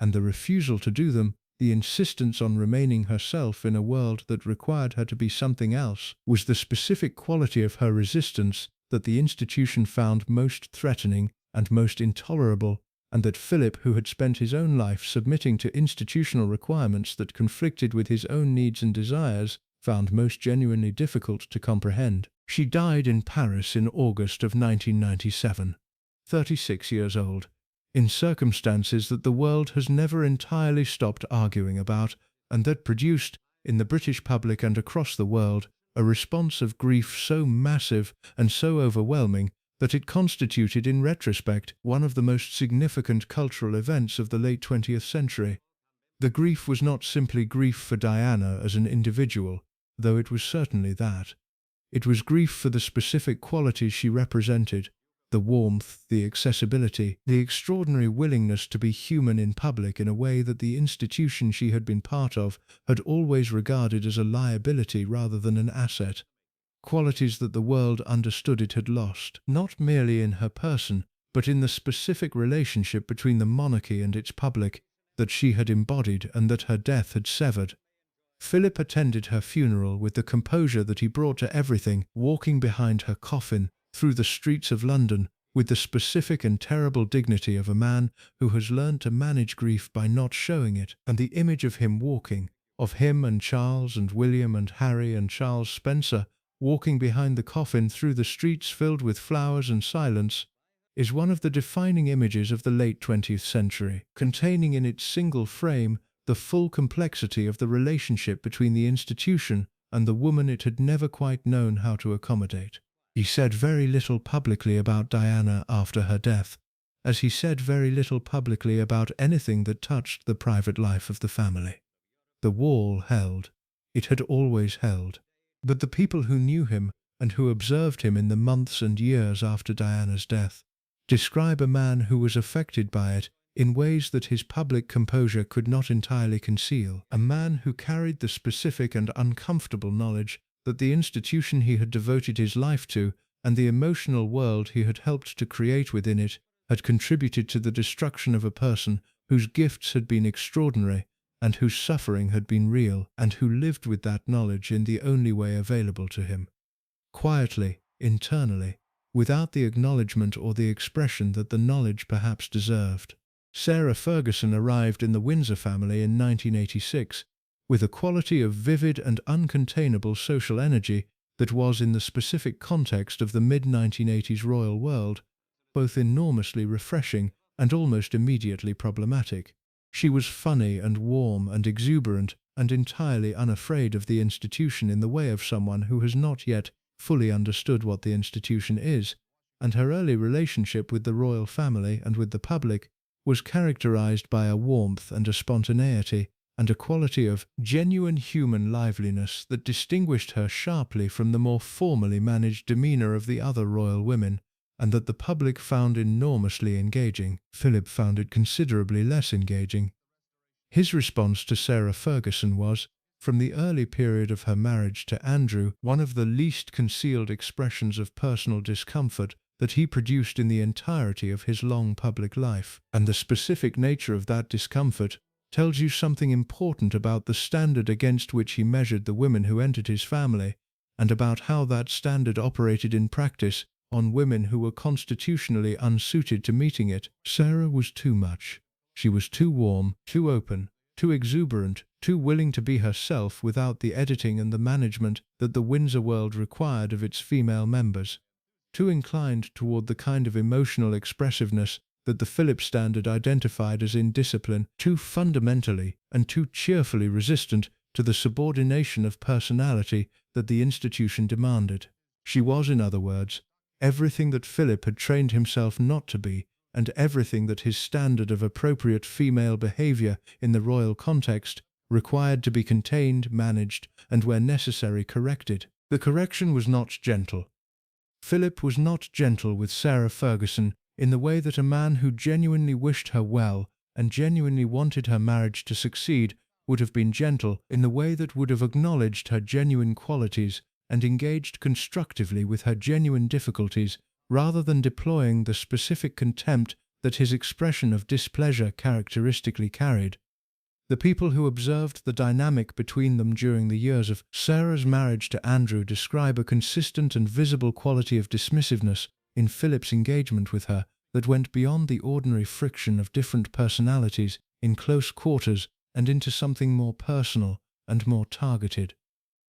And the refusal to do them, the insistence on remaining herself in a world that required her to be something else, was the specific quality of her resistance that the institution found most threatening and most intolerable, and that Philip, who had spent his own life submitting to institutional requirements that conflicted with his own needs and desires, found most genuinely difficult to comprehend. She died in Paris in August of 1997, 36 years old, in circumstances that the world has never entirely stopped arguing about, and that produced, in the British public and across the world, a response of grief so massive and so overwhelming that it constituted in retrospect one of the most significant cultural events of the late 20th century. The grief was not simply grief for Diana as an individual, though it was certainly that. It was grief for the specific qualities she represented, the warmth, the accessibility, the extraordinary willingness to be human in public in a way that the institution she had been part of had always regarded as a liability rather than an asset. Qualities that the world understood it had lost, not merely in her person, but in the specific relationship between the monarchy and its public that she had embodied and that her death had severed. Philip attended her funeral with the composure that he brought to everything, walking behind her coffin through the streets of London with the specific and terrible dignity of a man who has learned to manage grief by not showing it, and the image of him walking, of him and Charles and William and Harry and Charles Spencer, walking behind the coffin through the streets filled with flowers and silence, is one of the defining images of the late 20th century, containing in its single frame the full complexity of the relationship between the institution and the woman it had never quite known how to accommodate. He said very little publicly about Diana after her death, as he said very little publicly about anything that touched the private life of the family. The wall held. It had always held. But the people who knew him and who observed him in the months and years after Diana's death describe a man who was affected by it in ways that his public composure could not entirely conceal, a man who carried the specific and uncomfortable knowledge that the institution he had devoted his life to and the emotional world he had helped to create within it had contributed to the destruction of a person whose gifts had been extraordinary and whose suffering had been real, and who lived with that knowledge in the only way available to him. Quietly, internally, without the acknowledgement or the expression that the knowledge perhaps deserved. Sarah Ferguson arrived in the Windsor family in 1986, with a quality of vivid and uncontainable social energy that was, in the specific context of the mid-1980s royal world, both enormously refreshing and almost immediately problematic. She was funny and warm and exuberant and entirely unafraid of the institution in the way of someone who has not yet fully understood what the institution is, and her early relationship with the royal family and with the public was characterized by a warmth and a spontaneity and a quality of genuine human liveliness that distinguished her sharply from the more formally managed demeanor of the other royal women, and that the public found enormously engaging. Philip found it considerably less engaging. His response to Sarah Ferguson was, from the early period of her marriage to Andrew, one of the least concealed expressions of personal discomfort that he produced in the entirety of his long public life. And the specific nature of that discomfort tells you something important about the standard against which he measured the women who entered his family, and about how that standard operated in practice on women who were constitutionally unsuited to meeting it. Sarah was too much. She was too warm, too open, too exuberant, too willing to be herself without the editing and the management that the Windsor world required of its female members, too inclined toward the kind of emotional expressiveness that the Philip standard identified as indiscipline, too fundamentally and too cheerfully resistant to the subordination of personality that the institution demanded. She was, in other words, everything that Philip had trained himself not to be, and everything that his standard of appropriate female behavior in the royal context required to be contained, managed, and where necessary corrected. The correction was not gentle. Philip was not gentle with Sarah Ferguson in the way that a man who genuinely wished her well and genuinely wanted her marriage to succeed would have been gentle in the way that would have acknowledged her genuine qualities and engaged constructively with her genuine difficulties, rather than deploying the specific contempt that his expression of displeasure characteristically carried. The people who observed the dynamic between them during the years of Sarah's marriage to Andrew describe a consistent and visible quality of dismissiveness in Philip's engagement with her that went beyond the ordinary friction of different personalities in close quarters and into something more personal and more targeted.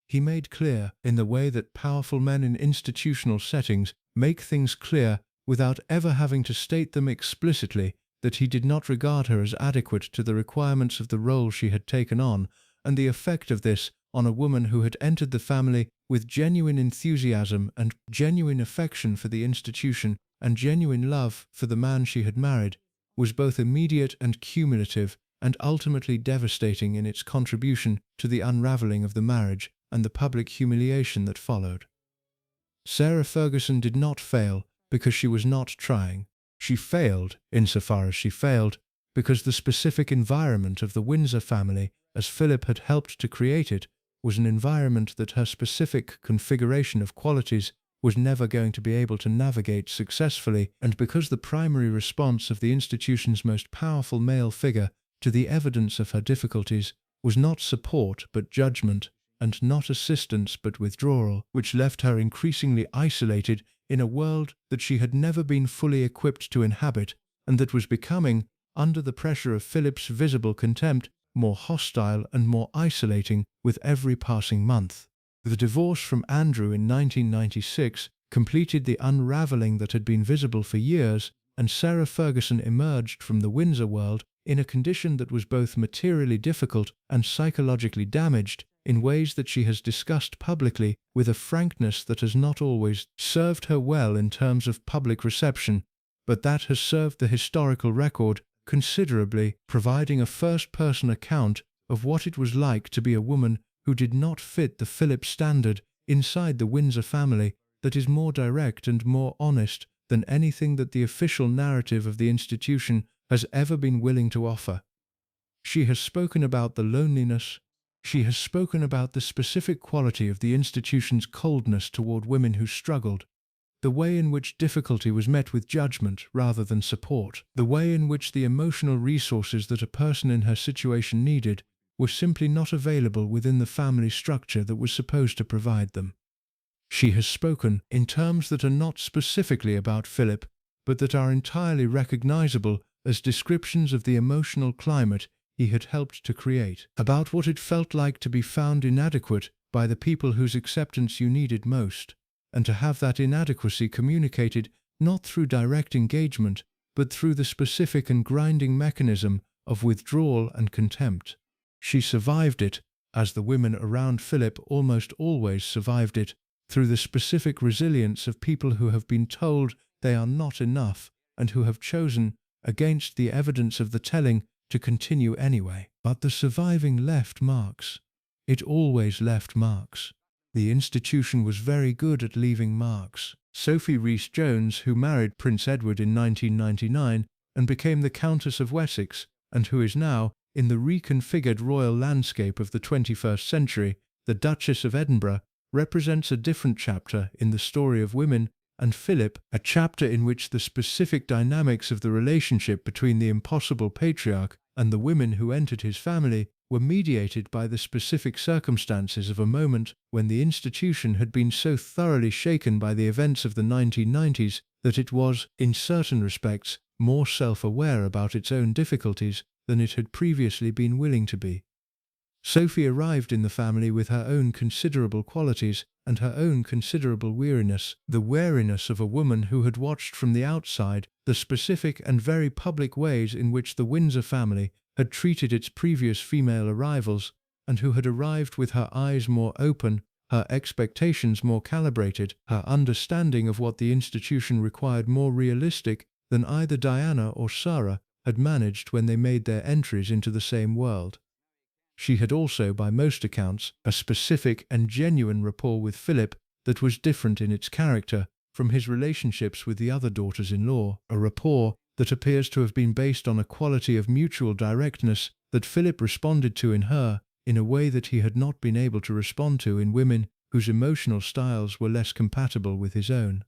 He made clear, in the way that powerful men in institutional settings make things clear without ever having to state them explicitly, that he did not regard her as adequate to the requirements of the role she had taken on, and the effect of this on a woman who had entered the family with genuine enthusiasm and genuine affection for the institution and genuine love for the man she had married was both immediate and cumulative, and ultimately devastating in its contribution to the unravelling of the marriage and the public humiliation that followed. Sarah Ferguson did not fail because she was not trying. She failed, insofar as she failed, because the specific environment of the Windsor family, as Philip had helped to create it, was an environment that her specific configuration of qualities was never going to be able to navigate successfully, and because the primary response of the institution's most powerful male figure to the evidence of her difficulties was not support but judgment, and not assistance but withdrawal, which left her increasingly isolated in a world that she had never been fully equipped to inhabit, and that was becoming, under the pressure of Philip's visible contempt, more hostile and more isolating with every passing month. The divorce from Andrew in 1996 completed the unravelling that had been visible for years, and Sarah Ferguson emerged from the Windsor world in a condition that was both materially difficult and psychologically damaged, in ways that she has discussed publicly with a frankness that has not always served her well in terms of public reception, but that has served the historical record considerably, providing a first-person account of what it was like to be a woman who did not fit the Philip standard inside the Windsor family, that is more direct and more honest than anything that the official narrative of the institution has ever been willing to offer. She has spoken about the loneliness. She has spoken about the specific quality of the institution's coldness toward women who struggled, the way in which difficulty was met with judgment rather than support, the way in which the emotional resources that a person in her situation needed were simply not available within the family structure that was supposed to provide them. She has spoken in terms that are not specifically about Philip, but that are entirely recognizable as descriptions of the emotional climate he had helped to create, about what it felt like to be found inadequate by the people whose acceptance you needed most, and to have that inadequacy communicated not through direct engagement, but through the specific and grinding mechanism of withdrawal and contempt. She survived it, as the women around Philip almost always survived it, through the specific resilience of people who have been told they are not enough and who have chosen, against the evidence of the telling, to continue anyway. But the surviving left marks. It always left marks. The institution was very good at leaving marks. Sophie Rhys-Jones, who married Prince Edward in 1999 and became the Countess of Wessex, and who is now, in the reconfigured royal landscape of the 21st century, the Duchess of Edinburgh, represents a different chapter in the story of women and Philip, a chapter in which the specific dynamics of the relationship between the impossible patriarch and the women who entered his family were mediated by the specific circumstances of a moment when the institution had been so thoroughly shaken by the events of the 1990s that it was, in certain respects, more self-aware about its own difficulties than it had previously been willing to be. Sophie arrived in the family with her own considerable qualities and her own considerable weariness, the wariness of a woman who had watched from the outside the specific and very public ways in which the Windsor family had treated its previous female arrivals, and who had arrived with her eyes more open, her expectations more calibrated, her understanding of what the institution required more realistic than either Diana or Sarah had managed when they made their entries into the same world. She had also, by most accounts, a specific and genuine rapport with Philip that was different in its character from his relationships with the other daughters-in-law, a rapport that appears to have been based on a quality of mutual directness that Philip responded to in her in a way that he had not been able to respond to in women whose emotional styles were less compatible with his own.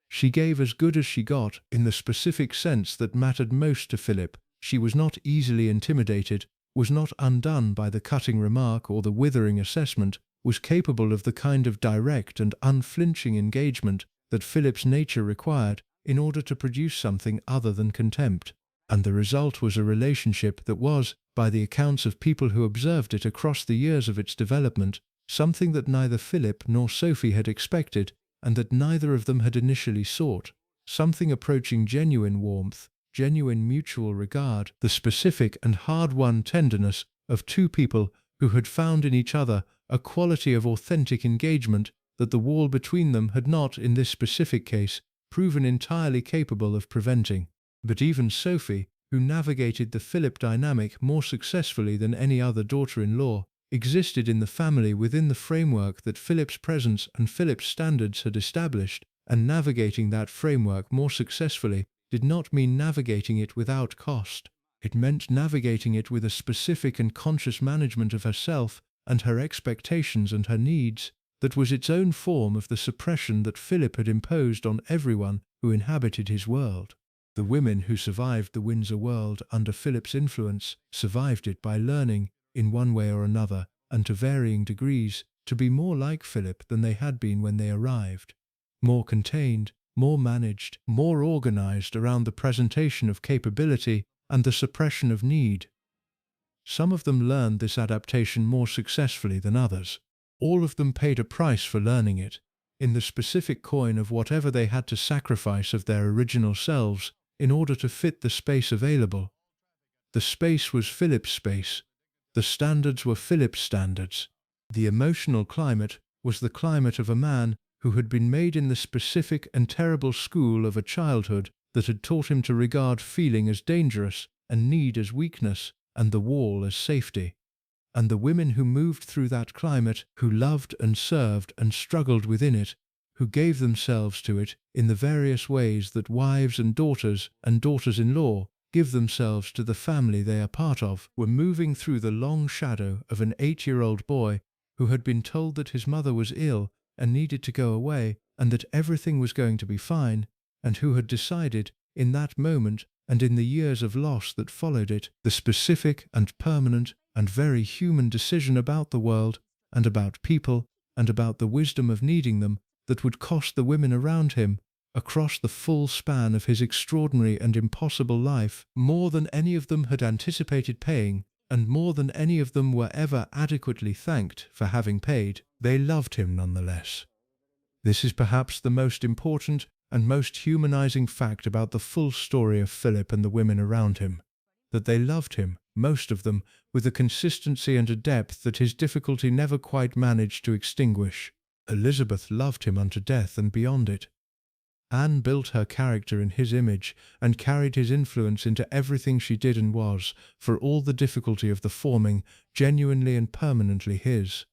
She gave as good as she got in the specific sense that mattered most to Philip. She was not easily intimidated, was not undone by the cutting remark or the withering assessment, was capable of the kind of direct and unflinching engagement that Philip's nature required in order to produce something other than contempt. And the result was a relationship that was, by the accounts of people who observed it across the years of its development, something that neither Philip nor Sophie had expected and that neither of them had initially sought, something approaching genuine warmth, genuine mutual regard, the specific and hard-won tenderness of two people who had found in each other a quality of authentic engagement that the wall between them had not, in this specific case, proven entirely capable of preventing. But even Sophie, who navigated the Philip dynamic more successfully than any other daughter-in-law, existed in the family within the framework that Philip's presence and Philip's standards had established, and navigating that framework more successfully did not mean navigating it without cost. It meant navigating it with a specific and conscious management of herself and her expectations and her needs that was its own form of the suppression that Philip had imposed on everyone who inhabited his world. The women who survived the Windsor world under Philip's influence survived it by learning, in one way or another, and to varying degrees, to be more like Philip than they had been when they arrived. More contained, more managed, more organized around the presentation of capability and the suppression of need. Some of them learned this adaptation more successfully than others. All of them paid a price for learning it, in the specific coin of whatever they had to sacrifice of their original selves in order to fit the space available. The space was Philip's space. The standards were Philip's standards. The emotional climate was the climate of a man who had been made in the specific and terrible school of a childhood that had taught him to regard feeling as dangerous and need as weakness and the wall as safety. And the women who moved through that climate, who loved and served and struggled within it, who gave themselves to it in the various ways that wives and daughters-in-law give themselves to the family they are part of, were moving through the long shadow of an 8-year-old boy who had been told that his mother was ill and needed to go away and that everything was going to be fine, and who had decided, in that moment and in the years of loss that followed it, the specific and permanent and very human decision about the world and about people and about the wisdom of needing them that would cost the women around him, across the full span of his extraordinary and impossible life, more than any of them had anticipated paying, and more than any of them were ever adequately thanked for having paid, they loved him nonetheless. This is perhaps the most important and most humanizing fact about the full story of Philip and the women around him, that they loved him, most of them, with a consistency and a depth that his difficulty never quite managed to extinguish. Elizabeth loved him unto death and beyond it. Anne built her character in his image and carried his influence into everything she did and was, for all the difficulty of the forming, genuinely and permanently his.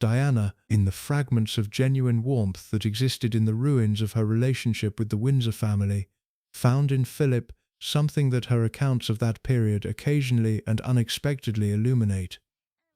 Diana, in the fragments of genuine warmth that existed in the ruins of her relationship with the Windsor family, found in Philip something that her accounts of that period occasionally and unexpectedly illuminate.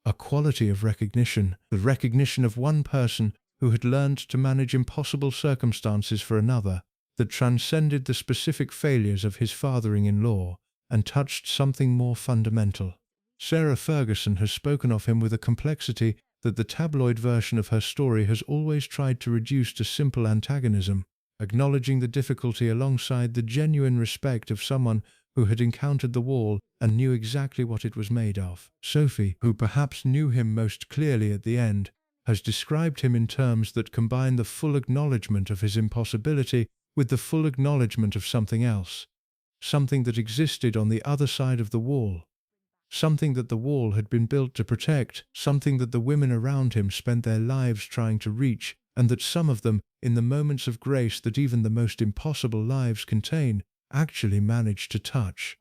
A quality of recognition, the recognition of one person who had learned to manage impossible circumstances for another, that transcended the specific failures of his fathering-in-law and touched something more fundamental. Sarah Ferguson has spoken of him with a complexity that the tabloid version of her story has always tried to reduce to simple antagonism, acknowledging the difficulty alongside the genuine respect of someone who had encountered the wall and knew exactly what it was made of. Sophie, who perhaps knew him most clearly at the end, has described him in terms that combine the full acknowledgement of his impossibility with the full acknowledgement of something else, something that existed on the other side of the wall, something that the wall had been built to protect, something that the women around him spent their lives trying to reach, and that some of them, in the moments of grace that even the most impossible lives contain, actually managed to touch.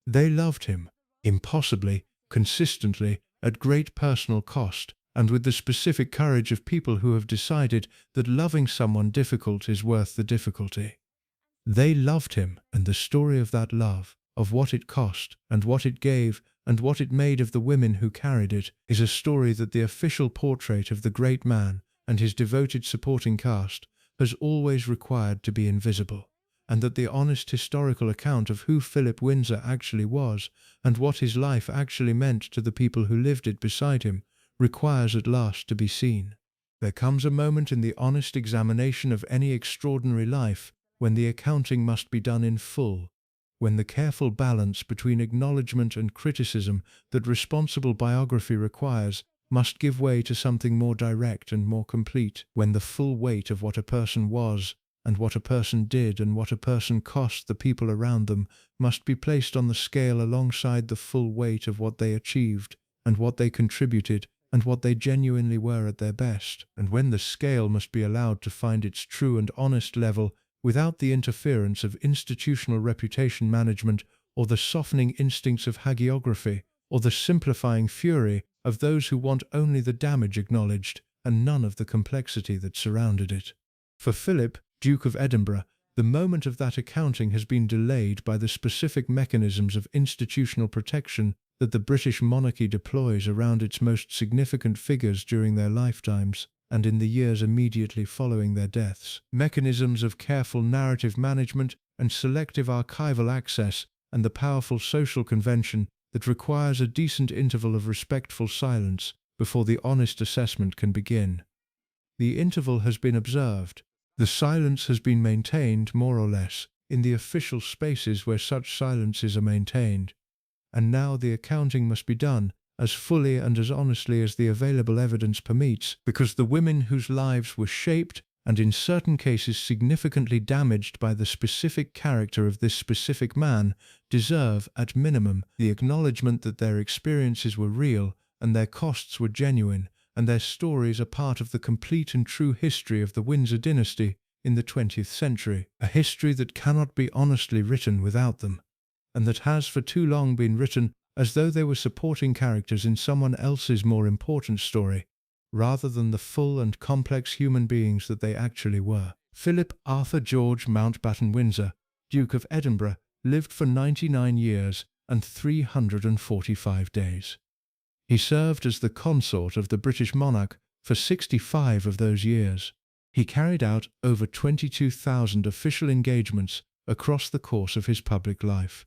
They loved him, impossibly, consistently, at great personal cost, and with the specific courage of people who have decided that loving someone difficult is worth the difficulty. They loved him, and the story of that love, of what it cost, and what it gave, and what it made of the women who carried it, is a story that the official portrait of the great man and his devoted supporting cast has always required to be invisible, and that the honest historical account of who Philip Windsor actually was, and what his life actually meant to the people who lived it beside him, requires at last to be seen. There comes a moment in the honest examination of any extraordinary life when the accounting must be done in full, when the careful balance between acknowledgement and criticism that responsible biography requires must give way to something more direct and more complete, when the full weight of what a person was, and what a person did, and what a person cost the people around them must be placed on the scale alongside the full weight of what they achieved, and what they contributed, and what they genuinely were at their best, and when the scale must be allowed to find its true and honest level without the interference of institutional reputation management or the softening instincts of hagiography or the simplifying fury of those who want only the damage acknowledged and none of the complexity that surrounded it. For Philip, Duke of Edinburgh, the moment of that accounting has been delayed by the specific mechanisms of institutional protection that the British monarchy deploys around its most significant figures during their lifetimes and in the years immediately following their deaths. Mechanisms of careful narrative management and selective archival access, and the powerful social convention that requires a decent interval of respectful silence before the honest assessment can begin. The interval has been observed. The silence has been maintained, more or less, in the official spaces where such silences are maintained. And now the accounting must be done, as fully and as honestly as the available evidence permits, because the women whose lives were shaped and in certain cases significantly damaged by the specific character of this specific man deserve, at minimum, the acknowledgement that their experiences were real and their costs were genuine, and their stories are part of the complete and true history of the Windsor dynasty in the 20th century, a history that cannot be honestly written without them, and that has for too long been written as though they were supporting characters in someone else's more important story, rather than the full and complex human beings that they actually were. Philip Arthur George Mountbatten Windsor, Duke of Edinburgh, lived for 99 years and 345 days. He served as the consort of the British monarch for 65 of those years. He carried out over 22,000 official engagements across the course of his public life.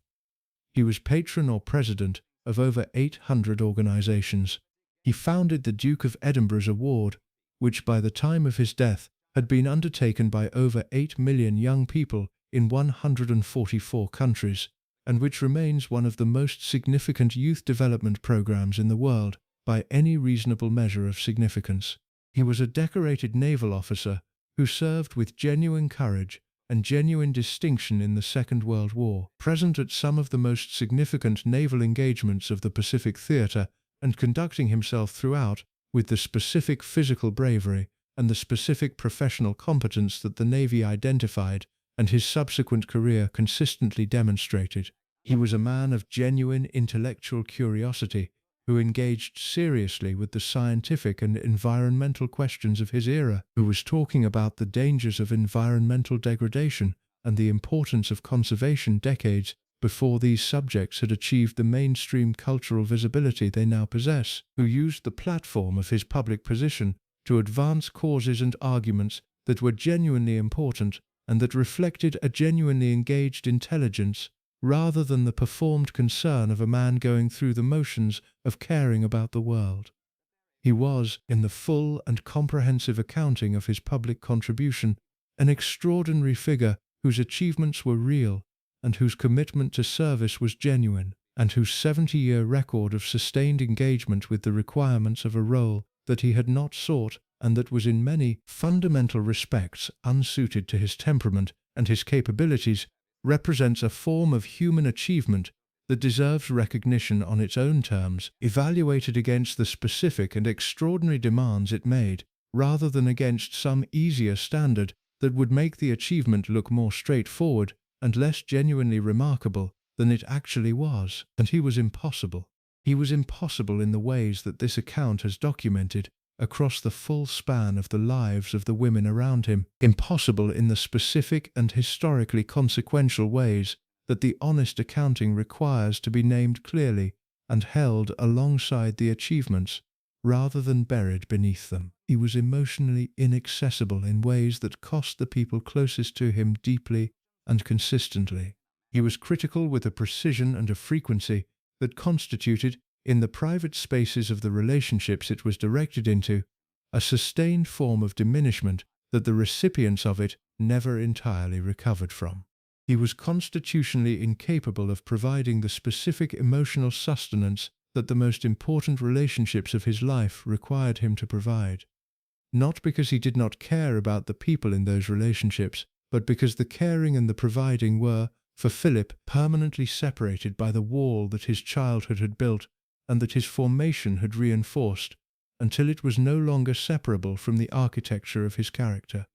He was patron or president of over 800 organizations. He founded the Duke of Edinburgh Award, which by the time of his death had been undertaken by over 8 million young people in 144 countries, and which remains one of the most significant youth development programs in the world by any reasonable measure of significance. He was a decorated naval officer who served with genuine courage and genuine distinction in the Second World War, present at some of the most significant naval engagements of the Pacific theater and conducting himself throughout with the specific physical bravery and the specific professional competence that the Navy identified and his subsequent career consistently demonstrated. He was a man of genuine intellectual curiosity who engaged seriously with the scientific and environmental questions of his era, who was talking about the dangers of environmental degradation and the importance of conservation decades before these subjects had achieved the mainstream cultural visibility they now possess, who used the platform of his public position to advance causes and arguments that were genuinely important and that reflected a genuinely engaged intelligence rather than the performed concern of a man going through the motions of caring about the world. He was, in the full and comprehensive accounting of his public contribution, an extraordinary figure whose achievements were real and whose commitment to service was genuine, and whose 70-year record of sustained engagement with the requirements of a role that he had not sought and that was in many fundamental respects unsuited to his temperament and his capabilities represents a form of human achievement that deserves recognition on its own terms, evaluated against the specific and extraordinary demands it made, rather than against some easier standard that would make the achievement look more straightforward and less genuinely remarkable than it actually was. And he was impossible. He was impossible in the ways that this account has documented across the full span of the lives of the women around him, impossible in the specific and historically consequential ways that the honest accounting requires to be named clearly and held alongside the achievements, rather than buried beneath them. He was emotionally inaccessible in ways that cost the people closest to him deeply and consistently. He was critical with a precision and a frequency that constituted, in the private spaces of the relationships it was directed into, a sustained form of diminishment that the recipients of it never entirely recovered from. He was constitutionally incapable of providing the specific emotional sustenance that the most important relationships of his life required him to provide. Not because he did not care about the people in those relationships, but because the caring and the providing were, for Philip, permanently separated by the wall that his childhood had built and that his formation had reinforced, until it was no longer separable from the architecture of his character.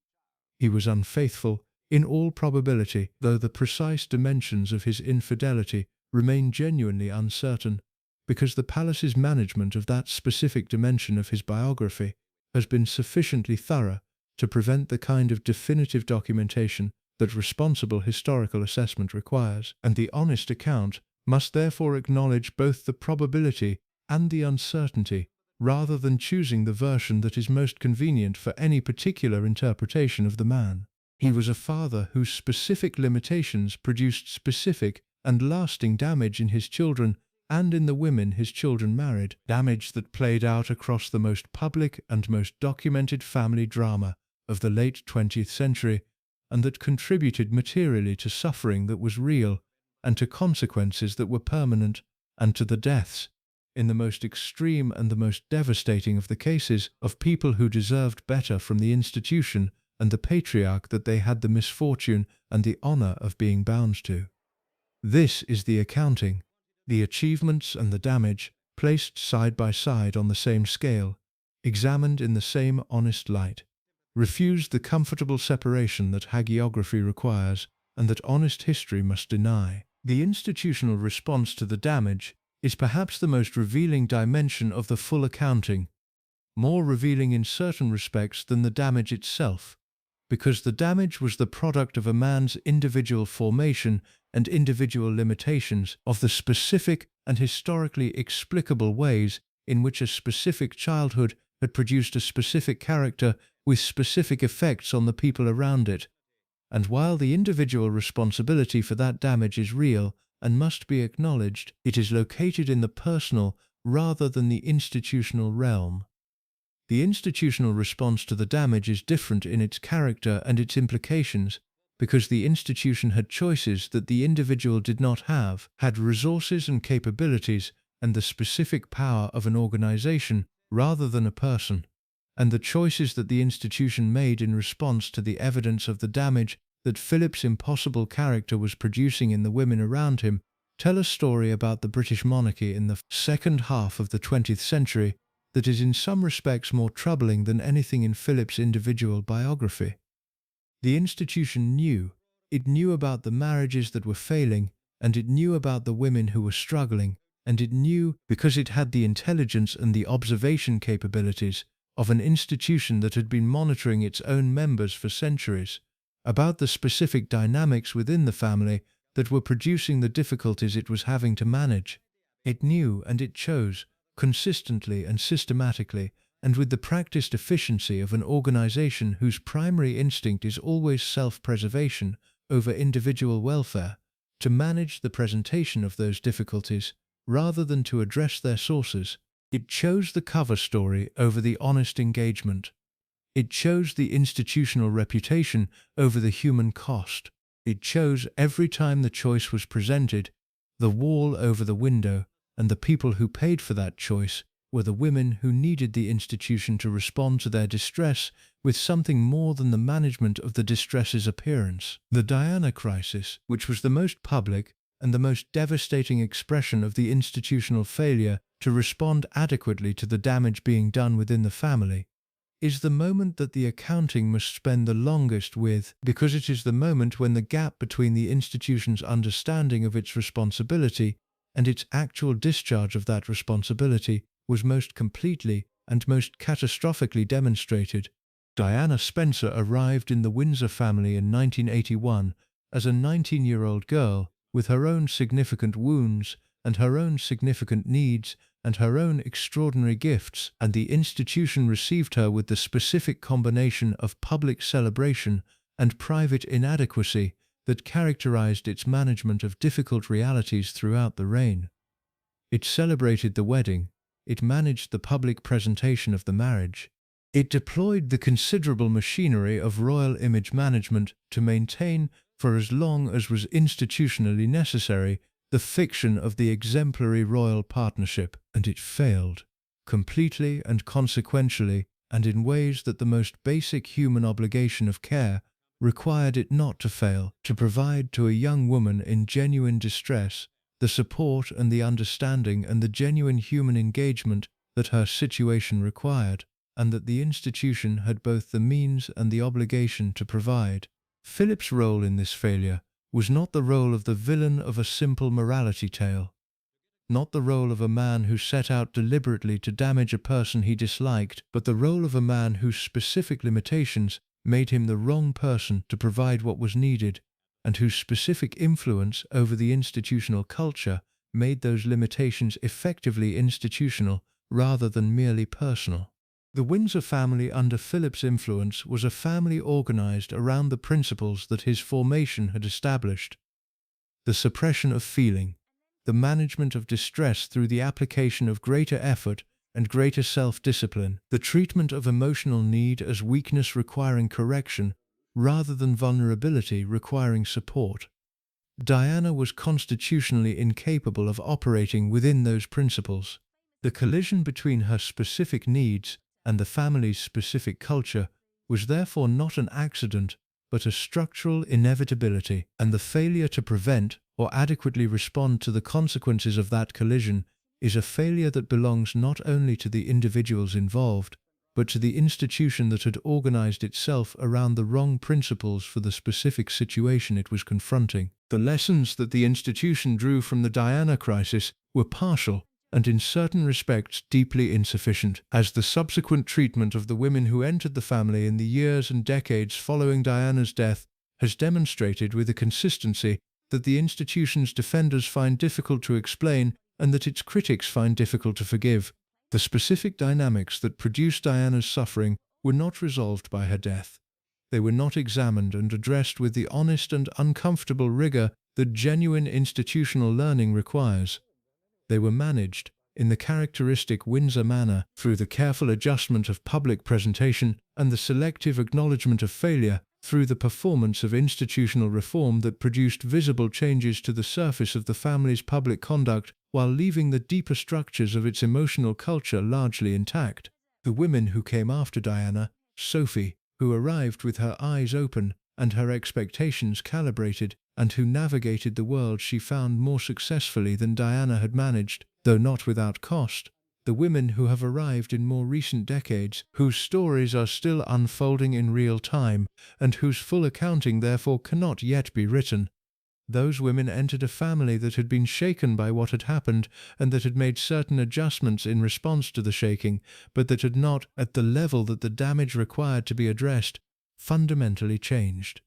He was unfaithful, in all probability, though the precise dimensions of his infidelity remain genuinely uncertain, because the palace's management of that specific dimension of his biography has been sufficiently thorough to prevent the kind of definitive documentation that responsible historical assessment requires, and the honest account must therefore acknowledge both the probability and the uncertainty, rather than choosing the version that is most convenient for any particular interpretation of the man. He was a father whose specific limitations produced specific and lasting damage in his children and in the women his children married, damage that played out across the most public and most documented family drama of the late 20th century, and that contributed materially to suffering that was real, and to consequences that were permanent, and to the deaths, in the most extreme and the most devastating of the cases, of people who deserved better from the institution and the patriarch that they had the misfortune and the honor of being bound to. This is the accounting, the achievements and the damage, placed side by side on the same scale, examined in the same honest light, refused the comfortable separation that hagiography requires and that honest history must deny. The institutional response to the damage is perhaps the most revealing dimension of the full accounting, more revealing in certain respects than the damage itself, because the damage was the product of a man's individual formation and individual limitations, of the specific and historically explicable ways in which a specific childhood had produced a specific character with specific effects on the people around it. And while the individual responsibility for that damage is real and must be acknowledged, it is located in the personal rather than the institutional realm. The institutional response to the damage is different in its character and its implications, because the institution had choices that the individual did not have, had resources and capabilities and the specific power of an organization rather than a person. And the choices that the institution made in response to the evidence of the damage that Philip's impossible character was producing in the women around him tell a story about the British monarchy in the second half of the 20th century that is in some respects more troubling than anything in Philip's individual biography. The institution knew. It knew about the marriages that were failing, and it knew about the women who were struggling, and it knew, because it had the intelligence and the observation capabilities of an institution that had been monitoring its own members for centuries, about the specific dynamics within the family that were producing the difficulties it was having to manage. It knew and it chose, consistently and systematically, and with the practiced efficiency of an organization whose primary instinct is always self-preservation over individual welfare, to manage the presentation of those difficulties rather than to address their sources. It chose the cover story over the honest engagement. It chose the institutional reputation over the human cost. It chose, every time the choice was presented, the wall over the window, and the people who paid for that choice were the women who needed the institution to respond to their distress with something more than the management of the distress's appearance. The Diana crisis, which was the most public and the most devastating expression of the institutional failure to respond adequately to the damage being done within the family, is the moment that the accounting must spend the longest with, because it is the moment when the gap between the institution's understanding of its responsibility and its actual discharge of that responsibility was most completely and most catastrophically demonstrated. Diana Spencer arrived in the Windsor family in 1981 as a 19-year-old girl with her own significant wounds and her own significant needs and her own extraordinary gifts, and the institution received her with the specific combination of public celebration and private inadequacy that characterized its management of difficult realities throughout the reign. It celebrated the wedding. It managed the public presentation of the marriage. It deployed the considerable machinery of royal image management to maintain, for as long as was institutionally necessary, the fiction of the exemplary royal partnership, and it failed, completely and consequentially, and in ways that the most basic human obligation of care required it not to fail, to provide to a young woman in genuine distress the support and the understanding and the genuine human engagement that her situation required, and that the institution had both the means and the obligation to provide. Philip's role in this failure was not the role of the villain of a simple morality tale, not the role of a man who set out deliberately to damage a person he disliked, but the role of a man whose specific limitations made him the wrong person to provide what was needed, and whose specific influence over the institutional culture made those limitations effectively institutional rather than merely personal. The Windsor family under Philip's influence was a family organized around the principles that his formation had established: the suppression of feeling, the management of distress through the application of greater effort and greater self-discipline, the treatment of emotional need as weakness requiring correction rather than vulnerability requiring support. Diana was constitutionally incapable of operating within those principles. The collision between her specific needs and the family's specific culture was therefore not an accident, but a structural inevitability, and the failure to prevent or adequately respond to the consequences of that collision is a failure that belongs not only to the individuals involved, but to the institution that had organized itself around the wrong principles for the specific situation it was confronting. The lessons that the institution drew from the Diana crisis were partial and in certain respects deeply insufficient, as the subsequent treatment of the women who entered the family in the years and decades following Diana's death has demonstrated with a consistency that the institution's defenders find difficult to explain and that its critics find difficult to forgive. The specific dynamics that produced Diana's suffering were not resolved by her death. They were not examined and addressed with the honest and uncomfortable rigor that genuine institutional learning requires. They were managed, in the characteristic Windsor manner, through the careful adjustment of public presentation and the selective acknowledgement of failure, through the performance of institutional reform that produced visible changes to the surface of the family's public conduct while leaving the deeper structures of its emotional culture largely intact. The women who came after Diana, Sophie, who arrived with her eyes open and her expectations calibrated, and who navigated the world she found more successfully than Diana had managed, though not without cost. The women who have arrived in more recent decades, whose stories are still unfolding in real time, and whose full accounting therefore cannot yet be written. Those women entered a family that had been shaken by what had happened and that had made certain adjustments in response to the shaking, but that had not, at the level that the damage required to be addressed, fundamentally changed.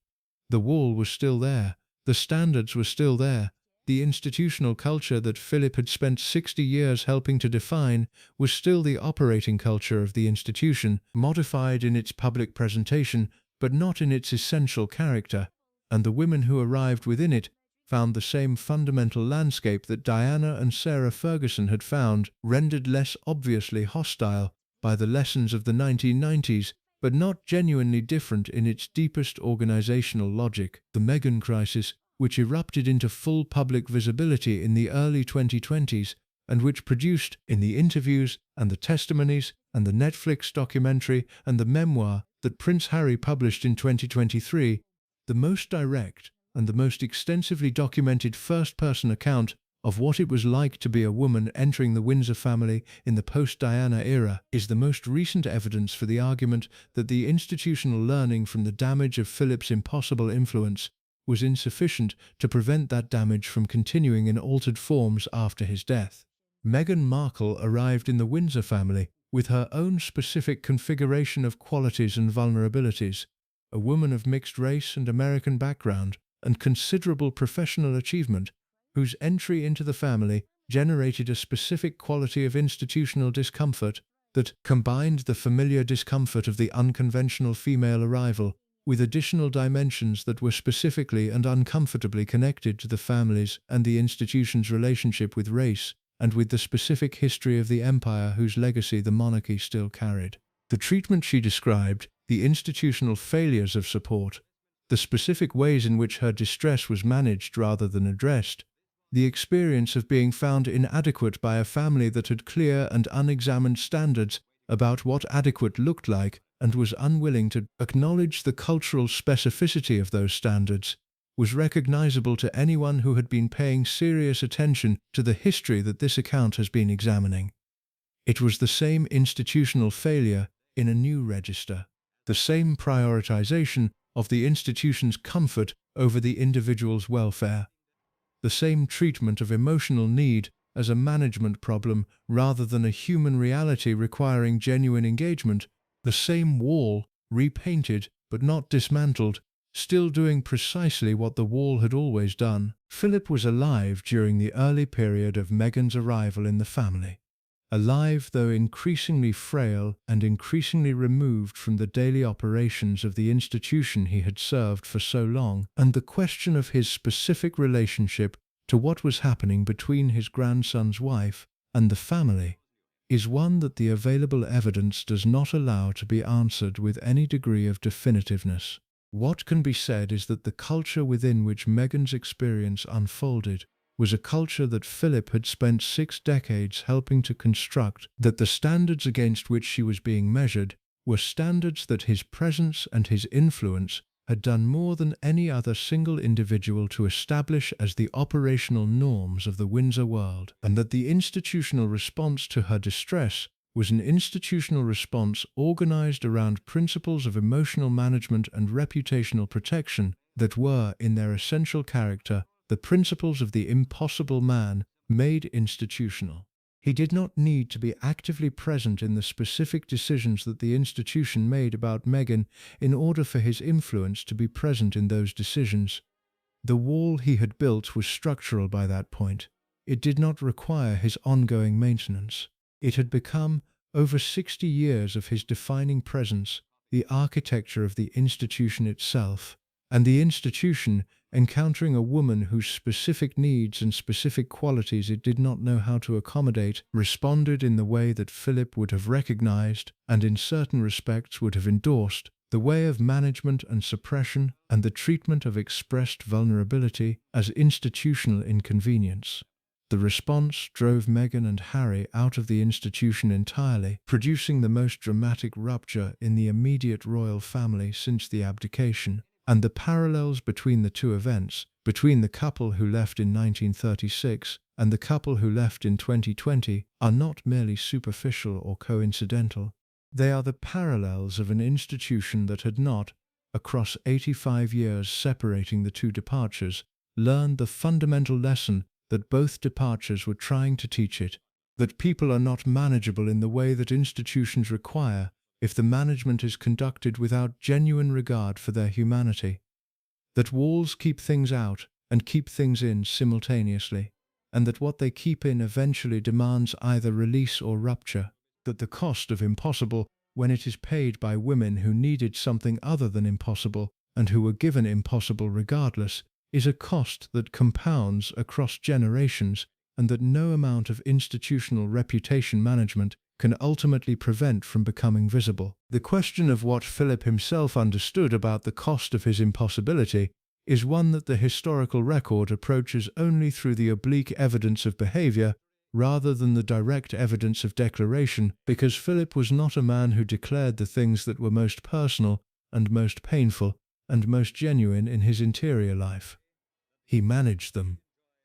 The wall was still there, the standards were still there, the institutional culture that Philip had spent 60 years helping to define was still the operating culture of the institution, modified in its public presentation, but not in its essential character, and the women who arrived within it found the same fundamental landscape that Diana and Sarah Ferguson had found, rendered less obviously hostile by the lessons of the 1990s, but not genuinely different in its deepest organizational logic. The Meghan crisis, which erupted into full public visibility in the early 2020s, and which produced, in the interviews and the testimonies and the Netflix documentary and the memoir that Prince Harry published in 2023, the most direct and the most extensively documented first-person account of what it was like to be a woman entering the Windsor family in the post-Diana era, is the most recent evidence for the argument that the institutional learning from the damage of Philip's impossible influence was insufficient to prevent that damage from continuing in altered forms after his death. Meghan Markle arrived in the Windsor family with her own specific configuration of qualities and vulnerabilities, a woman of mixed race and American background and considerable professional achievement, whose entry into the family generated a specific quality of institutional discomfort that combined the familiar discomfort of the unconventional female arrival with additional dimensions that were specifically and uncomfortably connected to the family's and the institution's relationship with race and with the specific history of the empire whose legacy the monarchy still carried. The treatment she described, the institutional failures of support, the specific ways in which her distress was managed rather than addressed, the experience of being found inadequate by a family that had clear and unexamined standards about what adequate looked like and was unwilling to acknowledge the cultural specificity of those standards, was recognizable to anyone who had been paying serious attention to the history that this account has been examining. It was the same institutional failure in a new register, the same prioritization of the institution's comfort over the individual's welfare, the same treatment of emotional need as a management problem rather than a human reality requiring genuine engagement, the same wall, repainted but not dismantled, still doing precisely what the wall had always done. Philip was alive during the early period of Meghan's arrival in the family. Alive though increasingly frail and increasingly removed from the daily operations of the institution he had served for so long, and the question of his specific relationship to what was happening between his grandson's wife and the family is one that the available evidence does not allow to be answered with any degree of definitiveness. What can be said is that the culture within which Meghan's experience unfolded was a culture that Philip had spent 6 decades helping to construct, that the standards against which she was being measured were standards that his presence and his influence had done more than any other single individual to establish as the operational norms of the Windsor world, and that the institutional response to her distress was an institutional response organized around principles of emotional management and reputational protection that were, in their essential character, the principles of the impossible man made institutional. He did not need to be actively present in the specific decisions that the institution made about Meghan in order for his influence to be present in those decisions. The wall he had built was structural by that point. It did not require his ongoing maintenance. It had become, over 60 years of his defining presence, the architecture of the institution itself, and the institution, encountering a woman whose specific needs and specific qualities it did not know how to accommodate, responded in the way that Philip would have recognized, and in certain respects would have endorsed, the way of management and suppression and the treatment of expressed vulnerability as institutional inconvenience. The response drove Meghan and Harry out of the institution entirely, producing the most dramatic rupture in the immediate royal family since the abdication. And the parallels between the two events, between the couple who left in 1936 and the couple who left in 2020, are not merely superficial or coincidental. They are the parallels of an institution that had not, across 85 years separating the two departures, learned the fundamental lesson that both departures were trying to teach it, that people are not manageable in the way that institutions require if the management is conducted without genuine regard for their humanity, that walls keep things out and keep things in simultaneously, and that what they keep in eventually demands either release or rupture, that the cost of impossible, when it is paid by women who needed something other than impossible and who were given impossible regardless, is a cost that compounds across generations, and that no amount of institutional reputation management can ultimately prevent from becoming visible. The question of what Philip himself understood about the cost of his impossibility is one that the historical record approaches only through the oblique evidence of behavior rather than the direct evidence of declaration, because Philip was not a man who declared the things that were most personal and most painful and most genuine in his interior life. He managed them.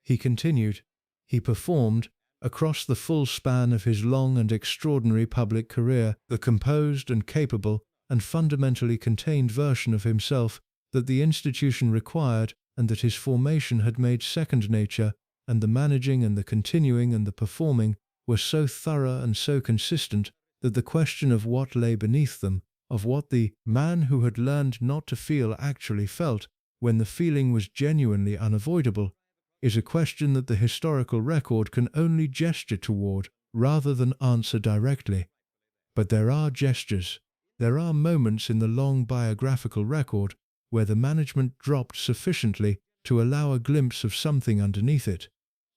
He continued. He performed, across the full span of his long and extraordinary public career, the composed and capable and fundamentally contained version of himself that the institution required and that his formation had made second nature, and the managing and the continuing and the performing were so thorough and so consistent that the question of what lay beneath them, of what the man who had learned not to feel actually felt when the feeling was genuinely unavoidable, is a question that the historical record can only gesture toward rather than answer directly. But there are gestures. There are moments in the long biographical record where the management dropped sufficiently to allow a glimpse of something underneath it,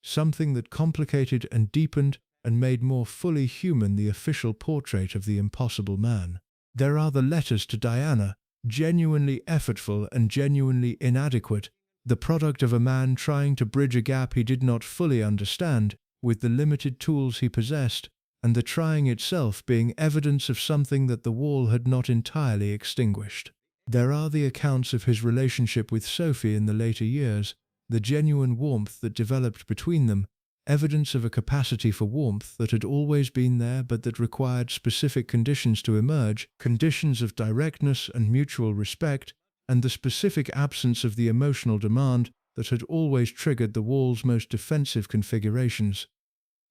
something that complicated and deepened and made more fully human the official portrait of the impossible man. There are the letters to Diana, genuinely effortful and genuinely inadequate, the product of a man trying to bridge a gap he did not fully understand with the limited tools he possessed, and the trying itself being evidence of something that the wall had not entirely extinguished. There are the accounts of his relationship with Sophie in the later years, the genuine warmth that developed between them, evidence of a capacity for warmth that had always been there but that required specific conditions to emerge, conditions of directness and mutual respect, and the specific absence of the emotional demand that had always triggered the wall's most defensive configurations.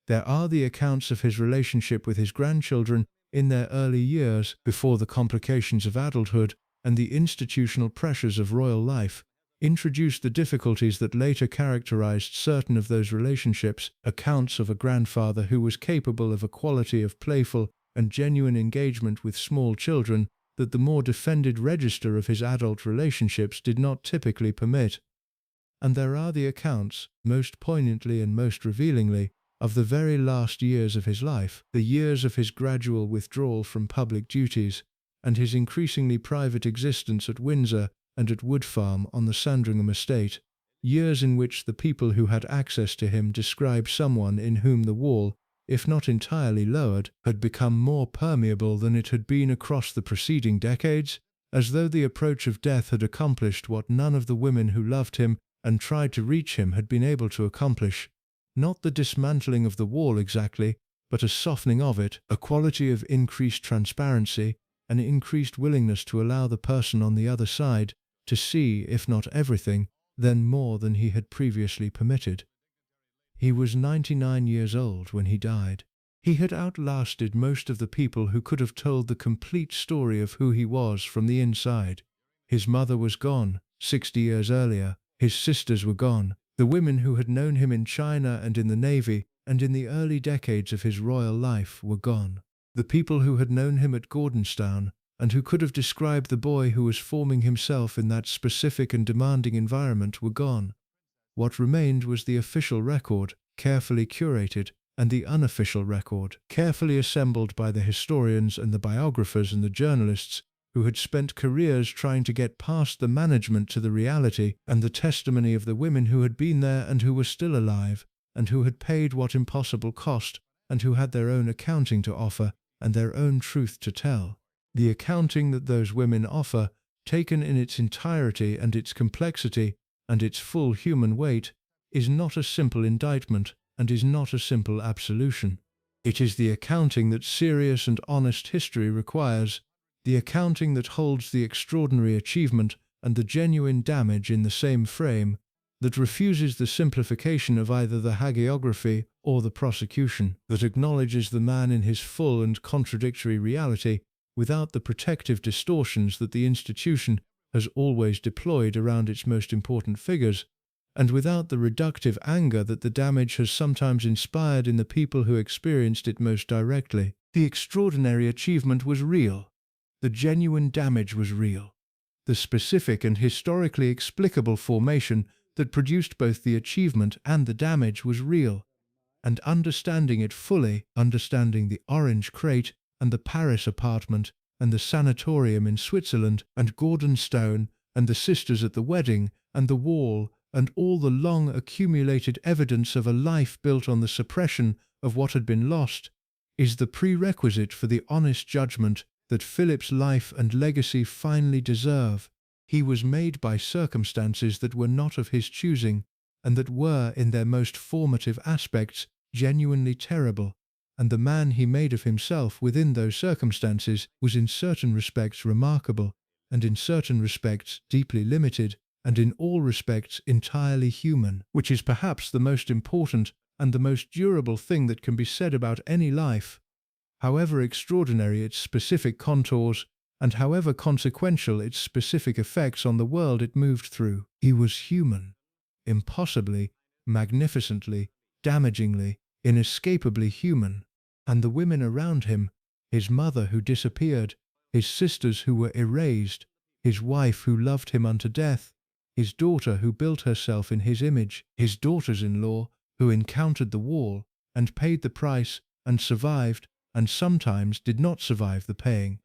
There are the accounts of his relationship with his grandchildren in their early years before the complications of adulthood and the institutional pressures of royal life introduced the difficulties that later characterized certain of those relationships, accounts of a grandfather who was capable of a quality of playful and genuine engagement with small children that the more defended register of his adult relationships did not typically permit. And there are the accounts, most poignantly and most revealingly, of the very last years of his life, the years of his gradual withdrawal from public duties, and his increasingly private existence at Windsor and at Wood Farm on the Sandringham estate, years in which the people who had access to him described someone in whom the wall, if not entirely lowered, had become more permeable than it had been across the preceding decades, as though the approach of death had accomplished what none of the women who loved him and tried to reach him had been able to accomplish. Not the dismantling of the wall exactly, but a softening of it, a quality of increased transparency, an increased willingness to allow the person on the other side to see, if not everything, then more than he had previously permitted. He was 99 years old when he died. He had outlasted most of the people who could have told the complete story of who he was from the inside. His mother was gone, 60 years earlier. His sisters were gone. The women who had known him in China and in the Navy and in the early decades of his royal life were gone. The people who had known him at Gordonstoun, and who could have described the boy who was forming himself in that specific and demanding environment were gone. What remained was the official record, carefully curated, and the unofficial record, carefully assembled by the historians and the biographers and the journalists who had spent careers trying to get past the management to the reality and the testimony of the women who had been there and who were still alive, and who had paid what impossible cost, and who had their own accounting to offer and their own truth to tell. The accounting that those women offer, taken in its entirety and its complexity and its full human weight, is not a simple indictment and is not a simple absolution. It is the accounting that serious and honest history requires, the accounting that holds the extraordinary achievement and the genuine damage in the same frame, that refuses the simplification of either the hagiography or the prosecution, that acknowledges the man in his full and contradictory reality without the protective distortions that the institution has always deployed around its most important figures, and without the reductive anger that the damage has sometimes inspired in the people who experienced it most directly. The extraordinary achievement was real. The genuine damage was real. The specific and historically explicable formation that produced both the achievement and the damage was real. And understanding it fully, understanding the orange crate and the Paris apartment and the sanatorium in Switzerland and Gordonstoun and the sisters at the wedding and the wall and all the long accumulated evidence of a life built on the suppression of what had been lost, is the prerequisite for the honest judgment that Philip's life and legacy finally deserve. He was made by circumstances that were not of his choosing, and that were, in their most formative aspects, genuinely terrible, and the man he made of himself within those circumstances was in certain respects remarkable, and in certain respects deeply limited, and in all respects entirely human, which is perhaps the most important and the most durable thing that can be said about any life, however extraordinary its specific contours, and however consequential its specific effects on the world it moved through. He was human, impossibly, magnificently, damagingly, inescapably human, and the women around him, his mother who disappeared, his sisters who were erased, his wife who loved him unto death, his daughter who built herself in his image, his daughters-in-law who encountered the wall and paid the price and survived and sometimes did not survive the paying.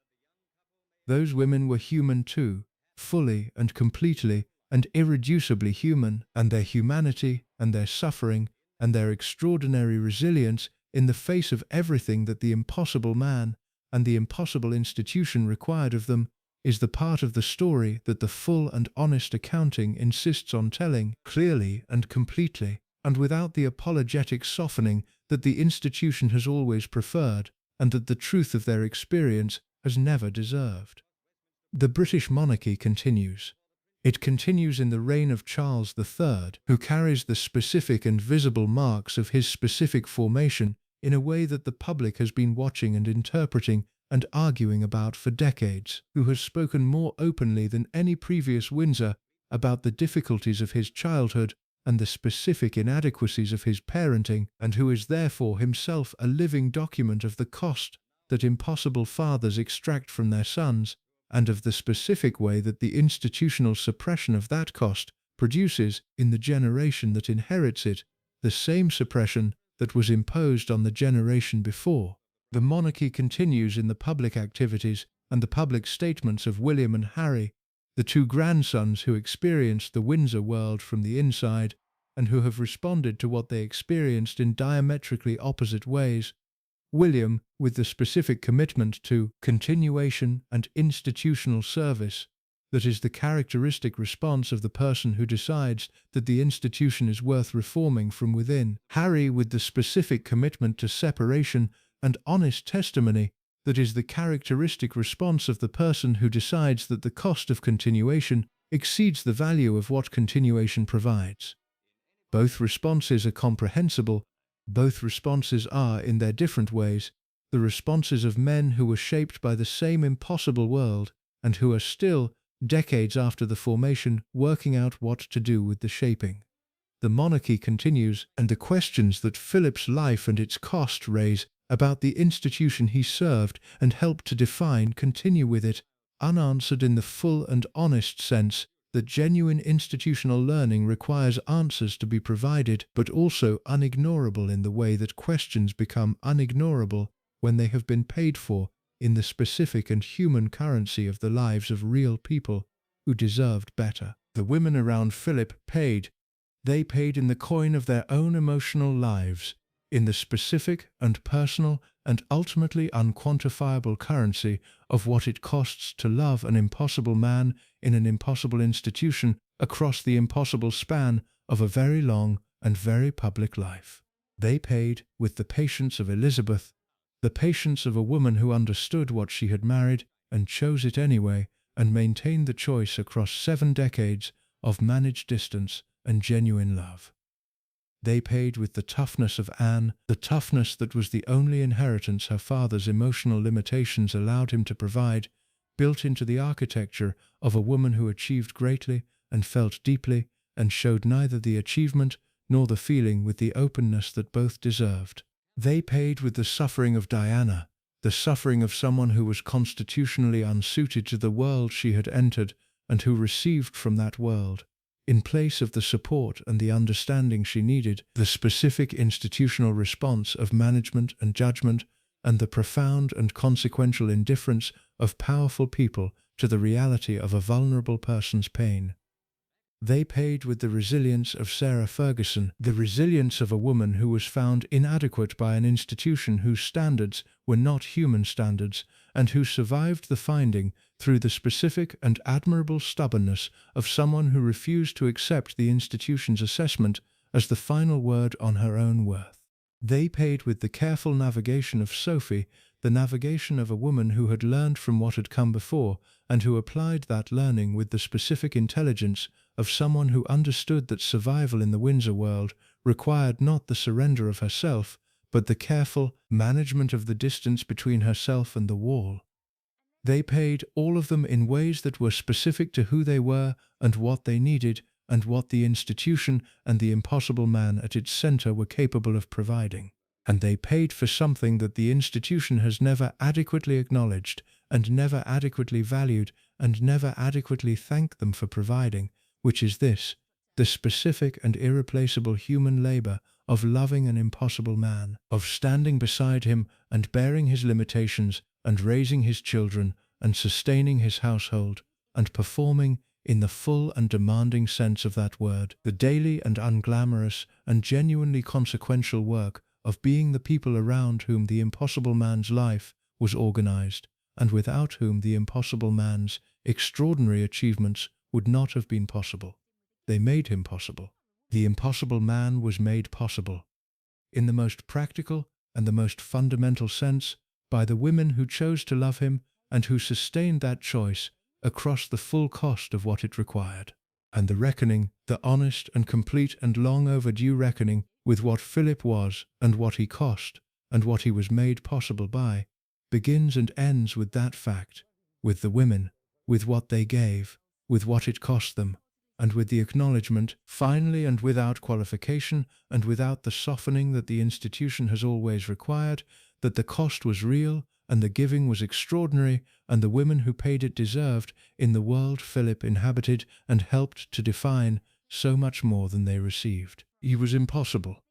Those women were human too, fully and completely and irreducibly human, and their humanity and their suffering and their extraordinary resilience in the face of everything that the impossible man and the impossible institution required of them is the part of the story that the full and honest accounting insists on telling clearly and completely, and without the apologetic softening that the institution has always preferred, and that the truth of their experience has never deserved. The British monarchy continues. It continues in the reign of Charles III, who carries the specific and visible marks of his specific formation in a way that the public has been watching and interpreting and arguing about for decades, who has spoken more openly than any previous Windsor about the difficulties of his childhood and the specific inadequacies of his parenting, and who is therefore himself a living document of the cost that impossible fathers extract from their sons, and of the specific way that the institutional suppression of that cost produces, in the generation that inherits it, the same suppression that was imposed on the generation before. The monarchy continues in the public activities and the public statements of William and Harry, the two grandsons who experienced the Windsor world from the inside, and who have responded to what they experienced in diametrically opposite ways. William, with the specific commitment to continuation and institutional service that is the characteristic response of the person who decides that the institution is worth reforming from within. Harry, with the specific commitment to separation and honest testimony that is the characteristic response of the person who decides that the cost of continuation exceeds the value of what continuation provides. Both responses are comprehensible. Both responses are, in their different ways, the responses of men who were shaped by the same impossible world and who are still, decades after the formation, working out what to do with the shaping. The monarchy continues, and the questions that Philip's life and its cost raise about the institution he served and helped to define, continue with it, unanswered in the full and honest sense that genuine institutional learning requires answers to be provided, but also unignorable in the way that questions become unignorable when they have been paid for in the specific and human currency of the lives of real people who deserved better. The women around Philip paid. They paid in the coin of their own emotional lives, in the specific and personal and ultimately unquantifiable currency of what it costs to love an impossible man in an impossible institution across the impossible span of a very long and very public life. They paid with the patience of Elizabeth, the patience of a woman who understood what she had married and chose it anyway, and maintained the choice across 7 decades of managed distance and genuine love. They paid with the toughness of Anne, the toughness that was the only inheritance her father's emotional limitations allowed him to provide, built into the architecture of a woman who achieved greatly and felt deeply and showed neither the achievement nor the feeling with the openness that both deserved. They paid with the suffering of Diana, the suffering of someone who was constitutionally unsuited to the world she had entered and who received from that world, in place of the support and the understanding she needed, the specific institutional response of management and judgment, and the profound and consequential indifference of powerful people to the reality of a vulnerable person's pain. They paid with the resilience of Sarah Ferguson, the resilience of a woman who was found inadequate by an institution whose standards were not human standards, and who survived the finding through the specific and admirable stubbornness of someone who refused to accept the institution's assessment as the final word on her own worth. They paid with the careful navigation of Sophie, the navigation of a woman who had learned from what had come before, and who applied that learning with the specific intelligence of someone who understood that survival in the Windsor world required not the surrender of herself, but the careful management of the distance between herself and the wall. They paid, all of them, in ways that were specific to who they were and what they needed and what the institution and the impossible man at its center were capable of providing. And they paid for something that the institution has never adequately acknowledged and never adequately valued and never adequately thanked them for providing, which is this: the specific and irreplaceable human labor of loving an impossible man, of standing beside him and bearing his limitations and raising his children and sustaining his household and performing, in the full and demanding sense of that word, the daily and unglamorous and genuinely consequential work of being the people around whom the impossible man's life was organized, and without whom the impossible man's extraordinary achievements would not have been possible. They made him possible. The impossible man was made possible, in the most practical and the most fundamental sense, by the women who chose to love him and who sustained that choice across the full cost of what it required. And the reckoning, the honest and complete and long overdue reckoning with what Philip was and what he cost and what he was made possible by, begins and ends with that fact, with the women, with what they gave, with what it cost them, and with the acknowledgement, finally and without qualification and without the softening that the institution has always required, that the cost was real and the giving was extraordinary, and the women who paid it deserved, in the world Philip inhabited and helped to define, so much more than they received. He was impossible,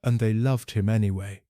and they loved him anyway.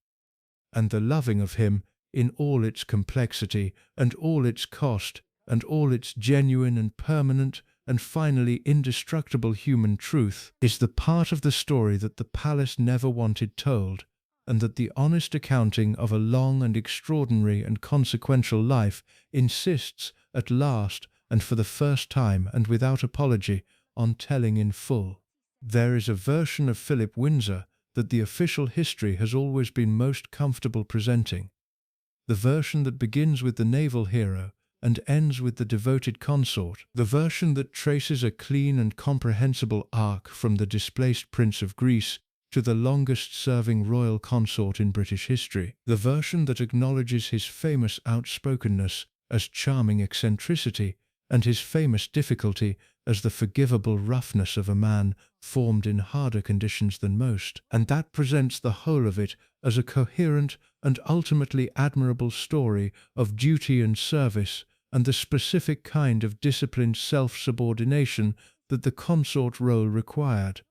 And the loving of him, in all its complexity and all its cost and all its genuine and permanent and finally indestructible human truth, is the part of the story that the palace never wanted told, and that the honest accounting of a long and extraordinary and consequential life insists, at last and for the first time and without apology, on telling in full. There is a version of Philip Windsor that the official history has always been most comfortable presenting. The version that begins with the naval hero and ends with the devoted consort. The version that traces a clean and comprehensible arc from the displaced Prince of Greece to the longest-serving royal consort in British history. The version that acknowledges his famous outspokenness as charming eccentricity and his famous difficulty as the forgivable roughness of a man formed in harder conditions than most, and that presents the whole of it as a coherent, and ultimately admirable story of duty and service, and the specific kind of disciplined self-subordination that the consort role required,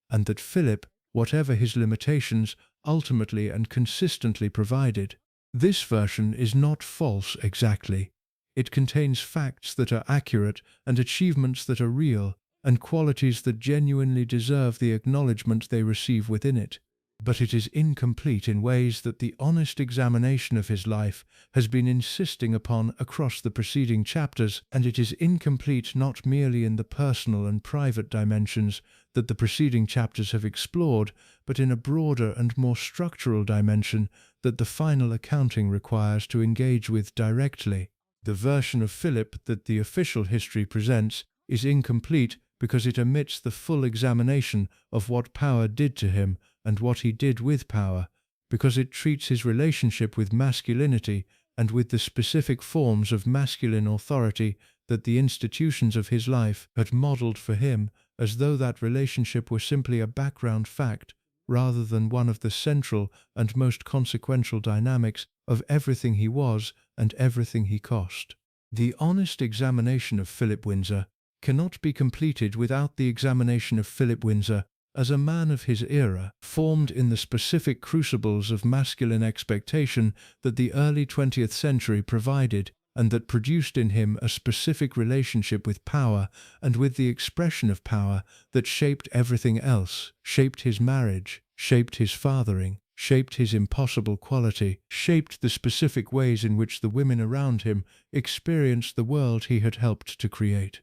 and that Philip, whatever his limitations, ultimately and consistently provided. This version is not false exactly. It contains facts that are accurate and achievements that are real, and qualities that genuinely deserve the acknowledgement they receive within it. But it is incomplete in ways that the honest examination of his life has been insisting upon across the preceding chapters, and it is incomplete not merely in the personal and private dimensions that the preceding chapters have explored, but in a broader and more structural dimension that the final accounting requires to engage with directly. The version of Philip that the official history presents is incomplete because it omits the full examination of what power did to him and what he did with power, because it treats his relationship with masculinity and with the specific forms of masculine authority that the institutions of his life had modeled for him as though that relationship were simply a background fact rather than one of the central and most consequential dynamics of everything he was and everything he cost. The honest examination of Philip Windsor cannot be completed without the examination of Philip Windsor as a man of his era, formed in the specific crucibles of masculine expectation that the early 20th century provided, and that produced in him a specific relationship with power and with the expression of power that shaped everything else, shaped his marriage, shaped his fathering, shaped his impossible quality, shaped the specific ways in which the women around him experienced the world he had helped to create.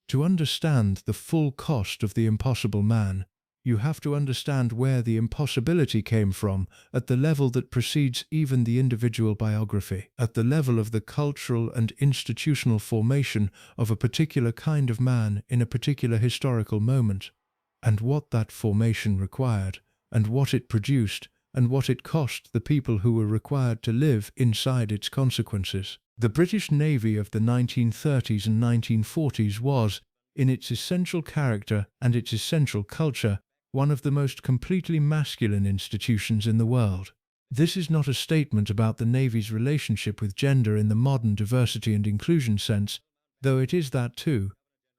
To understand the full cost of the impossible man, you have to understand where the impossibility came from at the level that precedes even the individual biography, at the level of the cultural and institutional formation of a particular kind of man in a particular historical moment, and what that formation required, and what it produced, and what it cost the people who were required to live inside its consequences. The British Navy of the 1930s and 1940s was, in its essential character and its essential culture, one of the most completely masculine institutions in the world. This is not a statement about the Navy's relationship with gender in the modern diversity and inclusion sense, though it is that too.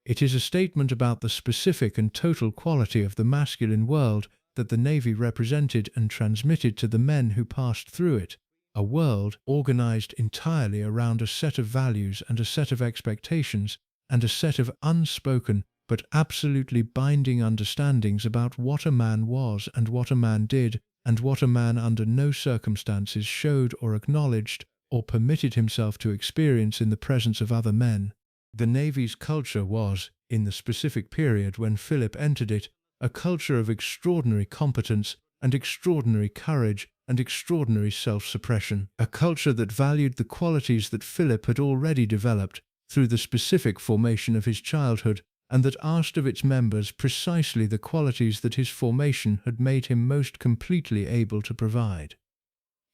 It is a statement about the specific and total quality of the masculine world that the Navy represented and transmitted to the men who passed through it, a world organized entirely around a set of values and a set of expectations and a set of unspoken but absolutely binding understandings about what a man was and what a man did and what a man under no circumstances showed or acknowledged or permitted himself to experience in the presence of other men. The Navy's culture was, in the specific period when Philip entered it, a culture of extraordinary competence and extraordinary courage and extraordinary self-suppression, a culture that valued the qualities that Philip had already developed through the specific formation of his childhood, and that asked of its members precisely the qualities that his formation had made him most completely able to provide.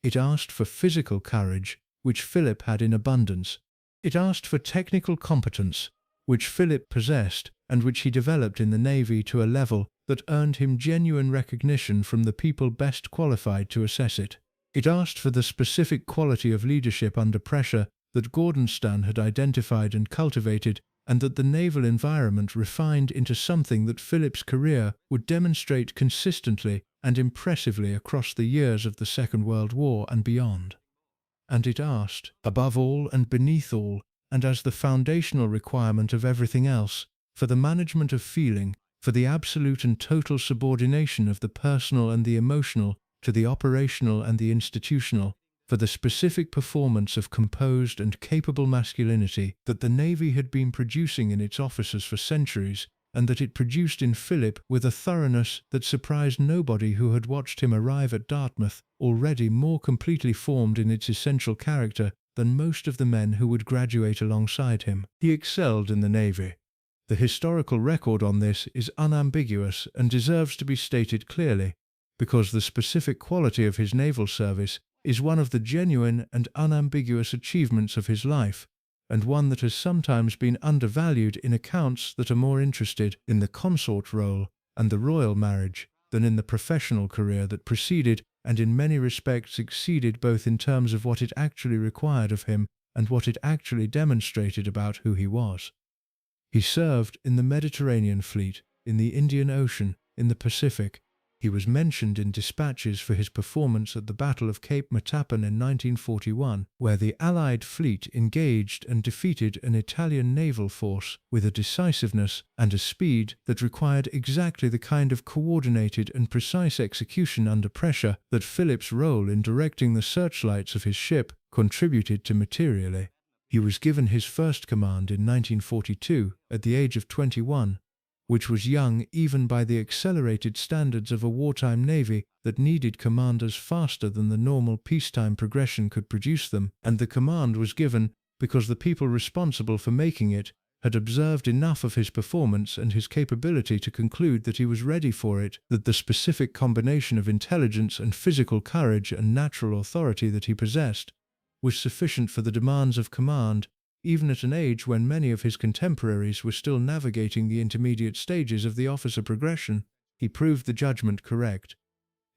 It asked for physical courage, which Philip had in abundance. It asked for technical competence, which Philip possessed, and which he developed in the Navy to a level that earned him genuine recognition from the people best qualified to assess it. It asked for the specific quality of leadership under pressure that Gordonstoun had identified and cultivated, and that the naval environment refined into something that Philip's career would demonstrate consistently and impressively across the years of the Second World War and beyond. And it asked, above all and beneath all, and as the foundational requirement of everything else, for the management of feeling, for the absolute and total subordination of the personal and the emotional to the operational and the institutional, for the specific performance of composed and capable masculinity that the Navy had been producing in its officers for centuries, and that it produced in Philip with a thoroughness that surprised nobody who had watched him arrive at Dartmouth, already more completely formed in its essential character than most of the men who would graduate alongside him. He excelled in the Navy. The historical record on this is unambiguous and deserves to be stated clearly, because the specific quality of his naval service is one of the genuine and unambiguous achievements of his life, and one that has sometimes been undervalued in accounts that are more interested in the consort role and the royal marriage than in the professional career that preceded and in many respects exceeded both in terms of what it actually required of him and what it actually demonstrated about who he was. He served in the Mediterranean fleet, in the Indian Ocean, in the Pacific. He was mentioned in dispatches for his performance at the Battle of Cape Matapan in 1941, where the Allied fleet engaged and defeated an Italian naval force with a decisiveness and a speed that required exactly the kind of coordinated and precise execution under pressure that Philip's role in directing the searchlights of his ship contributed to materially. He was given his first command in 1942 at the age of 21, which was young even by the accelerated standards of a wartime navy that needed commanders faster than the normal peacetime progression could produce them, and the command was given because the people responsible for making it had observed enough of his performance and his capability to conclude that he was ready for it, that the specific combination of intelligence and physical courage and natural authority that he possessed was sufficient for the demands of command, even at an age when many of his contemporaries were still navigating the intermediate stages of the officer progression. He proved the judgment correct.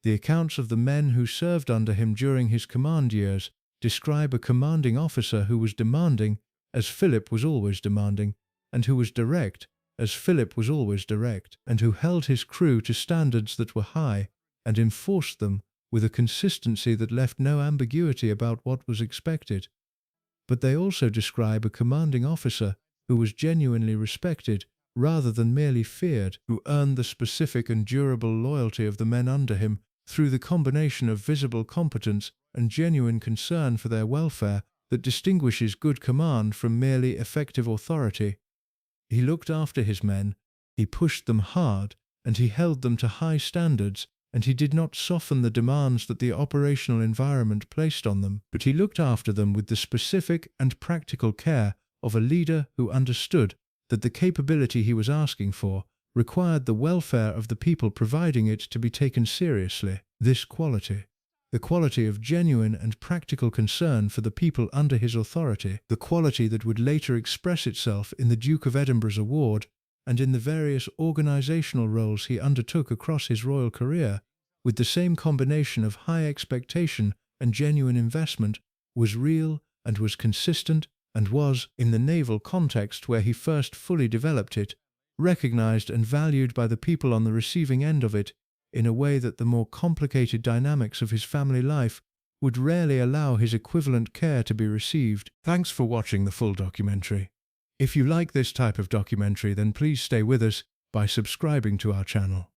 The accounts of the men who served under him during his command years describe a commanding officer who was demanding, as Philip was always demanding, and who was direct, as Philip was always direct, and who held his crew to standards that were high, and enforced them with a consistency that left no ambiguity about what was expected. But they also describe a commanding officer who was genuinely respected rather than merely feared, who earned the specific and durable loyalty of the men under him through the combination of visible competence and genuine concern for their welfare that distinguishes good command from merely effective authority. He looked after his men, he pushed them hard, and he held them to high standards, and he did not soften the demands that the operational environment placed on them, but he looked after them with the specific and practical care of a leader who understood that the capability he was asking for required the welfare of the people providing it to be taken seriously. This quality, the quality of genuine and practical concern for the people under his authority, the quality that would later express itself in the Duke of Edinburgh's Award and in the various organizational roles he undertook across his royal career, with the same combination of high expectation and genuine investment, was real and was consistent and was, in the naval context where he first fully developed it, recognized and valued by the people on the receiving end of it in a way that the more complicated dynamics of his family life would rarely allow his equivalent care to be received. Thanks for watching the full documentary. If you like this type of documentary, then please stay with us by subscribing to our channel.